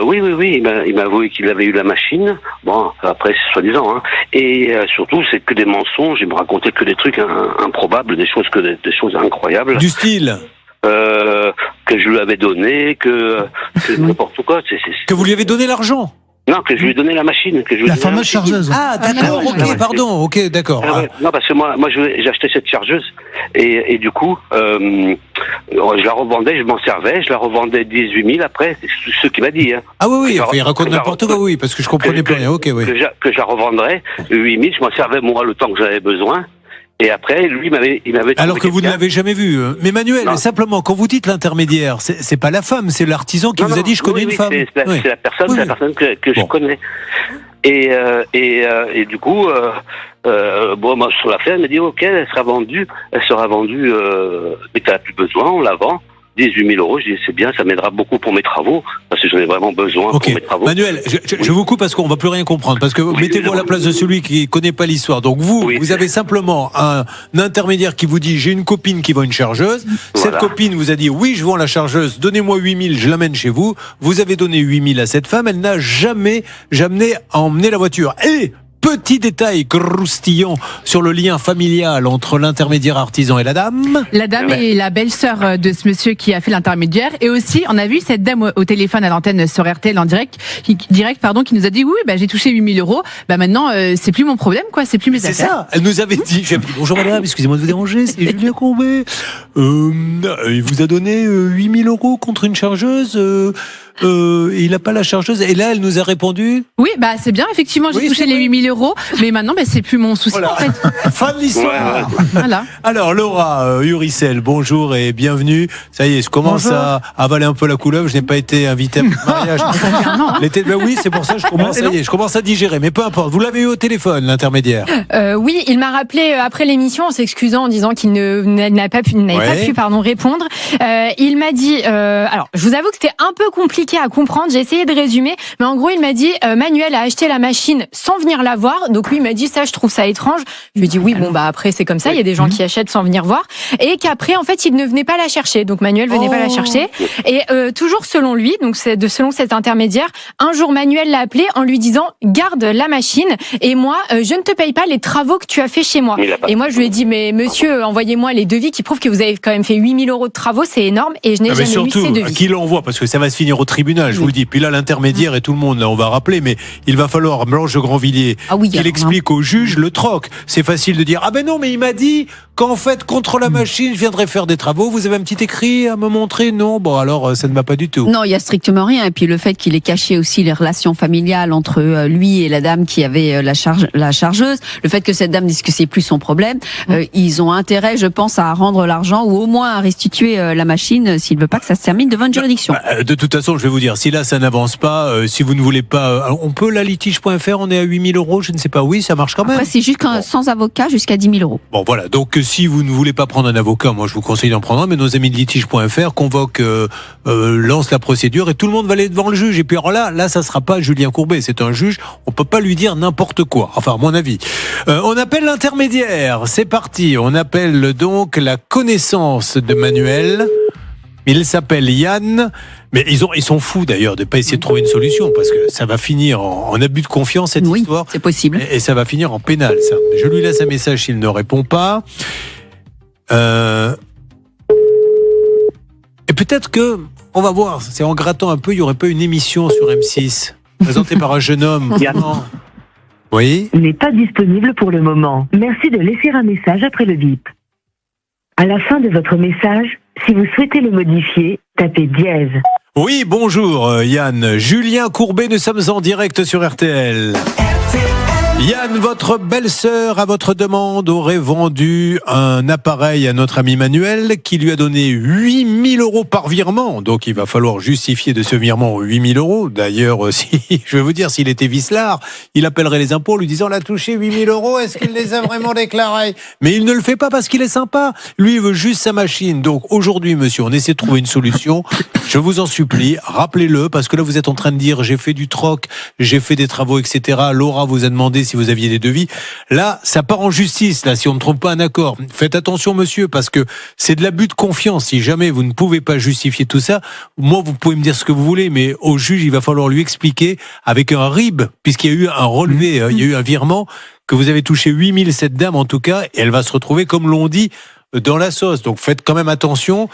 Oui. Il m'a avoué qu'il avait eu la machine. Bon, après, c'est soi-disant. Hein. Et surtout, c'est que des mensonges. Il me racontait que des trucs improbables, des choses incroyables. Du style que je lui avais donné, que n'importe quoi. Que vous lui avez donné l'argent ? Non, que je lui ai donné la machine. La fameuse chargeuse. Ah, d'accord, ok, d'accord. Non, parce que moi j'ai acheté cette chargeuse et du coup, je la revendais, je m'en servais, je la revendais 18 000 après, c'est ce qu'il m'a dit. Hein. Ah oui, il raconte n'importe quoi, oui, parce que je comprenais plus rien, ok, oui. Que je la revendrais 8 000, je m'en servais moi le temps que j'avais besoin. Et après, lui, il m'avait. Alors que vous ne l'avez jamais vu. Mais Manuel, simplement, quand vous dites l'intermédiaire, c'est pas la femme, c'est l'artisan qui vous a dit je connais une femme. C'est la personne que je connais. Et du coup, moi sur l'affaire, elle m'a dit ok, elle sera vendue, mais t'as plus besoin, on la vend. 18 000 euros. Je dis c'est bien, ça m'aidera beaucoup pour mes travaux parce que j'en ai vraiment besoin pour mes travaux. Manuel, je vous coupe parce qu'on va plus rien comprendre parce que mettez-vous à la place de celui qui connaît pas l'histoire. Donc vous avez simplement un intermédiaire qui vous dit j'ai une copine qui vend une chargeuse. Cette copine vous a dit oui, je vends la chargeuse, donnez-moi 8 000, je l'amène chez vous. Vous avez donné 8 000 à cette femme, elle n'a jamais emmené la voiture. Et petit détail croustillant sur le lien familial entre l'intermédiaire artisan et la dame. La dame est la belle-sœur de ce monsieur qui a fait l'intermédiaire. Et aussi, on a vu cette dame au téléphone à l'antenne sur RTL en direct, qui nous a dit oui, j'ai touché 8 000 euros. Maintenant, c'est plus mon problème, quoi. C'est plus mes affaires. C'est ça. Elle nous avait dit, bonjour madame, excusez-moi de vous déranger, c'est Julien Courbet. Il vous a donné 8 000 euros contre une chargeuse. Il n'a pas la chargeuse. Et là, elle nous a répondu. Oui, c'est bien. Effectivement, j'ai touché les 8 000 euros. Mais maintenant, c'est plus mon souci, en fait. Fin de l'histoire. Voilà. Alors, Laura Uricel, bonjour et bienvenue. Ça y est, je commence à avaler un peu la couleuvre. Je n'ai pas été invité à mon mariage. L'été, oui, c'est pour ça que je commence à digérer. Mais peu importe. Vous l'avez eu au téléphone, l'intermédiaire. Oui, il m'a rappelé après l'émission en s'excusant, en disant qu'il n'avait pas pu répondre. Il m'a dit, alors, je vous avoue que c'était un peu compliqué à comprendre, j'ai essayé de résumer, mais en gros il m'a dit Manuel a acheté la machine sans venir la voir, donc lui il m'a dit ça, je trouve ça étrange. Je lui ai dit oui, après c'est comme ça, il y a des gens qui achètent sans venir voir, et qu'après en fait il ne venait pas la chercher, donc Manuel venait pas la chercher, et toujours selon lui, donc selon cet intermédiaire, un jour Manuel l'a appelé en lui disant garde la machine et moi je ne te paye pas les travaux que tu as fait chez moi. Et moi je lui ai dit mais monsieur, envoyez-moi les devis qui prouvent que vous avez quand même fait 8 000 euros de travaux, c'est énorme, et je n'ai jamais eu ces devis. Qui l'envoie, parce que ça va se finir au tribunal, je vous le dis. Puis là, l'intermédiaire et tout le monde, là, on va rappeler, mais il va falloir, Blanche de Grandvilliers, qu'il explique au juge le troc. C'est facile de dire, non, mais il m'a dit qu'en fait, contre la machine, je viendrais faire des travaux. Vous avez un petit écrit à me montrer? Non, alors, ça ne va pas du tout. Non, il y a strictement rien. Et puis, le fait qu'il ait caché aussi les relations familiales entre lui et la dame qui avait la chargeuse, le fait que cette dame dise que c'est plus son problème, ils ont intérêt, je pense, à rendre l'argent ou au moins à restituer la machine s'il veut pas que ça se termine devant une juridiction. De toute façon, je vais vous dire, si là ça n'avance pas, si vous ne voulez pas, on peut la litige.fr, on est à 8 000 euros, je ne sais pas, oui, ça marche quand même. Après, c'est juste sans avocat jusqu'à 10 000 euros. Bon, voilà, donc si vous ne voulez pas prendre un avocat, moi je vous conseille d'en prendre un, mais nos amis de litige.fr convoquent, lancent la procédure et tout le monde va aller devant le juge. Et puis alors là ça sera pas Julien Courbet, c'est un juge, on peut pas lui dire n'importe quoi, enfin à mon avis. On appelle l'intermédiaire, c'est parti, on appelle donc la connaissance de Manuel. Il s'appelle Yann, mais ils sont fous d'ailleurs de pas essayer de trouver une solution parce que ça va finir en abus de confiance cette histoire. C'est possible. Et ça va finir en pénal, ça. Je lui laisse un message s'il ne répond pas. Et peut-être que, on va voir, c'est en grattant un peu, il y aurait pas une émission sur M6 présentée par un jeune homme. Oui. N'est pas disponible pour le moment. Merci de laisser un message après le bip. À la fin de votre message, si vous souhaitez le modifier, tapez dièse. Oui, bonjour Yann. Julien Courbet, nous sommes en direct sur RTL. Yann, votre belle-sœur, à votre demande, aurait vendu un appareil à notre ami Manuel qui lui a donné 8 000 euros par virement. Donc, il va falloir justifier de ce virement 8 000 euros. D'ailleurs, je vais vous dire, s'il était vicelard, il appellerait les impôts en lui disant, on a touché 8 000 euros, est-ce qu'il les a vraiment déclarés? Mais il ne le fait pas parce qu'il est sympa. Lui, il veut juste sa machine. Donc, aujourd'hui, monsieur, on essaie de trouver une solution. Je vous en supplie, rappelez-le, parce que là, vous êtes en train de dire, j'ai fait du troc, j'ai fait des travaux, etc. Laura vous a demandé si vous aviez des devis. Là, ça part en justice, là, si on ne trouve pas un accord. Faites attention, monsieur, parce que c'est de l'abus de confiance. Si jamais vous ne pouvez pas justifier tout ça, moi, vous pouvez me dire ce que vous voulez, mais au juge, il va falloir lui expliquer avec un RIB, puisqu'il y a eu un relevé, il y a eu un virement, que vous avez touché 8 000, cette dame, en tout cas, et elle va se retrouver, comme l'on dit, dans la sauce. Donc faites quand même attention.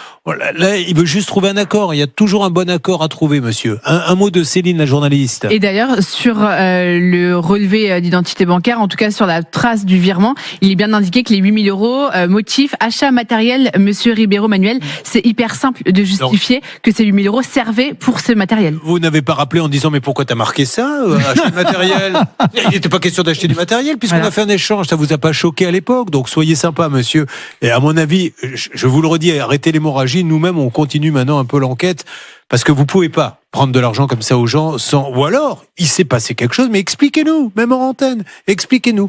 Là, il veut juste trouver un accord. Il y a toujours un bon accord à trouver, monsieur. Un mot de Céline, la journaliste. Et d'ailleurs, sur le relevé d'identité bancaire, en tout cas sur la trace du virement, il est bien indiqué que les 8 000 euros, motif, achat matériel, monsieur Ribeiro Manuel, c'est hyper simple de justifier que ces 8 000 euros servaient pour ce matériel. Vous n'avez pas rappelé en disant, mais pourquoi t'as marqué ça, acheter du matériel? Il n'était pas question d'acheter du matériel, puisqu'on a fait un échange. Ça vous a pas choqué à l'époque. Donc soyez sympa, monsieur. Et à mon mon avis, je vous le redis, arrêtez l'hémorragie. Nous-mêmes, on continue maintenant un peu l'enquête parce que vous pouvez pas prendre de l'argent comme ça aux gens sans. Ou alors, il s'est passé quelque chose, mais expliquez-nous, même en antenne, expliquez-nous.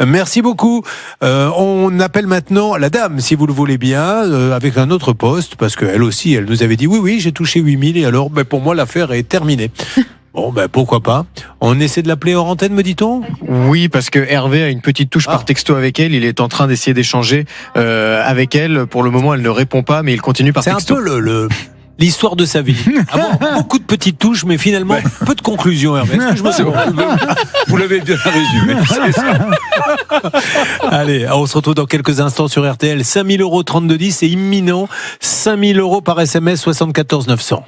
Merci beaucoup. On appelle maintenant la dame, si vous le voulez bien, avec un autre poste, parce qu'elle aussi, elle nous avait dit oui, j'ai touché 8 000 et alors, pour moi, l'affaire est terminée. Bon, pourquoi pas. On essaie de l'appeler hors antenne, me dit-on ? Oui, parce que Hervé a une petite touche par texto avec elle. Il est en train d'essayer d'échanger avec elle. Pour le moment, elle ne répond pas, mais il continue par texto. C'est un peu l'histoire de sa vie. Avoir beaucoup de petites touches, mais finalement, peu de conclusions, Hervé. Est-ce que je me C'est bon. Vous l'avez bien résumé. C'est ça. Allez, on se retrouve dans quelques instants sur RTL. 5 000 €, 3210, c'est imminent. 5 000 € par SMS, 74 900.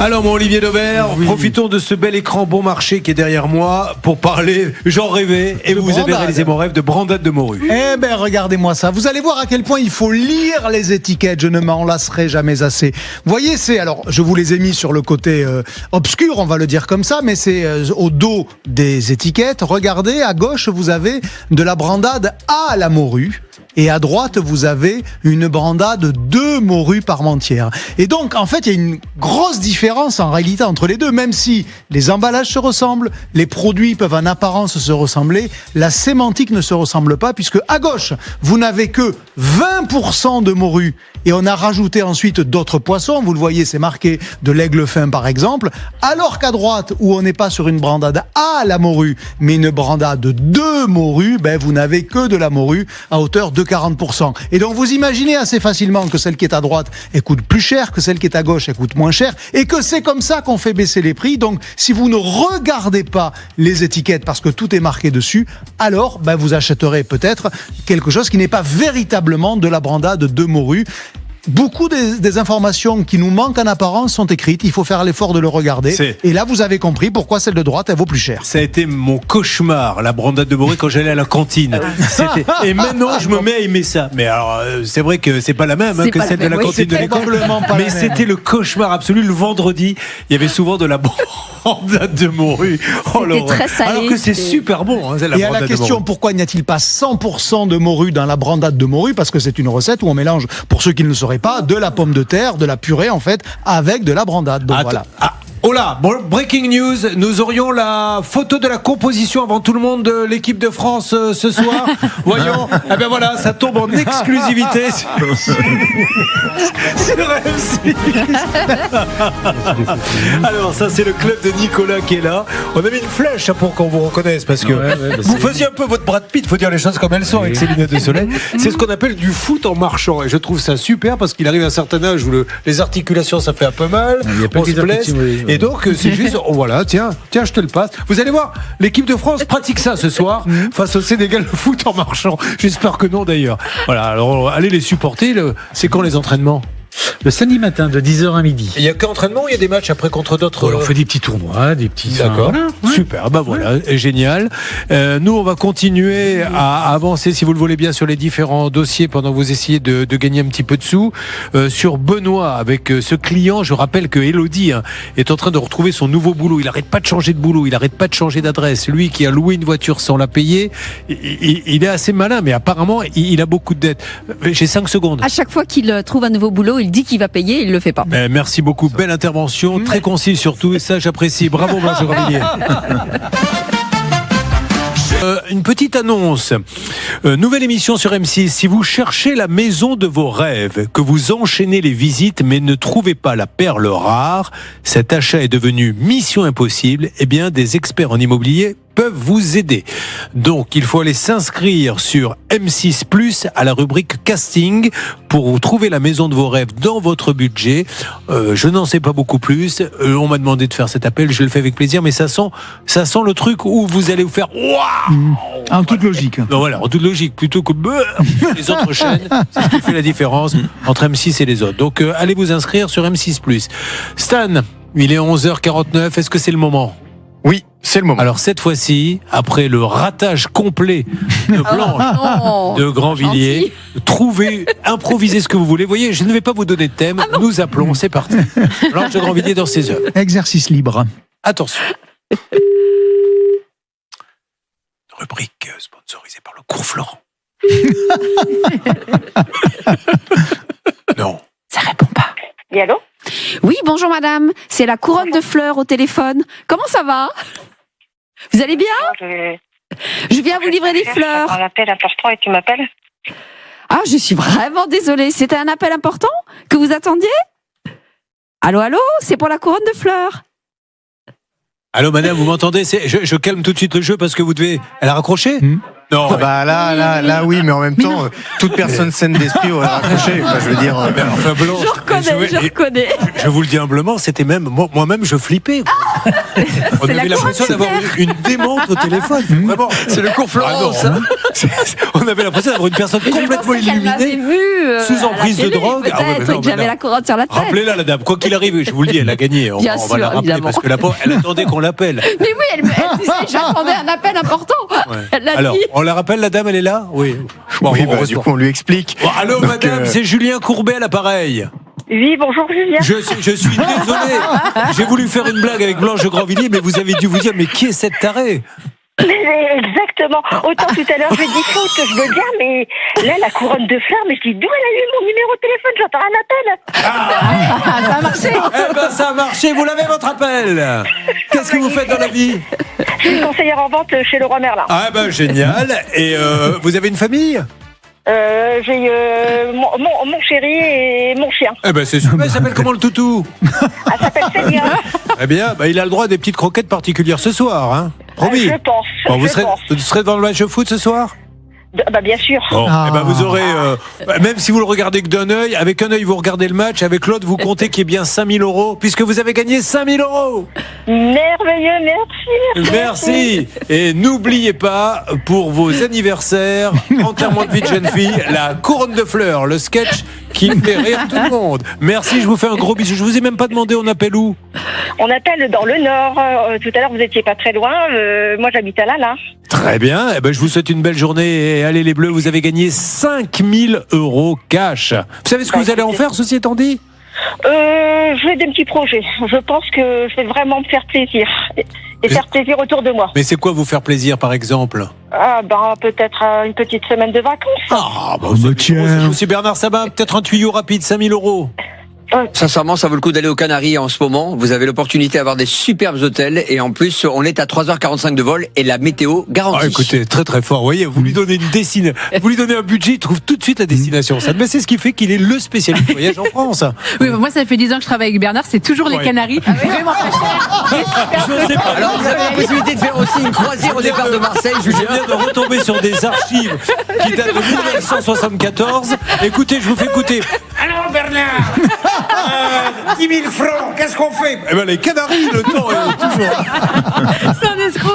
Alors, mon Olivier Dauvert, profitons de ce bel écran bon marché qui est derrière moi pour parler, j'en rêvais, et vous avez réalisé mon rêve de brandade de morue. Eh ben, regardez-moi ça. Vous allez voir à quel point il faut lire les étiquettes. Je ne m'en lasserai jamais assez. Vous voyez, alors, je vous les ai mis sur le côté obscur, on va le dire comme ça, mais c'est au dos des étiquettes. Regardez, à gauche, vous avez de la brandade à la morue. Et à droite, vous avez une brandade de morue parmentière. Et donc, en fait, il y a une grosse différence en réalité entre les deux. Même si les emballages se ressemblent, les produits peuvent en apparence se ressembler, la sémantique ne se ressemble pas, puisque à gauche, vous n'avez que 20% de morue. Et on a rajouté ensuite d'autres poissons. Vous le voyez, c'est marqué de l'aigle fin, par exemple. Alors qu'à droite, où on n'est pas sur une brandade à la morue, mais une brandade de morue, vous n'avez que de la morue à hauteur de 40%. Et donc, vous imaginez assez facilement que celle qui est à droite, elle coûte plus cher, que celle qui est à gauche, elle coûte moins cher, et que c'est comme ça qu'on fait baisser les prix. Donc, si vous ne regardez pas les étiquettes parce que tout est marqué dessus, alors, vous achèterez peut-être quelque chose qui n'est pas véritablement de la brandade de morue. Beaucoup des informations qui nous manquent en apparence sont écrites. Il faut faire l'effort de le regarder. Et là, vous avez compris pourquoi celle de droite, elle vaut plus cher. Ça a été mon cauchemar, la brandade de morue, quand j'allais à la cantine. Et maintenant, je me mets à aimer ça. Mais alors, c'est vrai que c'est pas la même que celle de la cantine de l'école. Mais c'était le cauchemar absolu. Le vendredi, il y avait souvent de la brandade de morue. C'était très salé. Alors que c'est super bon. Et à la question, pourquoi n'y a-t-il pas 100% de morue dans la brandade de morue ? Parce que c'est une recette où on mélange, pour ceux qui ne le sauraient pas, de la pomme de terre, de la purée en fait, avec de la brandade. Donc voilà. Oh là, breaking news, nous aurions la photo de la composition avant tout le monde de l'équipe de France ce soir. Voyons, voilà, ça tombe en exclusivité. C'est réussi. Alors ça, c'est le club de Nicolas qui est là. On a mis une flèche pour qu'on vous reconnaisse parce que vous faisiez un peu votre Brad Pitt, faut dire les choses comme elles sont avec ses lunettes de soleil. C'est ce qu'on appelle du foot en marchant et je trouve ça super parce qu'il arrive à un certain âge où les articulations ça fait un peu mal, on se blesse. Et donc, c'est juste, voilà, tiens, je te le passe. Vous allez voir, l'équipe de France pratique ça ce soir face au Sénégal, le foot en marchant. J'espère que non d'ailleurs. Voilà, alors allez les supporter. C'est quand les entraînements ? Le samedi matin, de 10h à midi. Il y a qu'entraînement ou il y a des matchs après contre d'autres On fait des petits tournois, des petits... D'accord, super, voilà, génial. Nous, on va continuer à avancer, si vous le voulez bien, sur les différents dossiers pendant que vous essayez de gagner un petit peu de sous. Sur Benoît, avec ce client, je rappelle que Elodie est en train de retrouver son nouveau boulot. Il n'arrête pas de changer de boulot, il n'arrête pas de changer d'adresse. Lui qui a loué une voiture sans la payer, il est assez malin, mais apparemment, il a beaucoup de dettes. J'ai 5 secondes. À chaque fois qu'il trouve un nouveau boulot, il dit qu'il va payer, il le fait pas. Merci beaucoup, belle intervention, très concise surtout, et ça j'apprécie. Bravo Blanche Grandvilliers. Une petite annonce. Nouvelle émission sur M6. Si vous cherchez la maison de vos rêves, que vous enchaînez les visites mais ne trouvez pas la perle rare, cet achat est devenu mission impossible, des experts en immobilier peuvent vous aider. Donc, il faut aller s'inscrire sur M6+ à la rubrique casting pour trouver la maison de vos rêves dans votre budget. Je n'en sais pas beaucoup plus. On m'a demandé de faire cet appel, je le fais avec plaisir, mais ça sent le truc où vous allez vous faire waouh en toute logique. Voilà, en toute logique, plutôt que les autres chaînes. C'est ce qui fait la différence entre M6 et les autres. Donc, allez vous inscrire sur M6+. Stan, il est 11h49. Est-ce que c'est le moment ? Oui, c'est le moment. Alors cette fois-ci, après le ratage complet de Blanche de Grandvilliers, improvisez ce que vous voulez. Vous voyez, je ne vais pas vous donner de thème. Nous appelons, c'est parti. Blanche de Grandvilliers dans ses heures. Exercice libre. Attention. Rubrique sponsorisée par le cours Florent. Non. Ça répond pas. Oui, allô? Oui, bonjour madame. C'est la couronne de fleurs au téléphone. Comment ça va? Vous allez bien? Je viens vous livrer des fleurs. Un appel important et tu m'appelles? Ah, je suis vraiment désolée. C'était un appel important que vous attendiez? Allô, allô? C'est pour la couronne de fleurs. Allô, madame, vous m'entendez? Je calme tout de suite le jeu parce que vous devez... Elle a raccroché? Non. Bah là, oui, mais en même temps, toute personne saine d'esprit aurait raccroché. Enfin, je veux dire. Enfin, Blanche, Je reconnais. Je vous le dis humblement, c'était même moi-même, je flippais. On avait l'impression d'avoir une démente au téléphone. Vraiment. C'est le cours Florence. On avait l'impression d'avoir une personne complètement illuminée, sous emprise de drogue. Peut-être que j'avais la couronne sur la tête. Rappelez-la, la dame. Quoi qu'il arrive, je vous le dis, elle a gagné. On va la rappeler parce que la pauvre, elle attendait qu'on l'appelle. Mais oui, elle disait, j'attendais un appel important. Elle l'a Alors, dit. on la rappelle, la dame, elle est là? Oui. Oui, du coup, on lui explique. Bon, allô, madame, c'est Julien Courbet à l'appareil. Oui, bonjour Julien. Je suis désolé. J'ai voulu faire une blague avec Blanche de Grandvilliers, mais vous avez dû vous dire, mais qui est cette tarée? Exactement. Autant tout à l'heure, j'ai dit faute, je veux bien, mais là, la couronne de fleurs, mais je dis, d'où elle a eu mon numéro de téléphone? J'entends un appel. Ça a marché. Eh ben, ça a marché. Vous l'avez, votre appel. Qu'est-ce que vous faites dans la vie? Je suis conseillère en vente chez Leroy Merlin. Ah ben, génial. Et vous avez une famille? J'ai mon chéri et mon chien. Eh ben, c'est super. Il s'appelle comment, le toutou? Elle s'appelle Célia. Eh bien, il a le droit à des petites croquettes particulières ce soir, hein. Promis. Je pense. Bon, vous serez dans le match de foot ce soir? Bah bien sûr. Bon, eh ben vous aurez, même si vous le regardez que d'un œil, avec un œil vous regardez le match, avec l'autre vous comptez qu'il y ait bien 5 000 €, puisque vous avez gagné 5 000 €. Merveilleux, merci. Merci. Et n'oubliez pas, pour vos anniversaires, enterrement de vie de jeune fille, la couronne de fleurs, le sketch qui fait rire tout le monde. Merci, je vous fais un gros bisou. Je vous ai même pas demandé, on appelle où? On appelle dans le Nord. Tout à l'heure, vous étiez pas très loin. Moi, j'habite à Lala. Très bien. Eh ben, je vous souhaite une belle journée. Et allez les Bleus, vous avez gagné 5 000 € cash. Vous savez ce que vous allez en faire, ceci étant dit? J'ai des petits projets. Je pense que je vais vraiment me faire plaisir. Et faire plaisir autour de moi. Mais c'est quoi vous faire plaisir, par exemple? Ah, peut-être une petite semaine de vacances. Ah, c'est aussi Bernard Sabin, peut-être un tuyau rapide, 5 000 €. Sincèrement, ça vaut le coup d'aller aux Canaries en ce moment. Vous avez l'opportunité d'avoir des superbes hôtels et en plus, on est à 3h45 de vol et la météo garantie. Ah, écoutez, très très fort. Vous voyez, vous lui donnez vous lui donnez un budget, il trouve tout de suite la destination. Mais c'est ce qui fait qu'il est le spécialiste du voyage en France. Oui, moi ça fait 10 ans que je travaille avec Bernard, c'est toujours les Canaries. Vraiment pas cher. Alors vous avez la possibilité de faire aussi une croisière au départ de Marseille, Julien. Je viens de retomber sur des archives qui datent de 1974. Écoutez, je vous fais écouter. Alors Bernard, 10 000 francs, qu'est-ce qu'on fait? Eh ben les Canaries, le temps est toujours. C'est un escroc.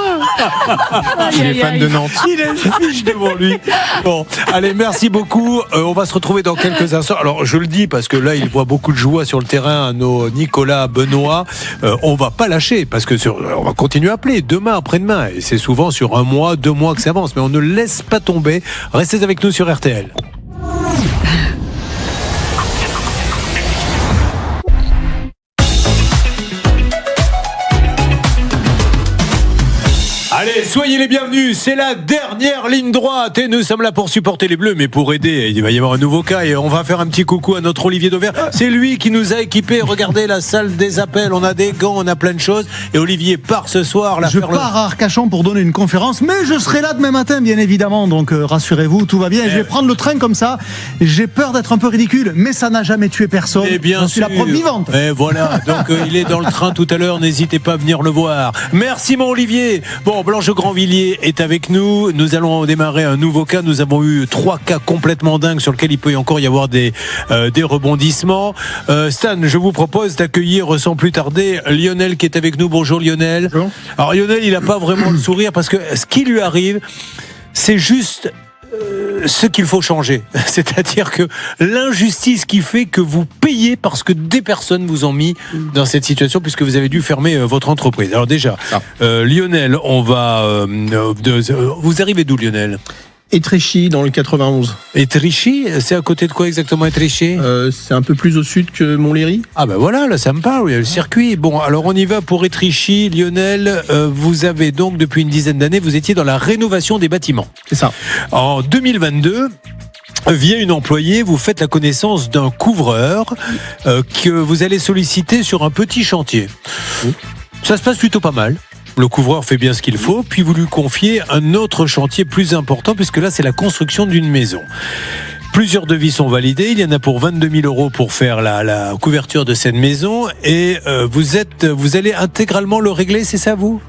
Il est fan de Nantes. Il a une fiche devant lui. Bon, allez, merci beaucoup. On va se retrouver dans quelques instants. Alors, je le dis parce que là, il voit beaucoup de joie sur le terrain, nos Nicolas Benoît. On va pas lâcher parce que on va continuer à appeler demain, après-demain. Et c'est souvent sur 1 mois, 2 mois que ça avance. Mais on ne laisse pas tomber. Restez avec nous sur RTL. Allez, soyez les bienvenus, c'est la dernière ligne droite et nous sommes là pour supporter les Bleus, mais pour aider, il va y avoir un nouveau cas et on va faire un petit coucou à notre Olivier Dauvert. C'est lui qui nous a équipés, regardez la salle des appels, on a des gants, on a plein de choses et Olivier part ce soir. Je pars à Arcachon pour donner une conférence, mais je serai là demain matin bien évidemment, donc rassurez-vous, tout va bien. Je vais prendre le train comme ça, j'ai peur d'être un peu ridicule, mais ça n'a jamais tué personne, et bien je suis la preuve vivante. Et voilà, donc il est dans le train tout à l'heure, n'hésitez pas à venir le voir. Merci mon Olivier. Bon, Blanche Grandvilliers est avec nous. Nous allons démarrer un nouveau cas. Nous avons eu 3 cas complètement dingues sur lesquels il peut encore y avoir des rebondissements. Stan, je vous propose d'accueillir sans plus tarder Lionel qui est avec nous. Bonjour Lionel. Bonjour. Alors Lionel, il n'a pas vraiment le sourire parce que ce qui lui arrive, c'est juste ce qu'il faut changer. C'est-à-dire que l'injustice qui fait que vous payez parce que des personnes vous ont mis dans cette situation puisque vous avez dû fermer votre entreprise. Alors déjà, Lionel, on va... vous arrivez d'où Lionel ? Étréchy dans le 91. Étréchy, c'est à côté de quoi exactement Étréchy? C'est un peu plus au sud que Montlhéry. Ah ben voilà, là ça me parle, il y a le circuit. Bon, alors on y va pour Étréchy. Lionel, vous avez donc depuis une dizaine d'années, vous étiez dans la rénovation des bâtiments. C'est ça. En 2022, via une employée, vous faites la connaissance d'un couvreur que vous allez solliciter sur un petit chantier. Ça se passe plutôt pas mal. Le couvreur fait bien ce qu'il faut, puis vous lui confiez un autre chantier plus important, puisque là c'est la construction d'une maison. Plusieurs devis sont validés, il y en a pour 22 000 euros pour faire la couverture de cette maison, et vous allez intégralement le régler, c'est ça vous ?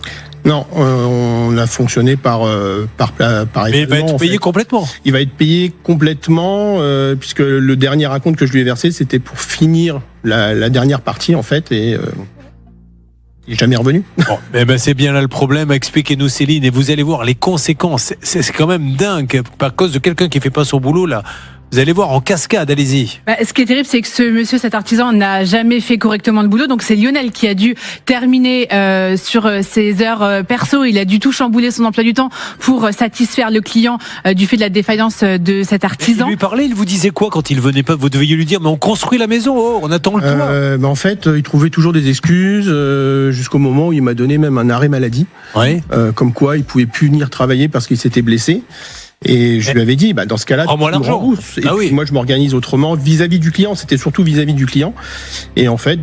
Non, on a fonctionné par Mais il va être payé complètement. Il va être payé complètement, puisque le dernier acompte que je lui ai versé, c'était pour finir la dernière partie en fait, et il n'est jamais revenu. Bon, c'est bien là le problème. Expliquez-nous Céline, et vous allez voir les conséquences. C'est quand même dingue, à cause de quelqu'un qui fait pas son boulot là. Vous allez voir en cascade, allez-y. Ce qui est terrible, c'est que ce monsieur, cet artisan, n'a jamais fait correctement le boulot. Donc c'est Lionel qui a dû terminer sur ses heures perso. Il a dû tout chambouler son emploi du temps pour satisfaire le client du fait de la défaillance de cet artisan. Il lui parlait, il vous disait quoi quand il venait pas? Vous deviez lui dire, mais on construit la maison, on attend le toit. En fait, il trouvait toujours des excuses jusqu'au moment où il m'a donné même un arrêt maladie. Oui. Comme quoi, il pouvait plus venir travailler parce qu'il s'était blessé. Et je lui avais dit, dans ce cas-là, moi l'argent. Et puis, moi, je m'organise autrement vis-à-vis du client. C'était surtout vis-à-vis du client. Et en fait,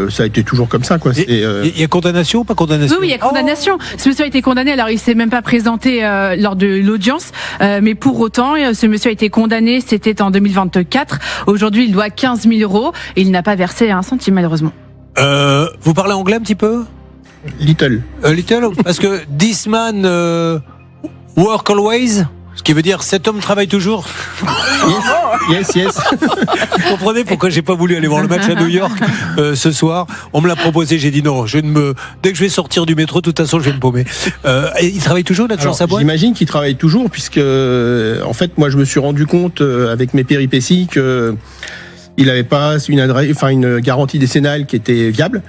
ça a été toujours autant comme ça, quoi. Il y a condamnation ou pas condamnation? Oui, il y a condamnation. Ce monsieur a été condamné. Alors, il s'est même pas présenté lors de l'audience, mais pour autant, ce monsieur a été condamné. C'était en 2024. Aujourd'hui, il doit 15 000 euros et il n'a pas versé un centime, malheureusement. Vous parlez anglais un petit peu? Little. Little, parce que this man work always. Ce qui veut dire cet homme travaille toujours. Yes. Vous comprenez pourquoi j'ai pas voulu aller voir le match à New York ce soir. On me l'a proposé, j'ai dit non. Dès que je vais sortir du métro, de toute façon, je vais me paumer. Il travaille toujours, il a toujours sa boîte. J'imagine qu'il travaille toujours, puisque en fait, moi, je me suis rendu compte avec mes péripéties que il n'avait pas une garantie décennale qui était viable.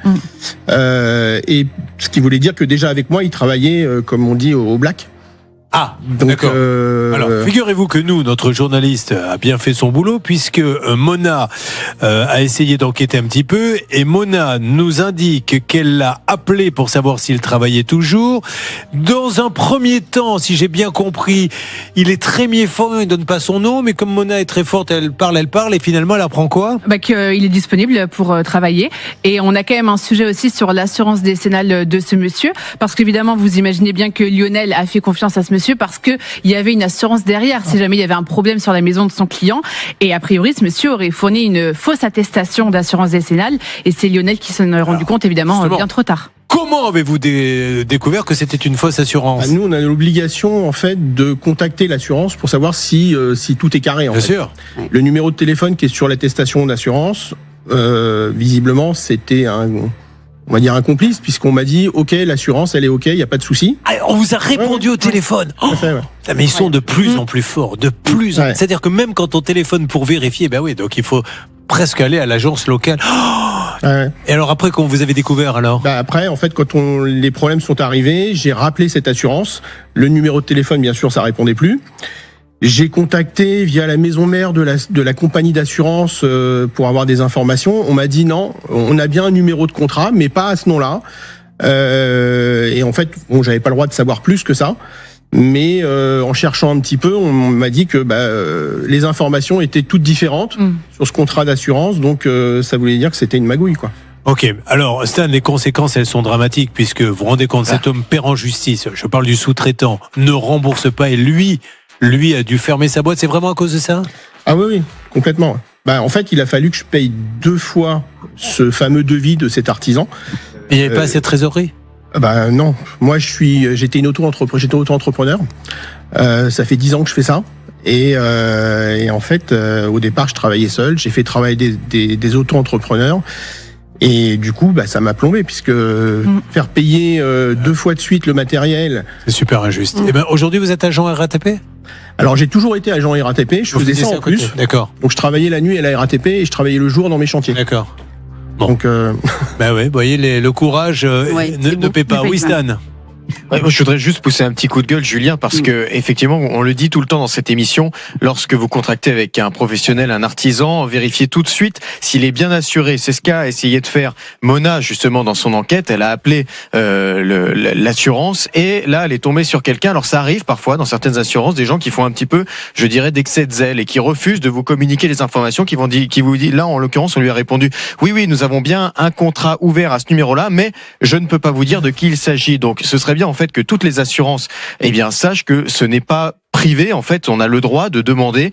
Et ce qui voulait dire que déjà avec moi, il travaillait, comme on dit, au black. Ah, d'accord. Alors, figurez-vous que nous, notre journaliste a bien fait son boulot, puisque Mona a essayé d'enquêter un petit peu, et Mona nous indique qu'elle l'a appelé pour savoir s'il travaillait toujours. Dans un premier temps, si j'ai bien compris, il est très méfiant, il donne pas son nom, mais comme Mona est très forte, elle parle, et finalement, elle apprend quoi? Qu'il est disponible pour travailler. Et on a quand même un sujet aussi sur l'assurance décennale de ce monsieur, parce qu'évidemment, vous imaginez bien que Lionel a fait confiance à ce monsieur parce que il y avait une assurance derrière si jamais il y avait un problème sur la maison de son client, et a priori ce monsieur aurait fourni une fausse attestation d'assurance décennale, et c'est Lionel qui s'en est rendu compte évidemment bien trop tard. Comment avez-vous découvert que c'était une fausse assurance? Nous, on a l'obligation en fait de contacter l'assurance pour savoir si tout est carré. Bien sûr. Le numéro de téléphone qui est sur l'attestation d'assurance, visiblement, c'était on va dire un complice, puisqu'on m'a dit ok, l'assurance elle est ok, il y a pas de souci. On vous a répondu au téléphone. Mais ils sont de plus en plus forts, c'est-à-dire que même quand on téléphone pour vérifier, donc il faut presque aller à l'agence locale. Et alors après, quand vous avez découvert alors? Après, en fait, quand les problèmes sont arrivés, j'ai rappelé cette assurance. Le numéro de téléphone, bien sûr, ça répondait plus. J'ai contacté via la maison mère de la compagnie d'assurance pour avoir des informations. On m'a dit non, on a bien un numéro de contrat, mais pas à ce nom-là. Et en fait, j'avais pas le droit de savoir plus que ça. Mais en cherchant un petit peu, on m'a dit que les informations étaient toutes différentes sur ce contrat d'assurance. Donc ça voulait dire que c'était une magouille, quoi. Ok, alors Stan, les conséquences elles sont dramatiques, puisque vous vous rendez compte, cet homme perd en justice, je parle du sous-traitant, ne rembourse pas, et lui a dû fermer sa boîte. C'est vraiment à cause de ça? Ah oui, complètement. En fait, il a fallu que je paye 2 fois ce fameux devis de cet artisan. Et il n'y avait pas assez de trésorerie? Non. Moi, j'étais auto-entrepreneur. Ça fait 10 ans que je fais ça. Et en fait, au départ, je travaillais seul. J'ai fait travailler des auto-entrepreneurs. Et du coup, ça m'a plombé, puisque faire payer 2 fois de suite le matériel... C'est super injuste. Et aujourd'hui, vous êtes agent RATP? Alors, j'ai toujours été agent RATP, je faisais ça en plus. D'accord. Donc, je travaillais la nuit à la RATP et je travaillais le jour dans mes chantiers. D'accord. Bon. Donc, vous voyez, le courage ne paie pas. Oui, Stan? Ouais, moi, je voudrais juste pousser un petit coup de gueule, Julien, parce que effectivement, on le dit tout le temps dans cette émission, lorsque vous contractez avec un professionnel, un artisan, vérifiez tout de suite s'il est bien assuré. C'est ce qu'a essayé de faire Mona justement dans son enquête. Elle a appelé l'assurance et là, elle est tombée sur quelqu'un. Alors ça arrive parfois dans certaines assurances, des gens qui font un petit peu, je dirais, d'excès de zèle et qui refusent de vous communiquer les informations, qui vous dit, là en l'occurrence, on lui a répondu, oui, nous avons bien un contrat ouvert à ce numéro-là, mais je ne peux pas vous dire de qui il s'agit. Donc ce serait bien en fait que toutes les assurances, sachent que ce n'est pas privé. En fait, on a le droit de demander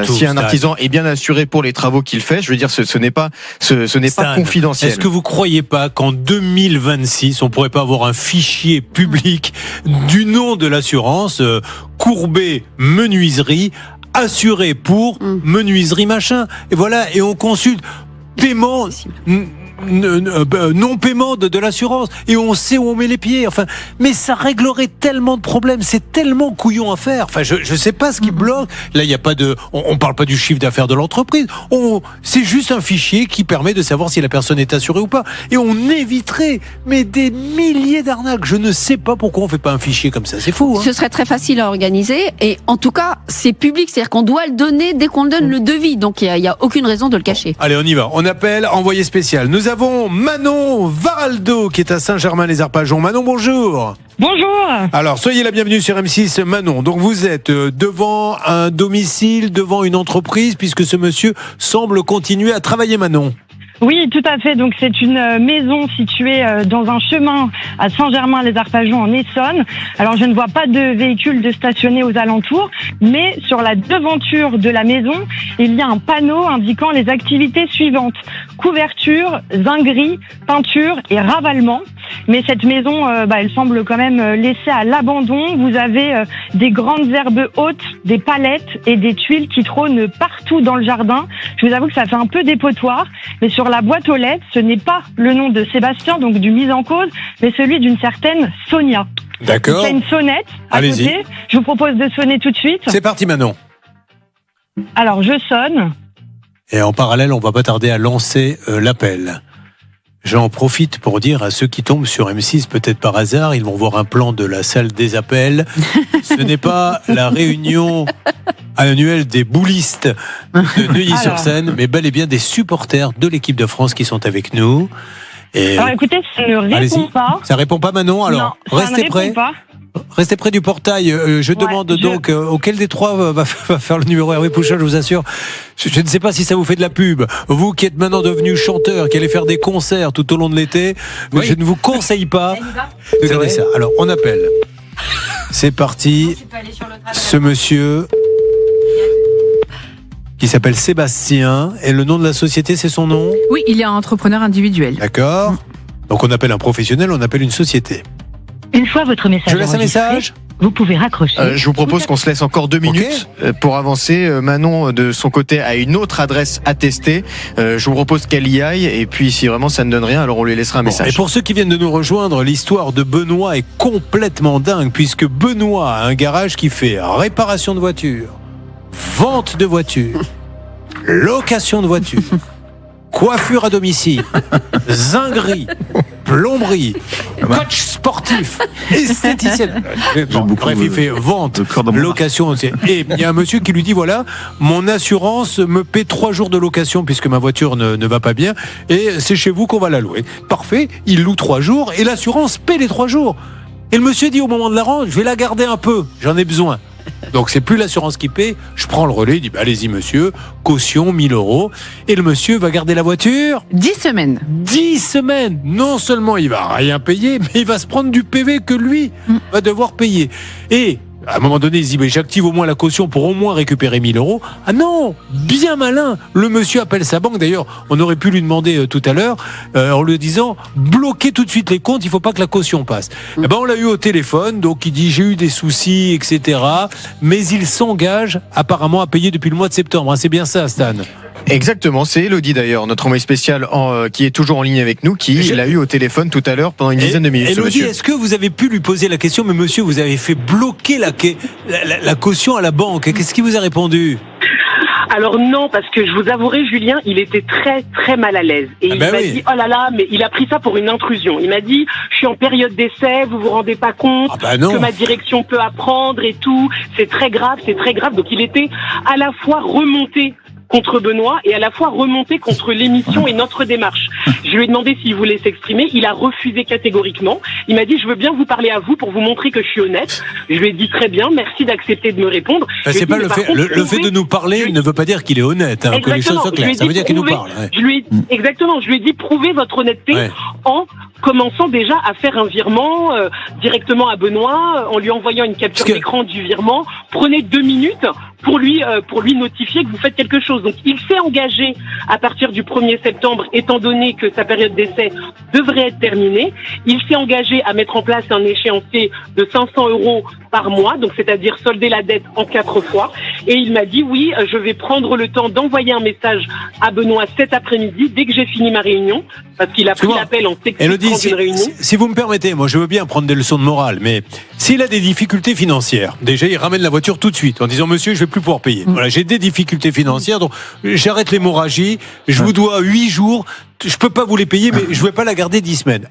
si un artisan est bien assuré pour les travaux qu'il fait. Je veux dire, ce n'est pas confidentiel. Est-ce que vous croyez pas qu'en 2026, on pourrait pas avoir un fichier public du nom de l'assurance, Courbet Menuiserie, assuré pour menuiserie machin, et voilà, et on consulte paiement non-paiement de l'assurance et on sait où on met les pieds. Enfin, mais ça réglerait tellement de problèmes, c'est tellement couillon à faire. Enfin, je sais pas ce qui bloque. Là, il y a pas de, on parle pas du chiffre d'affaires de l'entreprise. C'est juste un fichier qui permet de savoir si la personne est assurée ou pas. Et on éviterait des milliers d'arnaques. Je ne sais pas pourquoi on fait pas un fichier comme ça. C'est fou. Hein. Ce serait très facile à organiser et en tout cas, c'est public, c'est-à-dire qu'on doit le donner dès qu'on donne le devis. Donc il y a aucune raison de le cacher. Allez, on y va. On appelle envoyé spécial. Nous avons Manon Varaldo qui est à Saint-Germain-les-Arpajons. Manon, bonjour. Bonjour. Alors, soyez la bienvenue sur M6, Manon. Donc, vous êtes devant un domicile, devant une entreprise, puisque ce monsieur semble continuer à travailler, Manon. Oui, tout à fait. Donc c'est une maison située dans un chemin à Saint-Germain-les-Arpajons en Essonne. Alors je ne vois pas de véhicule de stationner aux alentours, mais sur la devanture de la maison, il y a un panneau indiquant les activités suivantes: couverture, zinguerie, peinture et ravalement. Mais cette maison, elle semble quand même laissée à l'abandon. Vous avez des grandes herbes hautes, des palettes et des tuiles qui trônent partout dans le jardin. Je vous avoue que ça fait un peu dépotoir, mais sur la boîte aux lettres, ce n'est pas le nom de Sébastien, donc du mis en cause, mais celui d'une certaine Sonia. D'accord. Il y a une sonnette à côté. Je vous propose de sonner tout de suite. C'est parti, Manon. Alors, je sonne. Et en parallèle, on va pas tarder à lancer l'appel. J'en profite pour dire à ceux qui tombent sur M6, peut-être par hasard, ils vont voir un plan de la salle des appels. Ce n'est pas la réunion annuelle des boulistes de Neuilly-sur-Seine, mais bel et bien des supporters de l'équipe de France qui sont avec nous. Et alors écoutez, ça ne répond pas. Ça répond pas, Manon? Alors, non, restez prêts. Restez près du portail. Je demande donc auquel des trois va faire le numéro. Hervé Pouchol, je vous assure. Je ne sais pas si ça vous fait de la pub. Vous qui êtes maintenant devenu chanteur, qui allez faire des concerts tout au long de l'été, je ne vous conseille pas de garder ça. Alors, on appelle. C'est parti. Ce monsieur qui s'appelle Sébastien. Et le nom de la société, c'est son nom? Oui, il est un entrepreneur individuel. D'accord. Donc on appelle un professionnel, on appelle une société. Une fois votre message je laisse un message. Vous pouvez raccrocher. Je vous propose qu'on se laisse encore 2 minutes pour avancer. Manon, de son côté, a une autre adresse attestée. Je vous propose qu'elle y aille. Et puis, si vraiment ça ne donne rien, alors on lui laissera un message. Et pour ceux qui viennent de nous rejoindre, l'histoire de Benoît est complètement dingue, puisque Benoît a un garage qui fait réparation de voitures, vente de voitures, location de voitures, coiffure à domicile, zinguerie, plomberie, coach sportif, esthéticienne. Bref, il fait vente, location. Et il y a un monsieur qui lui dit, voilà, mon assurance me paie 3 jours de location puisque ma voiture ne va pas bien et c'est chez vous qu'on va la louer. Parfait, il loue 3 jours et l'assurance paie les 3 jours. Et le monsieur dit au moment de la rente, je vais la garder un peu, j'en ai besoin. Donc c'est plus l'assurance qui paie, je prends le relais, il dit allez-y monsieur, caution 1000 €. Et le monsieur va garder la voiture 10 semaines. 10 semaines. Non seulement il va rien payer, mais il va se prendre du PV que lui va devoir payer. Et à un moment donné, il se dit, mais j'active au moins la caution pour au moins récupérer 1000 €. Ah non, bien malin. Le monsieur appelle sa banque. D'ailleurs, on aurait pu lui demander tout à l'heure, en lui disant, bloquez tout de suite les comptes, il faut pas que la caution passe. Eh ben, on l'a eu au téléphone, donc il dit, j'ai eu des soucis, etc. Mais il s'engage apparemment à payer depuis le mois de septembre. Hein, c'est bien ça, Stan? Exactement, c'est Elodie d'ailleurs, notre envoyé spécial qui est toujours en ligne avec nous, qui l'a eu au téléphone tout à l'heure pendant une dizaine de minutes. Elodie, est-ce que vous avez pu lui poser la question, mais monsieur, vous avez fait bloquer la caution à la banque, qu'est-ce qu'il vous a répondu? Alors non, parce que je vous avouerai, Julien, il était très très mal à l'aise. Et il m'a dit, oh là là, mais il a pris ça pour une intrusion. Il m'a dit, je suis en période d'essai, vous vous rendez pas compte que ma direction peut apprendre et tout. C'est très grave, c'est très grave. Donc il était à la fois remonté contre Benoît et à la fois remonté contre l'émission et notre démarche. Je lui ai demandé s'il voulait s'exprimer, il a refusé catégoriquement. Il m'a dit, je veux bien vous parler à vous pour vous montrer que je suis honnête. Je lui ai dit très bien, merci d'accepter de me répondre. C'est pas le fait, le fait de nous parler ne veut pas dire qu'il est honnête, hein, que les choses soient claires. Ça veut dire qu'il nous parle. Ouais. Exactement, je lui ai dit, prouvez votre honnêteté en commençant déjà à faire un virement directement à Benoît, en lui envoyant une capture d'écran du virement. Prenez 2 minutes pour lui notifier que vous faites quelque chose. Donc il s'est engagé à partir du 1er septembre, étant donné que sa période d'essai devrait être terminée. Il s'est engagé à mettre en place un échéancier de 500 € par mois, donc c'est-à-dire solder la dette en 4 fois. Et il m'a dit, oui, je vais prendre le temps d'envoyer un message à Benoît cet après-midi, dès que j'ai fini ma réunion, parce qu'il a pris l'appel en technique d'une réunion. Si vous me permettez, moi je veux bien prendre des leçons de morale, mais s'il a des difficultés financières, déjà il ramène la voiture tout de suite en disant, monsieur, je vais plus pouvoir payer. Voilà, j'ai des difficultés financières, donc j'arrête l'hémorragie, je vous dois 8 jours, je peux pas vous les payer, mais je vais pas la garder 10 semaines.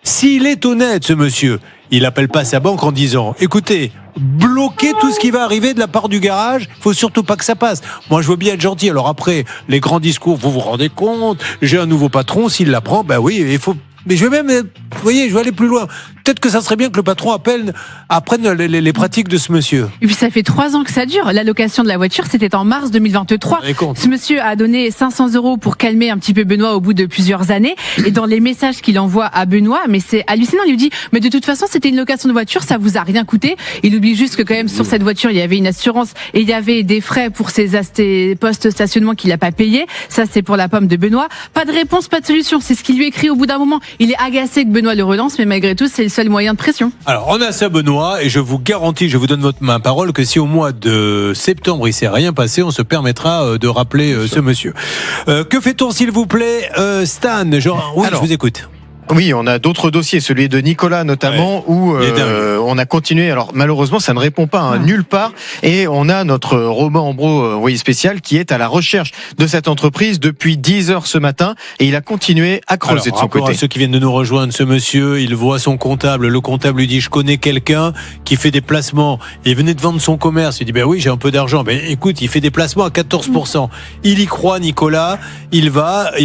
S'il est honnête, ce monsieur, il appelle pas sa banque en disant, écoutez, bloquez tout ce qui va arriver de la part du garage, faut surtout pas que ça passe. Moi, je veux bien être gentil. Alors après, les grands discours, vous vous rendez compte, j'ai un nouveau patron, s'il l'apprend, ben oui, il faut... Mais je vais même, vous voyez, je vais aller plus loin. Peut-être que ça serait bien que le patron apprenne les pratiques de ce monsieur. Et puis ça fait 3 ans que ça dure. L'allocation de la voiture, c'était en mars 2023. Ce monsieur a donné 500 € pour calmer un petit peu Benoît au bout de plusieurs années. Et dans les messages qu'il envoie à Benoît, mais c'est hallucinant, il lui dit, mais de toute façon, c'était une location de voiture, ça vous a rien coûté. Il oublie juste que quand même sur cette voiture, il y avait une assurance et il y avait des frais pour ses postes stationnement qu'il n'a pas payé. Ça, c'est pour la pomme de Benoît. Pas de réponse, pas de solution. C'est ce qu'il lui écrit au bout d'un moment. Il est agacé que Benoît le relance, mais malgré tout, c'est le seul moyen de pression. Alors, on a ça, Benoît, et je vous garantis, je vous donne ma parole, que si au mois de septembre il s'est rien passé, on se permettra de rappeler ce monsieur. Que fait-on, s'il vous plaît, Stan? Oui, je vous écoute. Oui, on a d'autres dossiers, celui de Nicolas notamment, où on a continué. Alors malheureusement, ça ne répond pas nulle part. Et on a notre Romain Ambro spécial qui est à la recherche de cette entreprise depuis 10 heures ce matin. Et il a continué à creuser de son côté. À ceux qui viennent de nous rejoindre, ce monsieur, il voit son comptable. Le comptable lui dit, je connais quelqu'un qui fait des placements. Il venait de vendre son commerce. Il dit, ben oui, j'ai un peu d'argent. Ben écoute, il fait des placements à 14%. Il y croit, Nicolas. Il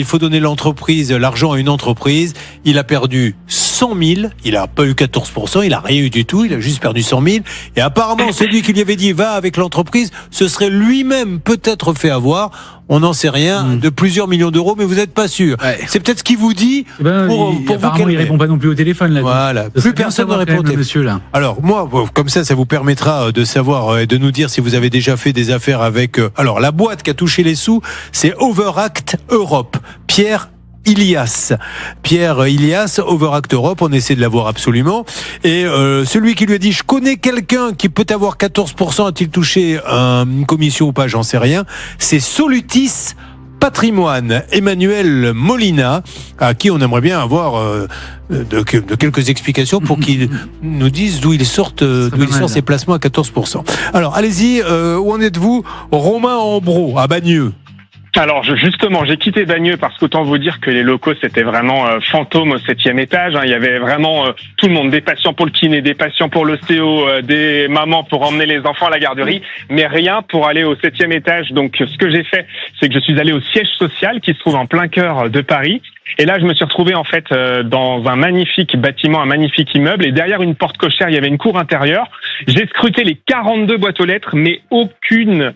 faut donner l'argent à une entreprise. Il a perdu 100 000, il n'a pas eu 14%, il n'a rien eu du tout, il a juste perdu 100 000. Et apparemment, celui qui lui avait dit va avec l'entreprise, se serait lui-même peut-être fait avoir, on n'en sait rien, de plusieurs millions d'euros, mais vous n'êtes pas sûr. C'est peut-être ce qu'il vous dit pour vous calmer. Il répond pas non plus au téléphone là. Voilà, plus personne ne répond. Monsieur là. Alors moi, comme ça vous permettra de savoir et de nous dire si vous avez déjà fait des affaires avec. Alors la boîte qui a touché les sous, c'est Overact Europe. Pierre Ilias, Overact Europe, on essaie de l'avoir absolument. Et celui qui lui a dit, je connais quelqu'un qui peut avoir 14%, a-t-il touché une commission ou pas, j'en sais rien, c'est Solutis Patrimoine, Emmanuel Molina, à qui on aimerait bien avoir de quelques explications pour qu'il nous dise d'où il sort ses placements à 14%. Alors allez-y, où en êtes-vous, Romain Ambro, à Bagneux? Alors justement, j'ai quitté Bagneux parce qu'autant vous dire que les locaux c'était vraiment fantôme au 7e étage. Il y avait vraiment tout le monde, des patients pour le kiné, des patients pour l'ostéo, des mamans pour emmener les enfants à la garderie, mais rien pour aller au 7e étage. Donc ce que j'ai fait, c'est que je suis allé au siège social qui se trouve en plein cœur de Paris. Et là, je me suis retrouvé en fait dans un magnifique bâtiment, un magnifique immeuble, et derrière une porte cochère, il y avait une cour intérieure. J'ai scruté les 42 boîtes aux lettres, mais aucune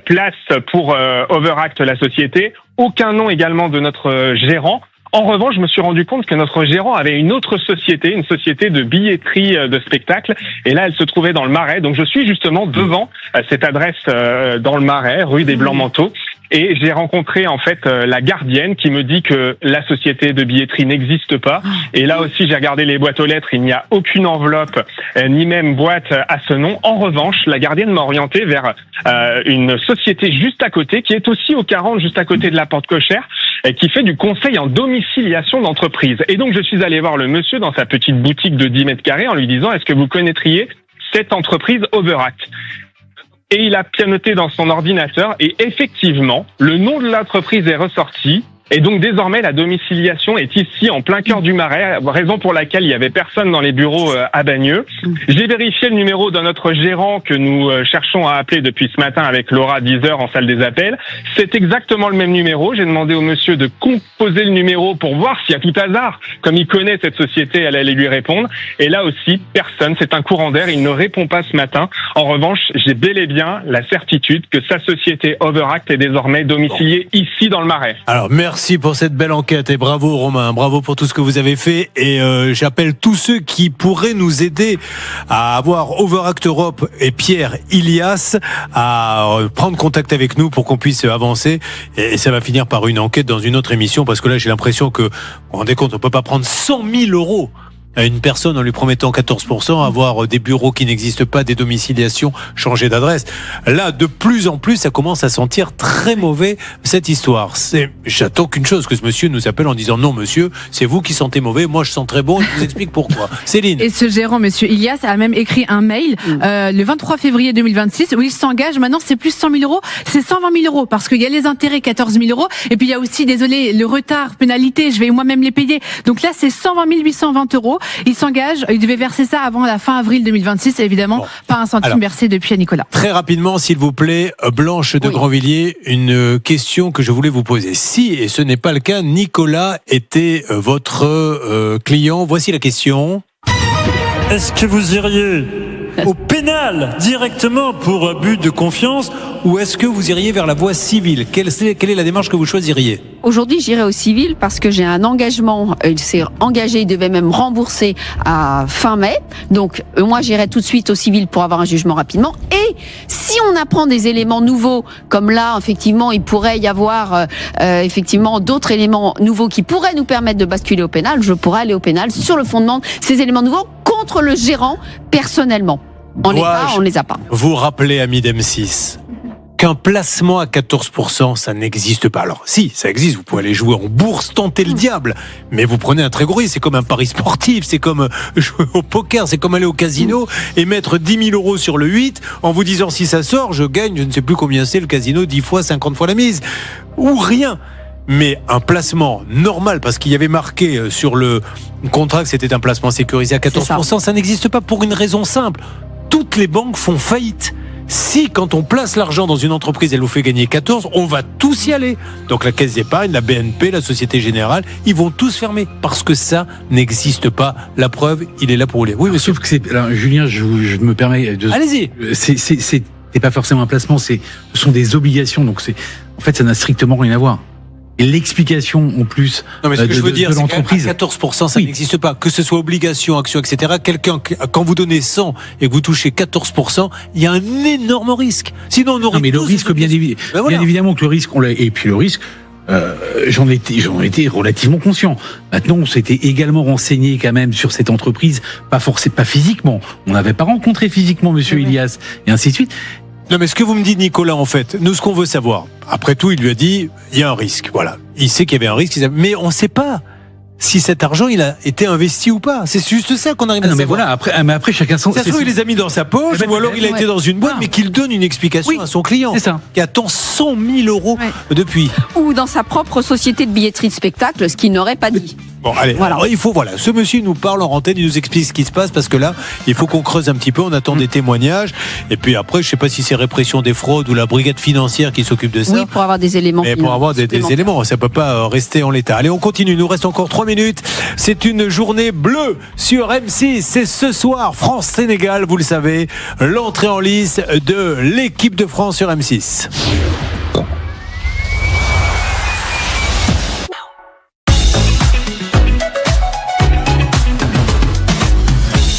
place pour Overact, la société, aucun nom également de notre gérant. En revanche, je me suis rendu compte que notre gérant avait une autre société, une société de billetterie de spectacle, et là, elle se trouvait dans le Marais. Donc, je suis justement devant cette adresse dans le Marais, rue des Blancs-Manteaux. Et j'ai rencontré en fait la gardienne qui me dit que la société de billetterie n'existe pas. Et là aussi, j'ai regardé les boîtes aux lettres, il n'y a aucune enveloppe, ni même boîte à ce nom. En revanche, la gardienne m'a orienté vers une société juste à côté, qui est aussi au 40, juste à côté de la porte cochère, et qui fait du conseil en domiciliation d'entreprise. Et donc, je suis allé voir le monsieur dans sa petite boutique de 10 mètres carrés en lui disant, est-ce que vous connaîtriez cette entreprise Overact ? et il a pianoté dans son ordinateur et effectivement, le nom de l'entreprise est ressorti. Et donc désormais la domiciliation est ici en plein cœur du Marais, raison pour laquelle il y avait personne dans les bureaux à Bagneux. J'ai vérifié le numéro de notre gérant que nous cherchons à appeler depuis ce matin avec Laura 10h en salle des appels. C'est exactement le même numéro. J'ai demandé au monsieur de composer le numéro pour voir si à tout hasard, comme il connaît cette société, elle allait lui répondre. Et là aussi, personne. C'est un courant d'air. Il ne répond pas ce matin. En revanche, j'ai bel et bien la certitude que sa société Overact est désormais domiciliée ici dans le Marais. Alors merci pour cette belle enquête et bravo Romain, bravo pour tout ce que vous avez fait et j'appelle tous ceux qui pourraient nous aider à avoir Overact Europe et Pierre Ilias à prendre contact avec nous pour qu'on puisse avancer et ça va finir par une enquête dans une autre émission parce que là j'ai l'impression que, vous vous rendez compte, on peut pas prendre 100 000 € à une personne en lui promettant 14%, avoir des bureaux qui n'existent pas, des domiciliations, changer d'adresse. Là, de plus en plus, ça commence à sentir très mauvais, cette histoire. J'attends qu'une chose, que ce monsieur nous appelle en disant non, monsieur, c'est vous qui sentez mauvais, moi je sens très bon, je vous explique pourquoi. Céline. Et ce gérant, monsieur Ilias, a même écrit un mail, le 23 février 2026, où il s'engage, maintenant c'est plus 100 000 €, c'est 120 000 € parce qu'il y a les intérêts, 14 000 €, et puis il y a aussi, désolé, le retard, pénalité, je vais moi-même les payer. Donc là, c'est 120 820 €. Il s'engage, il devait verser ça avant la fin avril 2026, et évidemment, pas un centime versé depuis à Nicolas. Très rapidement, s'il vous plaît, Blanche de Grandvilliers, une question que je voulais vous poser. Si, et ce n'est pas le cas, Nicolas était votre client, voici la question. Est-ce que vous iriez au pénal directement pour abus de confiance ou est-ce que vous iriez vers la voie civile ? Quelle est la démarche que vous choisiriez ? Aujourd'hui, j'irai au civil parce que j'ai un engagement. Il s'est engagé, il devait même rembourser à fin mai. Donc, moi, j'irai tout de suite au civil pour avoir un jugement rapidement. Et si on apprend des éléments nouveaux, comme là, effectivement, il pourrait y avoir effectivement d'autres éléments nouveaux qui pourraient nous permettre de basculer au pénal, je pourrais aller au pénal sur le fondement de ces éléments nouveaux contre le gérant personnellement. En l'état, on ne les a pas. Vous rappelez, amis d'M6, qu'un placement à 14%, ça n'existe pas. Alors, si, ça existe, vous pouvez aller jouer en bourse, tenter le diable, mais vous prenez un très gros risque. C'est comme un pari sportif, c'est comme jouer au poker, c'est comme aller au casino et mettre 10 000 € sur le 8 en vous disant si ça sort, je gagne, je ne sais plus combien c'est le casino, 10 fois, 50 fois la mise. Ou rien. Mais un placement normal, parce qu'il y avait marqué sur le contrat que c'était un placement sécurisé à 14%, ça n'existe pas pour une raison simple. Toutes les banques font faillite. Si, quand on place l'argent dans une entreprise, elle vous fait gagner 14, on va tous y aller. Donc la Caisse d'épargne, la BNP, la Société Générale, ils vont tous fermer parce que ça n'existe pas. La preuve, il est là pour vous lire. Oui, monsieur. Sauf que c'est, alors, Julien, je me permets de. Allez-y. C'est pas forcément un placement, ce sont des obligations. Donc en fait, ça n'a strictement rien à voir. Et l'explication en plus non, mais ce que je veux dire, de l'entreprise, c'est qu'à 14%, ça n'existe pas. Que ce soit obligation, action, etc. Quelqu'un, quand vous donnez 100 et que vous touchez 14%, il y a un énorme risque. Sinon, on aurait. Non, mais le risque, bien évidemment que le risque, et puis le risque, j'en étais relativement conscient. Maintenant, on s'était également renseigné quand même sur cette entreprise, pas physiquement. On n'avait pas rencontré physiquement Monsieur Ilias et ainsi de suite. Non, mais ce que vous me dites, Nicolas, en fait, nous, ce qu'on veut savoir, après tout, il lui a dit, il y a un risque, voilà. Il sait qu'il y avait un risque, mais on ne sait pas si cet argent, il a été investi ou pas. C'est juste ça qu'on arrive à savoir. Mais voilà, après, chacun son... Ça se trouve, il les a mis dans sa poche, ou alors il a été dans une boîte, mais qu'il donne une explication à son client. C'est ça. Qui attend 100 000 € depuis. Ou dans sa propre société de billetterie de spectacle, ce qu'il n'aurait pas dit. Bon, allez, voilà. Alors, ce monsieur nous parle en antenne, il nous explique ce qui se passe, parce que là, il faut qu'on creuse un petit peu, on attend des témoignages, et puis après, je sais pas si c'est répression des fraudes ou la brigade financière qui s'occupe de ça. Oui, pour avoir des éléments. Mais pour avoir des éléments, ça peut pas rester en l'état. Allez, on continue, il nous reste encore 3 minutes. C'est une journée bleue sur M6, c'est ce soir, France-Sénégal, vous le savez, l'entrée en lice de l'équipe de France sur M6.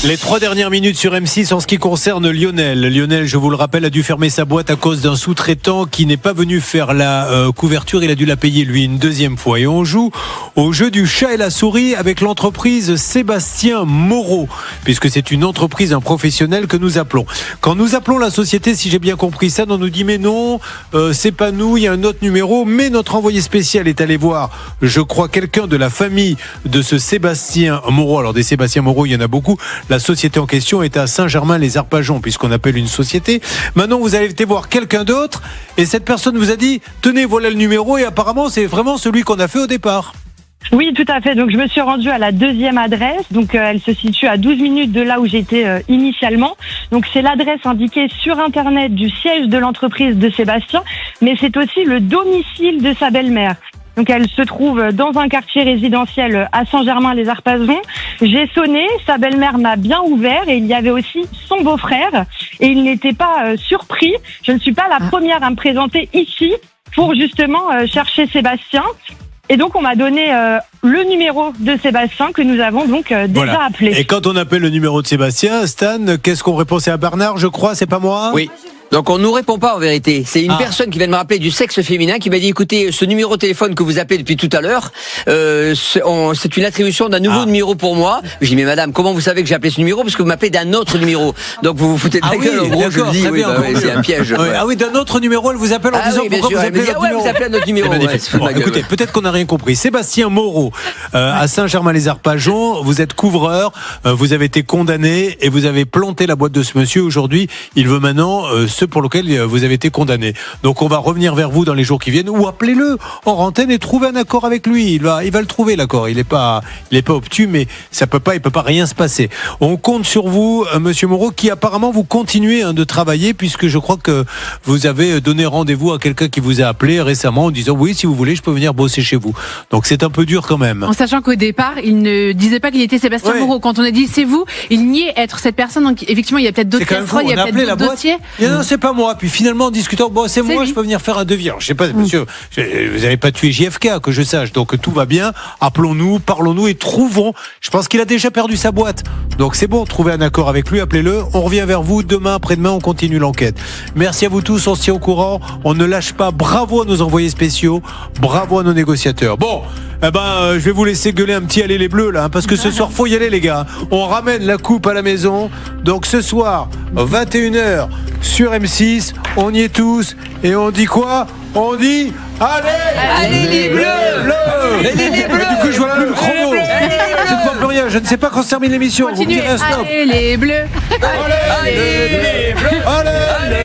Les 3 dernières minutes sur M6 en ce qui concerne Lionel. Lionel, je vous le rappelle, a dû fermer sa boîte à cause d'un sous-traitant qui n'est pas venu faire la couverture. Il a dû la payer, lui, une deuxième fois. Et on joue au jeu du chat et la souris avec l'entreprise Sébastien Moreau, puisque c'est une entreprise, un professionnel que nous appelons. Quand nous appelons la société, si j'ai bien compris ça, on nous dit mais non, c'est pas nous, il y a un autre numéro. Mais notre envoyé spécial est allé voir, je crois, quelqu'un de la famille de ce Sébastien Moreau. Alors des Sébastien Moreau, il y en a beaucoup. La La société en question est à Saint-Germain-les-Arpajons, puisqu'on appelle une société. Maintenant, vous avez été voir quelqu'un d'autre et cette personne vous a dit, tenez, voilà le numéro, et apparemment, c'est vraiment celui qu'on a fait au départ. Oui, tout à fait. Donc, je me suis rendue à la deuxième adresse. Donc, elle se situe à 12 minutes de là où j'étais initialement. Donc, c'est l'adresse indiquée sur Internet du siège de l'entreprise de Sébastien, mais c'est aussi le domicile de sa belle-mère. Donc, elle se trouve dans un quartier résidentiel à Saint-Germain-les-Arpajons. J'ai sonné, sa belle-mère m'a bien ouvert et il y avait aussi son beau-frère. Et il n'était pas surpris. Je ne suis pas la première à me présenter ici pour justement chercher Sébastien. Et donc, on m'a donné le numéro de Sébastien que nous avons donc déjà appelé. Et quand on appelle le numéro de Sébastien, Stan, qu'est-ce qu'on répond? C'est à Bernard, je crois, c'est pas moi? Oui. Donc on nous répond pas en vérité. C'est une personne qui vient de me rappeler du sexe féminin qui m'a dit écoutez, ce numéro de téléphone que vous appelez depuis tout à l'heure, c'est une attribution d'un nouveau numéro pour moi. Je dis mais madame, comment vous savez que j'ai appelé ce numéro? Parce que vous m'appelez d'un autre numéro. Donc vous vous foutez de la gueule. En gros, je le dis, c'est un piège. Ah oui, d'un autre numéro, elle vous appelle en disant pourquoi vous appelez notre numéro. Vous appelez notre numéro. Bon, écoutez, peut-être qu'on n'a rien compris. Sébastien Moreau, à Saint-Germain-les-Arpajons, vous êtes couvreur, vous avez été condamné et vous avez planté la boîte de ce monsieur. Aujourd'hui, il veut maintenant ceux pour lesquels vous avez été condamné. Donc on va revenir vers vous dans les jours qui viennent, ou appelez-le en antenne et trouvez un accord avec lui. Il va le trouver, l'accord. Il est pas obtus, mais il peut pas rien se passer. On compte sur vous, monsieur Moreau, qui apparemment vous continuez de travailler, puisque je crois que vous avez donné rendez-vous à quelqu'un qui vous a appelé récemment en disant oui, si vous voulez, je peux venir bosser chez vous. Donc c'est un peu dur quand même. En sachant qu'au départ, il ne disait pas qu'il était Sébastien Moreau. Quand on a dit c'est vous, il niait être cette personne. Donc effectivement, il y a peut-être d'autres casseroles, il y a peut-être d'autres dossiers. Non, c'est pas moi. Puis finalement, en discutant, c'est moi, je peux venir faire un devis. Alors, je sais pas, monsieur, vous n'avez pas tué JFK, que je sache. Donc tout va bien. Appelons-nous, parlons-nous et trouvons. Je pense qu'il a déjà perdu sa boîte. Donc c'est bon, trouvez un accord avec lui, appelez-le. On revient vers vous demain, après-demain, on continue l'enquête. Merci à vous tous, on se tient au courant. On ne lâche pas. Bravo à nos envoyés spéciaux. Bravo à nos négociateurs. Bon. Je vais vous laisser gueuler un petit allez les bleus là, parce que ce soir faut y aller les gars. On ramène la coupe à la maison. Donc ce soir 21h sur M6, on y est tous et on dit quoi? On dit allez les bleus, les bleus. Du coup je vois plus le chrono. Je ne vois plus rien. Je ne sais pas quand se termine l'émission. Vous me direz un stop. Allez les bleus. Allez les bleus. Allez.